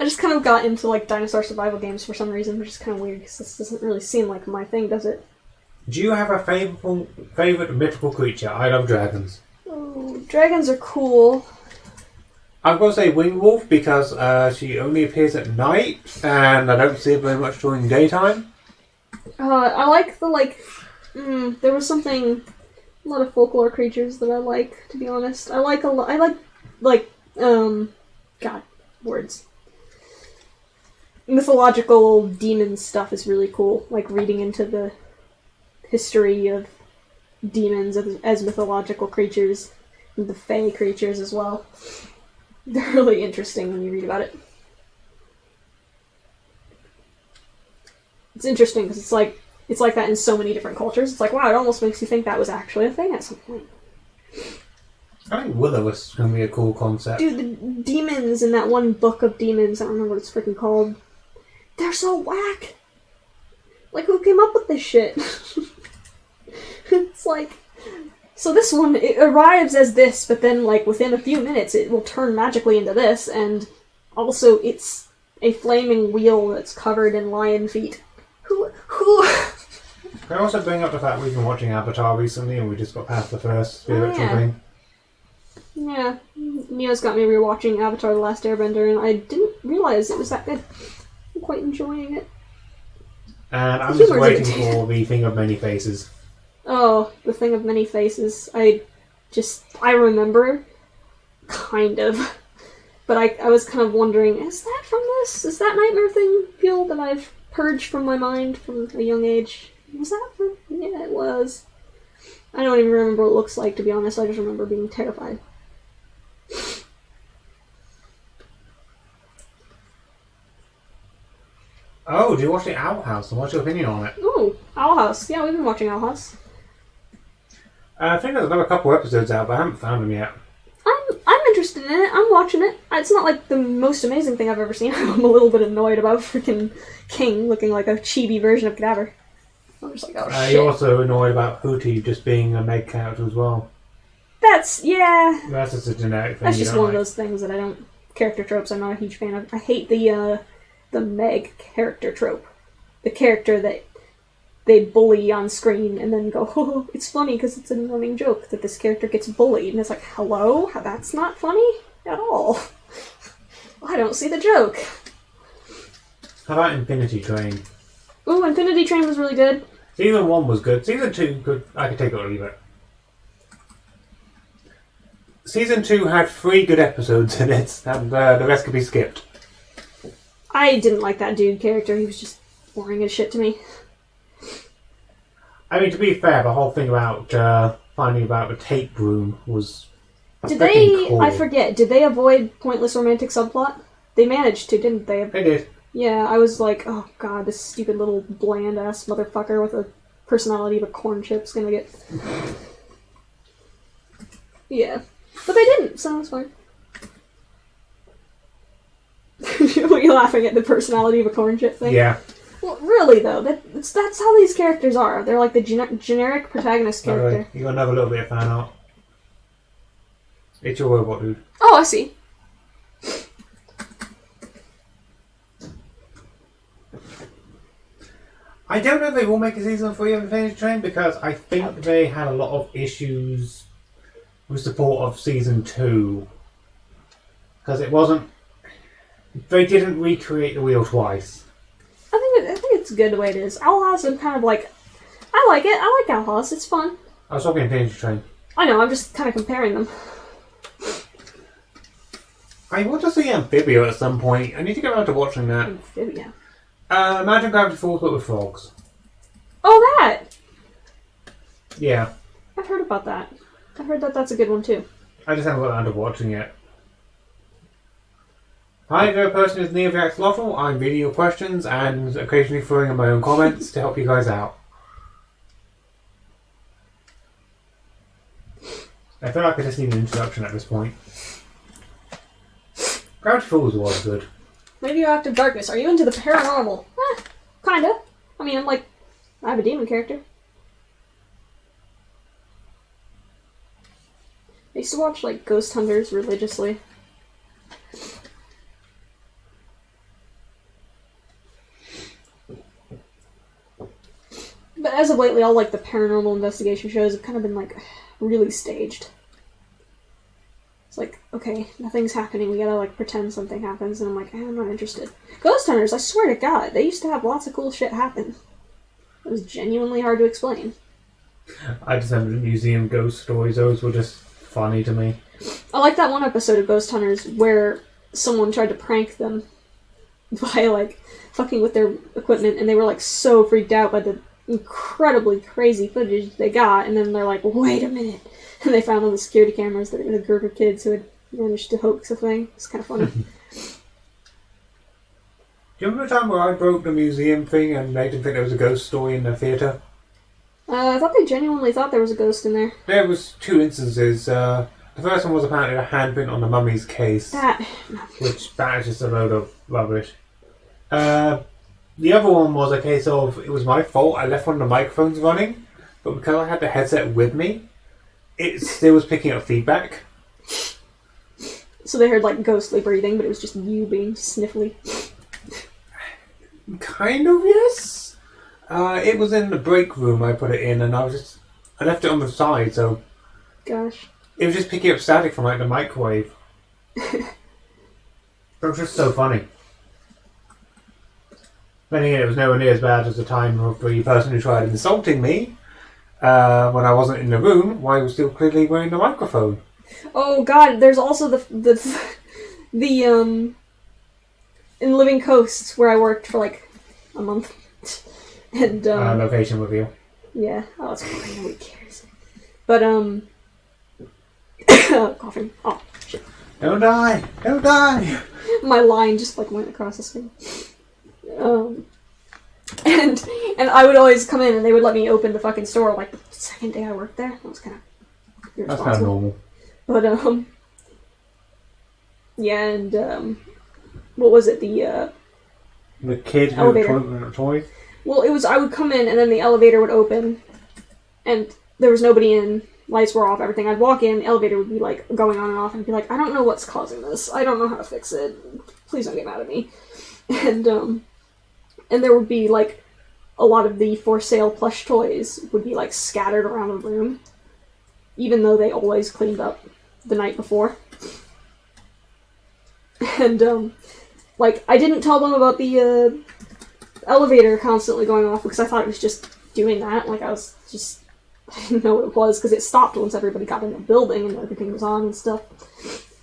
I just kind of got into like dinosaur survival games for some reason, which is kind of weird because this doesn't really seem like my thing, does it? Do you have a favorite mythical creature? I love dragons. Oh, dragons are cool. I'm going to say Wingwolf because she only appears at night and I don't see her very much during daytime. I like the there was a lot of folklore creatures that I like, to be honest. I like words. Mythological demon stuff is really cool, like reading into the history of demons as mythological creatures, and the fae creatures as well. They're really interesting when you read about it. It's interesting because it's like that in so many different cultures. It's like, wow, it almost makes you think that was actually a thing at some point. I think Will-O-Wisp is going to be a cool concept. Dude, the demons in that one book of demons, I don't remember what it's freaking called. They're so whack! Like, who came up with this shit? It's like So this one, it arrives as this, but then, like, within a few minutes, it will turn magically into this, and also it's a flaming wheel that's covered in lion feet. Who? Can I also bring up the fact we've been watching Avatar recently, and we just got past the first spiritual thing? Yeah, Neo's got me rewatching Avatar: The Last Airbender, and I didn't realize it was that good. I'm quite enjoying it. And I'm just waiting for the Thing of Many Faces. Oh, the Thing of Many Faces. I remember, kind of. But I was kind of wondering, is that from this? Is that Nightmare Thing feel that I've purged from my mind from a young age? Was that from... Yeah, it was. I don't even remember what it looks like, to be honest. I just remember being terrified. Oh, do you watch the Owl House, and what's your opinion on it? Oh, Owl House. Yeah, we've been watching Owl House. I think there's another couple episodes out, but I haven't found them yet. I'm interested in it. I'm watching it. It's not like the most amazing thing I've ever seen. I'm a little bit annoyed about freaking King looking like a chibi version of Cadaver. I'm just like, oh shit. You're also annoyed about Hootie just being a Meg character as well. Yeah. That's just a generic thing. That's just one of those things that I don't... Character tropes I'm not a huge fan of. I hate the Meg character trope. The character that they bully on screen and then go, oh, it's funny because it's a running joke that this character gets bullied. And it's like, hello? That's not funny at all. I don't see the joke. How about Infinity Train? Ooh, Infinity Train was really good. Season 1 was good. Season 2, I could take it or leave it. Season 2 had 3 good episodes in it, and the rest could be skipped. I didn't like that dude character. He was just boring as shit to me. I mean, to be fair, the whole thing about finding about the tape room was cool. I forget, did they avoid pointless romantic subplot? They managed to, didn't they? They did. Yeah, I was like, oh god, this stupid little bland-ass motherfucker with a personality of a corn chip's gonna get... Yeah. But they didn't, so it's fine. Were you laughing at the personality of a corn chip thing? Yeah. Well, really though, that's how these characters are. They're like the generic protagonist character. Right. You got another little bit of fan art. It's your robot, dude. Oh, I see. I don't know if they will make a season 3 of Infinity Train because I think they had a lot of issues with support of season 2. Because it wasn't... They didn't recreate the wheel twice. I think it's good the way it is. Owl House, I'm kind of like... I like it. I like Owl House. It's fun. I was talking Infinity Train. I know, I'm just kind of comparing them. I want to see Amphibia at some point. I need to get around to watching that. Amphibia? Imagine Gravity Falls but with frogs. Oh, that! Yeah. I've heard about that. I've heard that that's a good one too. I just haven't got around to watching it. Hi, the person is Neo the Axolotl. I'm reading your questions and occasionally throwing in my own comments to help you guys out. I feel like I just need an introduction at this point. Gravity Falls was good. Radioactive Darkness. Are you into the paranormal? Kinda. I mean, I have a demon character. I used to watch, Ghost Hunters religiously. But as of lately, all, the paranormal investigation shows have kind of been, really staged. It's like, okay, nothing's happening, we gotta, pretend something happens, and I'm like, I'm not interested. Ghost Hunters, I swear to God, they used to have lots of cool shit happen. It was genuinely hard to explain. I just remember the museum ghost stories, those were just funny to me. I like that one episode of Ghost Hunters where someone tried to prank them by, fucking with their equipment, and they were, so freaked out by the incredibly crazy footage they got, and then they're like, wait a minute. And they found on the security cameras that it was a group of kids who had managed to hoax a thing. It's kind of funny. Do you remember the time where I broke the museum thing and made them think there was a ghost story in the theatre? I thought they genuinely thought there was a ghost in there. There was 2 instances. The first one was apparently a handprint on the mummy's case. Which that is just a load of rubbish. The other one was a case of, it was my fault, I left one of the microphones running, but because I had the headset with me, it still was picking up feedback. So they heard like ghostly breathing, but it was just you being sniffly. Kind of, yes. It was in the break room I put it in, and I left it on the side, so Gosh. it was just picking up static from like the microwave. It was just so funny. Then again, it was nowhere near as bad as the time of the person who tried insulting me when I wasn't in the room while I was still clearly wearing the microphone. Oh god, there's also the in Living Coast where I worked for like a month. And location reveal. yeah, oh it's fine, nobody cares. But coughing. Oh shit. Don't die! Don't die! My line just like went across the screen. And I would always come in and they would let me open the fucking store like the second day I worked there. That was kind of irresponsible. That's kind of normal. But yeah, and what was it? The kid who had toys. Well, it was I would come in and then the elevator would open, and there was nobody in. Lights were off. Everything. I'd walk in, the elevator would be like going on and off, and I'd be like, I don't know what's causing this. I don't know how to fix it. Please don't get mad at me. And there would be like a lot of the for sale plush toys would be like scattered around the room, even though they always cleaned up the night before. And like I didn't tell them about the elevator constantly going off because I thought it was just doing that. Like I didn't know what it was because it stopped once everybody got in the building and everything was on and stuff.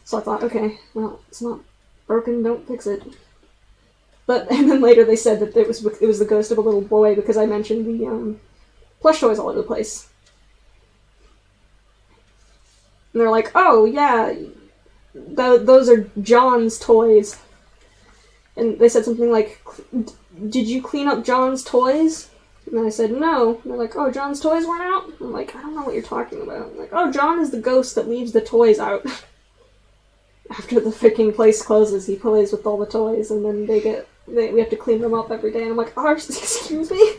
So I thought, okay, well, it's not broken, don't fix it. And then later they said that it was the ghost of a little boy because I mentioned the plush toys all over the place. And they're like, oh yeah, those are John's toys. And they said something like, did you clean up John's toys? And then I said, no. And they're like, oh, John's toys weren't out? I'm like, I don't know what you're talking about. I'm like, oh, John is the ghost that leaves the toys out. After the freaking place closes, he plays with all the toys, and then we have to clean them up every day. And I'm like, oh, excuse me?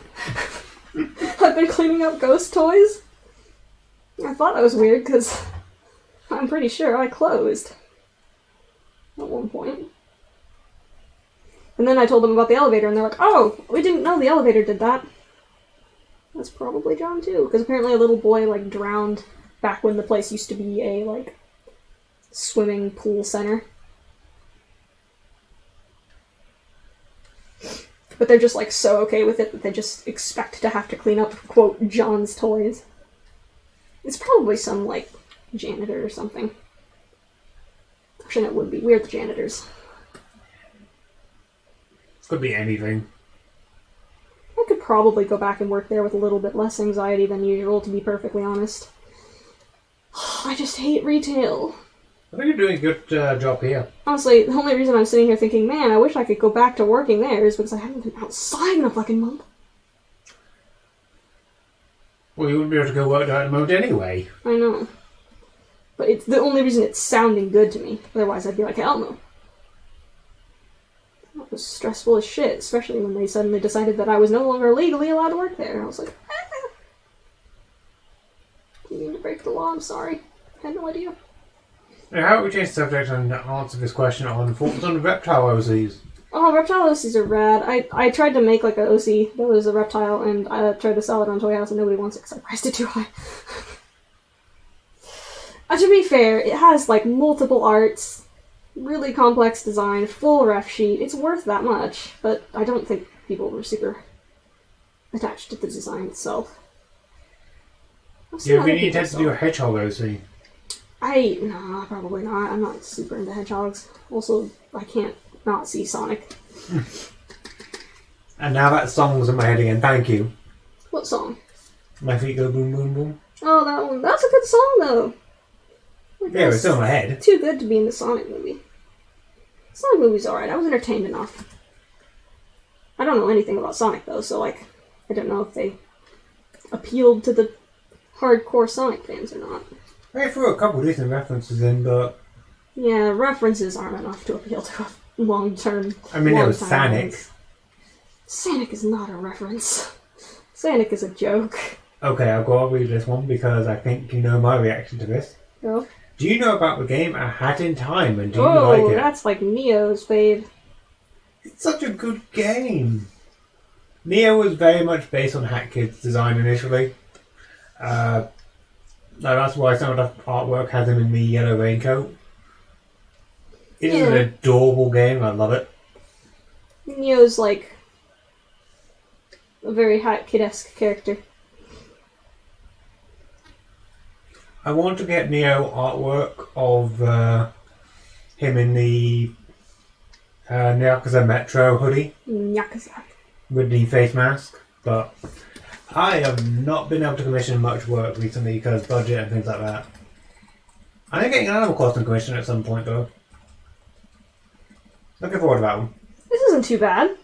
I've been cleaning up ghost toys? I thought that was weird, because I'm pretty sure I closed. At one point. And then I told them about the elevator, and they're like, oh, we didn't know the elevator did that. That's probably John too, because apparently a little boy like drowned back when the place used to be a like swimming pool center. But they're just like so okay with it that they just expect to have to clean up, quote, John's toys. It's probably some like janitor or something. Actually, it wouldn't be. We're the janitors. Could be anything. I could probably go back and work there with a little bit less anxiety than usual, to be perfectly honest. I just hate retail. I think you're doing a good job here. Honestly, the only reason I'm sitting here thinking, man, I wish I could go back to working there is because I haven't been outside in a fucking month. Well, you wouldn't be able to go work there at the moment anyway. I know. But it's the only reason it's sounding good to me. Otherwise, I'd be like, hell no. That was stressful as shit, especially when they suddenly decided that I was no longer legally allowed to work there. I was like, You mean to break the law? I'm sorry. I had no idea. Now, how about we change the subject and answer this question on thoughts on reptile OCs? Oh, reptile OCs are rad. I tried to make like an OC that was a reptile, and I tried to sell it on Toy House, and nobody wants it because I priced it too high. To be fair, it has like multiple arts, really complex design, full ref sheet. It's worth that much, but I don't think people were super attached to the design itself. Do you have any intent to do a hedgehog OC? No, probably not. I'm not super into hedgehogs. Also, I can't not see Sonic. And now that song was in my head again, thank you. What song? My feet go boom boom boom. Oh, that one. That's a good song, though. Like, yeah, it's still in my head. Too good to be in the Sonic movie. The Sonic movie's alright. I was entertained enough. I don't know anything about Sonic, though, so, like, I don't know if they appealed to the hardcore Sonic fans or not. They threw a couple decent references in, but... Yeah, references aren't enough to appeal to a long-term... I mean, there was Sonic. Sonic is not a reference. Sonic is a joke. Okay, I've got to read this one because I think you know my reaction to this. No. Do you know about the game A Hat in Time, and do you like it? That's like Neo's fave. It's such a good game. Neo was very much based on Hat Kid's design initially. That's why some of the artwork has him in the yellow raincoat. It is an adorable game. I love it. Neo's like a very Hat Kid-esque character. I want to get Neo artwork of him in the Yakuza Metro hoodie. Yakuza. With the face mask, but I have not been able to commission much work recently because budget and things like that. I am getting an Animal Crossing commission at some point though. Looking forward to that one. This isn't too bad.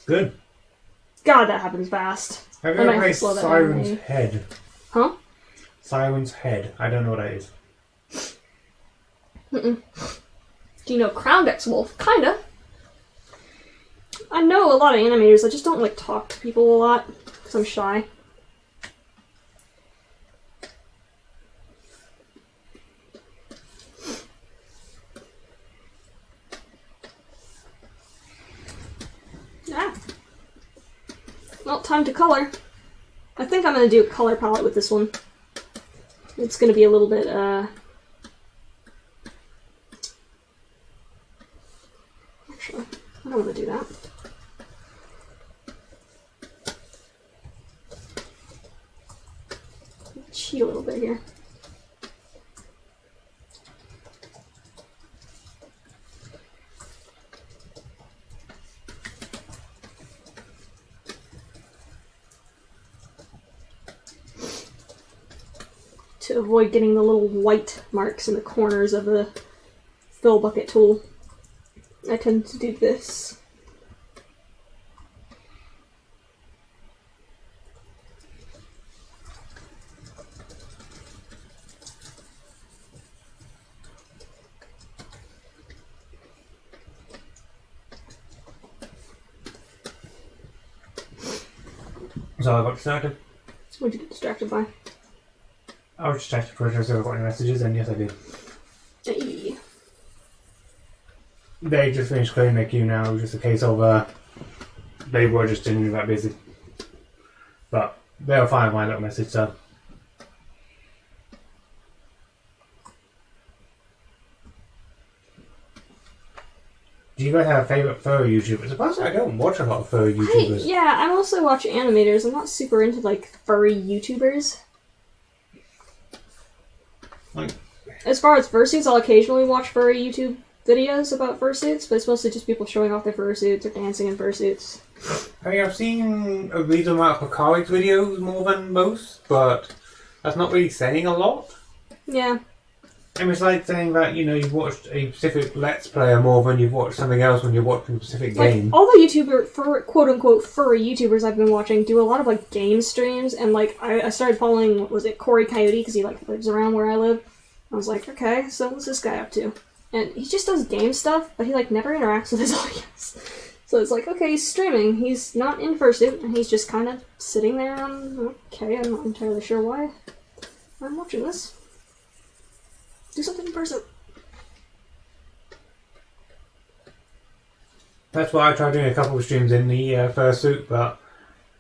Good. God, that happens fast. Have you ever played Siren's Head? Huh? Siren's Head. I don't know what that is. Mm-mm. Do you know Crowned X-Wolf? Kinda. I know a lot of animators, I just don't like talk to people a lot, because I'm shy. Ah. Well, time to color. I think I'm going to do a color palette with this one. It's going to be a little bit, Actually, I don't want to do that. Cheat a little bit here. To avoid getting the little white marks in the corners of the fill bucket tool, I tend to do this. So I got distracted. What'd you get distracted by? I was distracted for sure, so I got any messages, and yes I did. Hey. They just finished clearing their queue now, it was just a case of they were just genuinely that busy. But they'll find my little message, so. Do you guys have a favourite furry YouTubers? Surprisingly, I don't watch a lot of furry YouTubers. Yeah, I mostly watch animators. I'm not super into, like, furry YouTubers. Like, as far as fursuits, I'll occasionally watch furry YouTube videos about fursuits, but it's mostly just people showing off their fursuits or dancing in fursuits. I mean, I've seen a reasonable amount of Picari's videos more than most, but that's not really saying a lot. Yeah. I mean, it's like saying that, you know, you've watched a specific Let's Player more than you've watched something else when you're watching a specific game. All the quote-unquote furry YouTubers I've been watching do a lot of, like, game streams, and, like, I started following, what was it, Corey Coyote, because he, like, lives around where I live. I was like, okay, so what's this guy up to? And he just does game stuff, but he, like, never interacts with his audience. So it's like, okay, he's streaming, he's not in fursuit, and he's just kind of sitting there on, okay, I'm not entirely sure why I'm watching this. Do something in fursuit. That's why I tried doing a couple of streams in the fursuit, but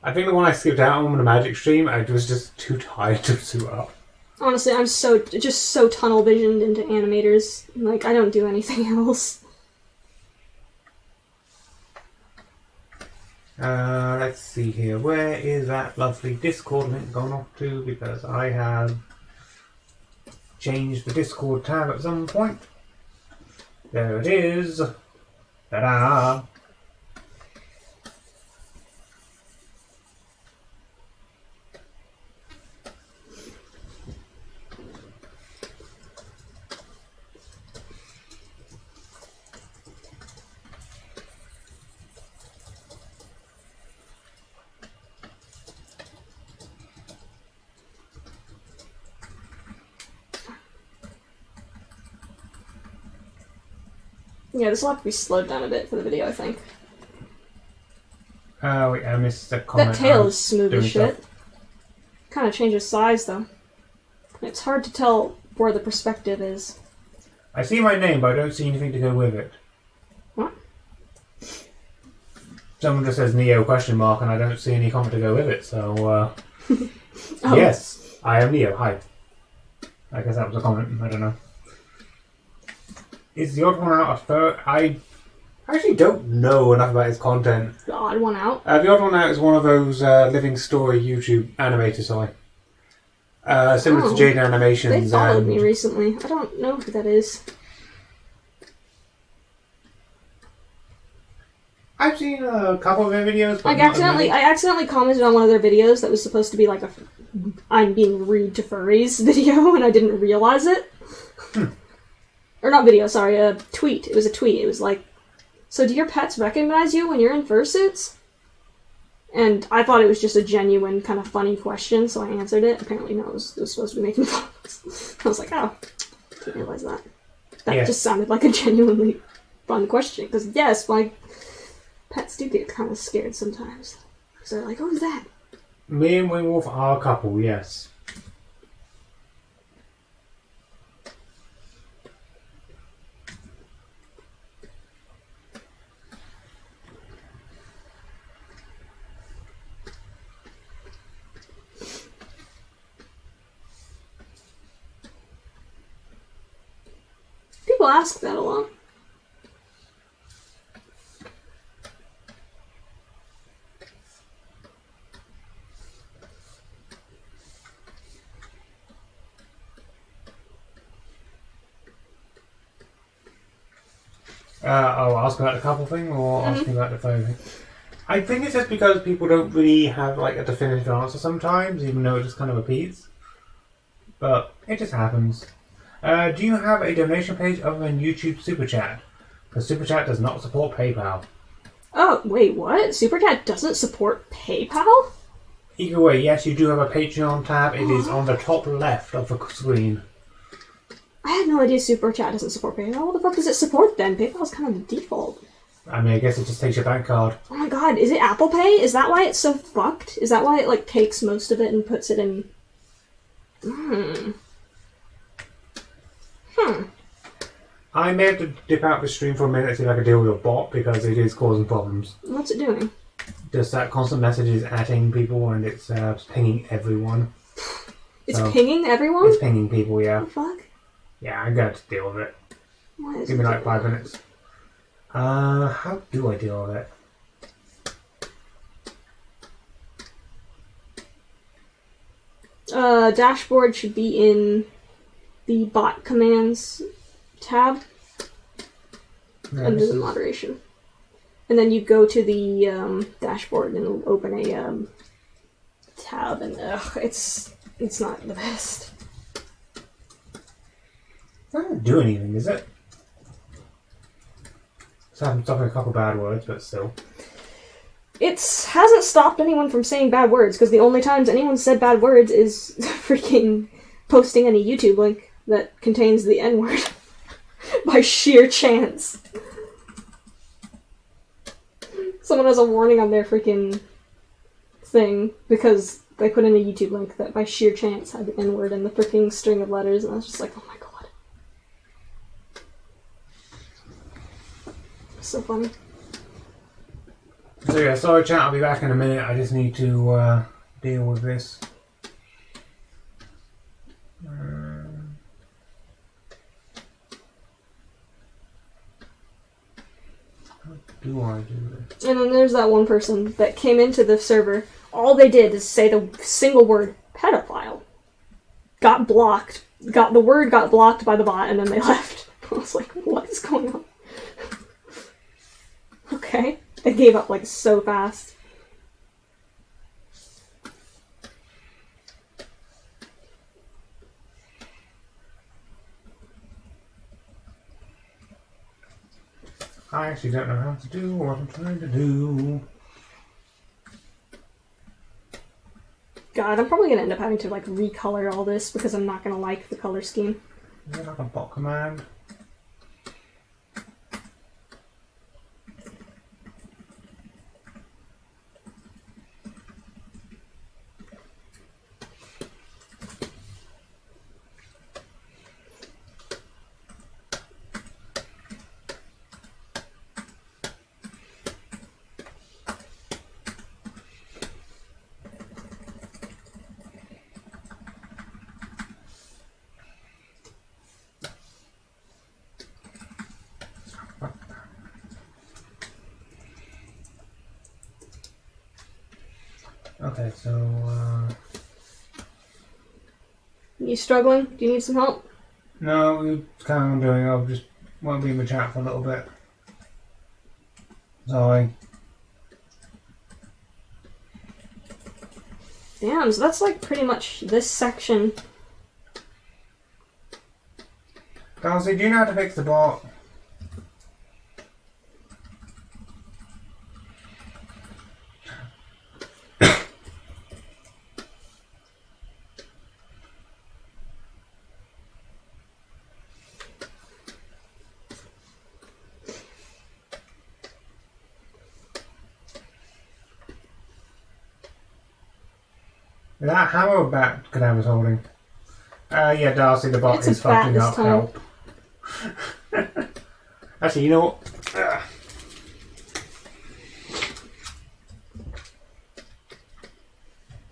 I think the one I skipped out on the Magic stream, I was just too tired to suit up. Honestly, I'm just so tunnel visioned into animators. Like, I don't do anything else. Let's see here. Where is that lovely Discord link gone off to? Because I have changed the Discord tab at some point. There it is. Ta-da! Yeah, this will have to be slowed down a bit for the video, I think. Oh, wait, I missed the comment. That tail is smooth as doing shit. stuff. Kind of changes size though. It's hard to tell where the perspective is. I see my name, but I don't see anything to go with it. What? Someone just says Neo question mark, and I don't see any comment to go with it. So, Oh. yes, I am Neo. Hi. I guess that was a comment. I don't know. Is the odd one out a third? I actually don't know enough about his content. The odd one out. The odd one out is one of those living story YouTube animators, similar to Jade Animations. They followed and me recently. I don't know who that is. I've seen a couple of their videos. But I accidentally commented on one of their videos that was supposed to be like a "I'm being rude to furries" video, and I didn't realize it. Or not video, sorry, a tweet. It was a tweet. It was like, "So do your pets recognize you when you're in fursuits?" And I thought it was just a genuine, kind of funny question, so I answered it. Apparently, no, it was supposed to be making fun of us. I was like, oh, didn't realize that. That just sounded like a genuinely fun question. Because, yes, my pets do get kind of scared sometimes. So they're like, who's that? Me and Wingwolf are a couple, yes. People ask that a lot. Asking about the couple thing or asking about the phone thing? I think it's just because people don't really have like a definitive answer sometimes, even though it just kind of repeats. But it just happens. Do you have a donation page other than YouTube Super Chat? Because Super Chat does not support PayPal. Oh, wait, what? Super Chat doesn't support PayPal? Either way, yes, you do have a Patreon tab. It is on the top left of the screen. I had no idea Super Chat doesn't support PayPal. What the fuck does it support then? PayPal's kind of the default. I mean, I guess it just takes your bank card. Oh my god, is it Apple Pay? Is that why it's so fucked? Is that why it, like, takes most of it and puts it in... I may have to dip out the stream for a minute to see if I can deal with your bot, because it is causing problems. What's it doing? Just that constant messages adding people, and it's pinging everyone. It's pinging everyone? It's pinging people, yeah. What the fuck? Yeah, I'm going to deal with it. Why is Give me it like 5 minutes. How do I deal with it? Dashboard should be in the bot commands tab under the moderation. And then you go to the dashboard and it'll open a tab, and it's not the best. It doesn't do anything, is it? So I'm stopping a couple bad words, but still. It hasn't stopped anyone from saying bad words, because the only times anyone said bad words is freaking posting any YouTube link that contains the N-word by sheer chance. Someone has a warning on their freaking thing because they put in a YouTube link that by sheer chance had the N-word in the freaking string of letters, and I was just like, oh my god. So funny. So yeah, sorry chat, I'll be back in a minute. I just need to deal with this. How do I do this? And then there's that one person that came into the server. All they did is say the single word pedophile. Got blocked. The word got blocked by the bot, and then they left. I was like, what is going on? Okay. They gave up like so fast. I actually don't know how to do what I'm trying to do. God, I'm probably gonna end up having to like recolor all this because I'm not gonna like the color scheme. Is it like a bot command? Okay, so You struggling? Do you need some help? no, you carry on doing it. I just won't be in the chat for a little bit. Sorry. Damn, so that's like pretty much this section. Darcy, do you know how to fix the bot? Is that hammer or bat Cadaver's holding? Yeah, Darcy, the bot It's a is bat fucking this up. time. Help. Actually, you know what?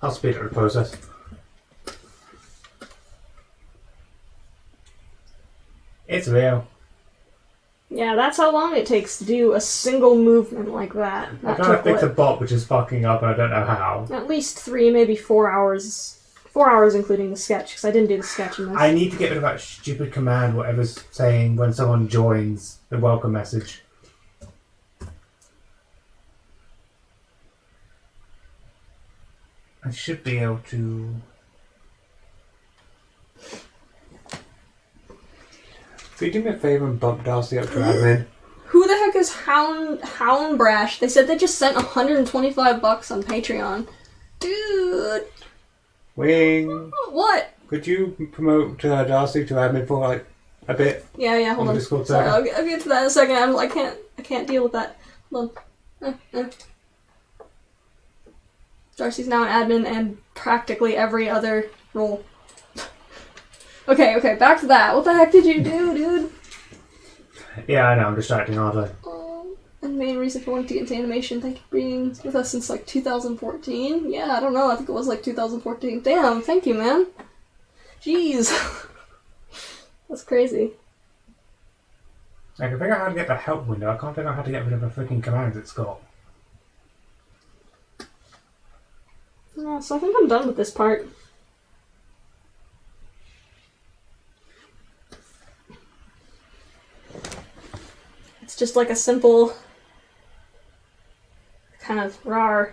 I'll speed up the process. It's real. Yeah, that's how long it takes to do a single movement like that. I'm That trying to took, fix a what, bot which is fucking up and I don't know how. at least 3, maybe 4 hours. 4 hours including the sketch, because I didn't do the sketch in this. I need to get rid of that stupid command, whatever's saying when someone joins the welcome message. I should be able to... Could you do me a favour and bump Darcy up to admin? Who the heck is Houndbrash? They said they just sent $125 on Patreon. Dude. Wing! What? Could you promote Darcy to admin for like a bit? Yeah, hold On on. the Discord Sorry, server? I'll get to that in a second. I can't deal with that. Hold on. Darcy's now an admin and practically every other role. Okay, back to that. What the heck did you do, dude? Yeah, I know, I'm distracting, aren't I? And the main reason for wanting to get into animation, thank you for being with us since like 2014. Yeah, I don't know, I think it was like 2014. Damn, thank you, man. Jeez. That's crazy. I can figure out how to get the help window. I can't figure out how to get rid of the freaking commands it's got. Yeah, so I think I'm done with this part. It's just like a simple kind of rawr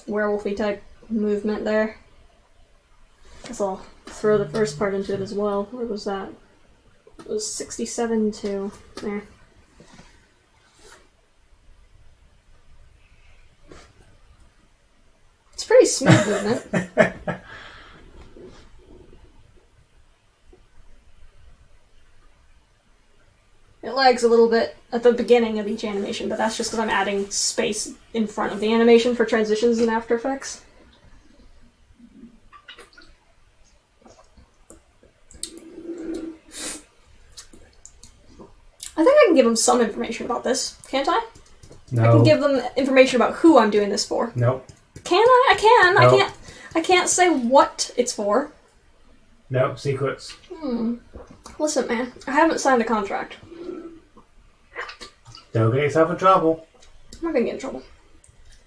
werewolfy type movement there. Guess I'll throw the first part into it as well. Where was that? It was 67 to there. It's pretty smooth movement. It lags a little bit at the beginning of each animation, but that's just because I'm adding space in front of the animation for transitions in After Effects. I think I can give them some information about this, can't I? No. I can give them information about who I'm doing this for. Nope. Can I? I can. No. I can't say what it's for. Nope, secrets. Listen, man, I haven't signed a contract. Don't get yourself in trouble. I'm not gonna get in trouble.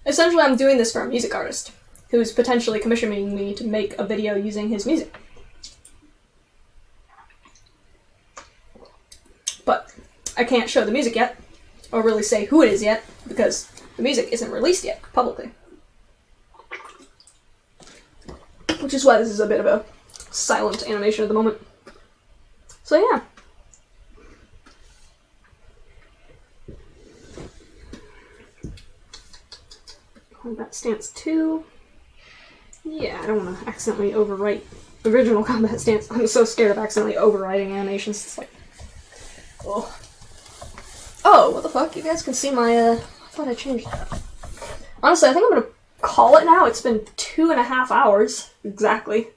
Essentially, I'm doing this for a music artist who's potentially commissioning me to make a video using his music. But I can't show the music yet, or really say who it is yet, because the music isn't released yet publicly. Which is why this is a bit of a silent animation at the moment. So yeah. Combat stance 2. Yeah, I don't want to accidentally overwrite the original combat stance. I'm so scared of accidentally overwriting animations. It's like, oh. Oh, what the fuck? You guys can see my, I thought I changed that. Honestly, I think I'm gonna call it now. It's been 2.5 hours. Exactly.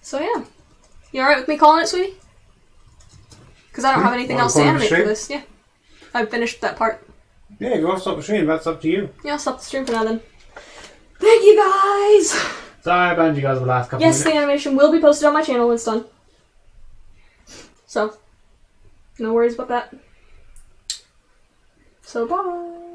So yeah. You alright with me calling it, sweetie? Because I don't have anything else to animate for this. Yeah. I finished that part. Yeah, if you want to stop the stream, that's up to you. Yeah, I'll stop the stream for now then. Thank you guys! Sorry I banned you guys the last couple Yes, minutes. the animation will be posted on my channel when it's done. So, no worries about that. So, bye!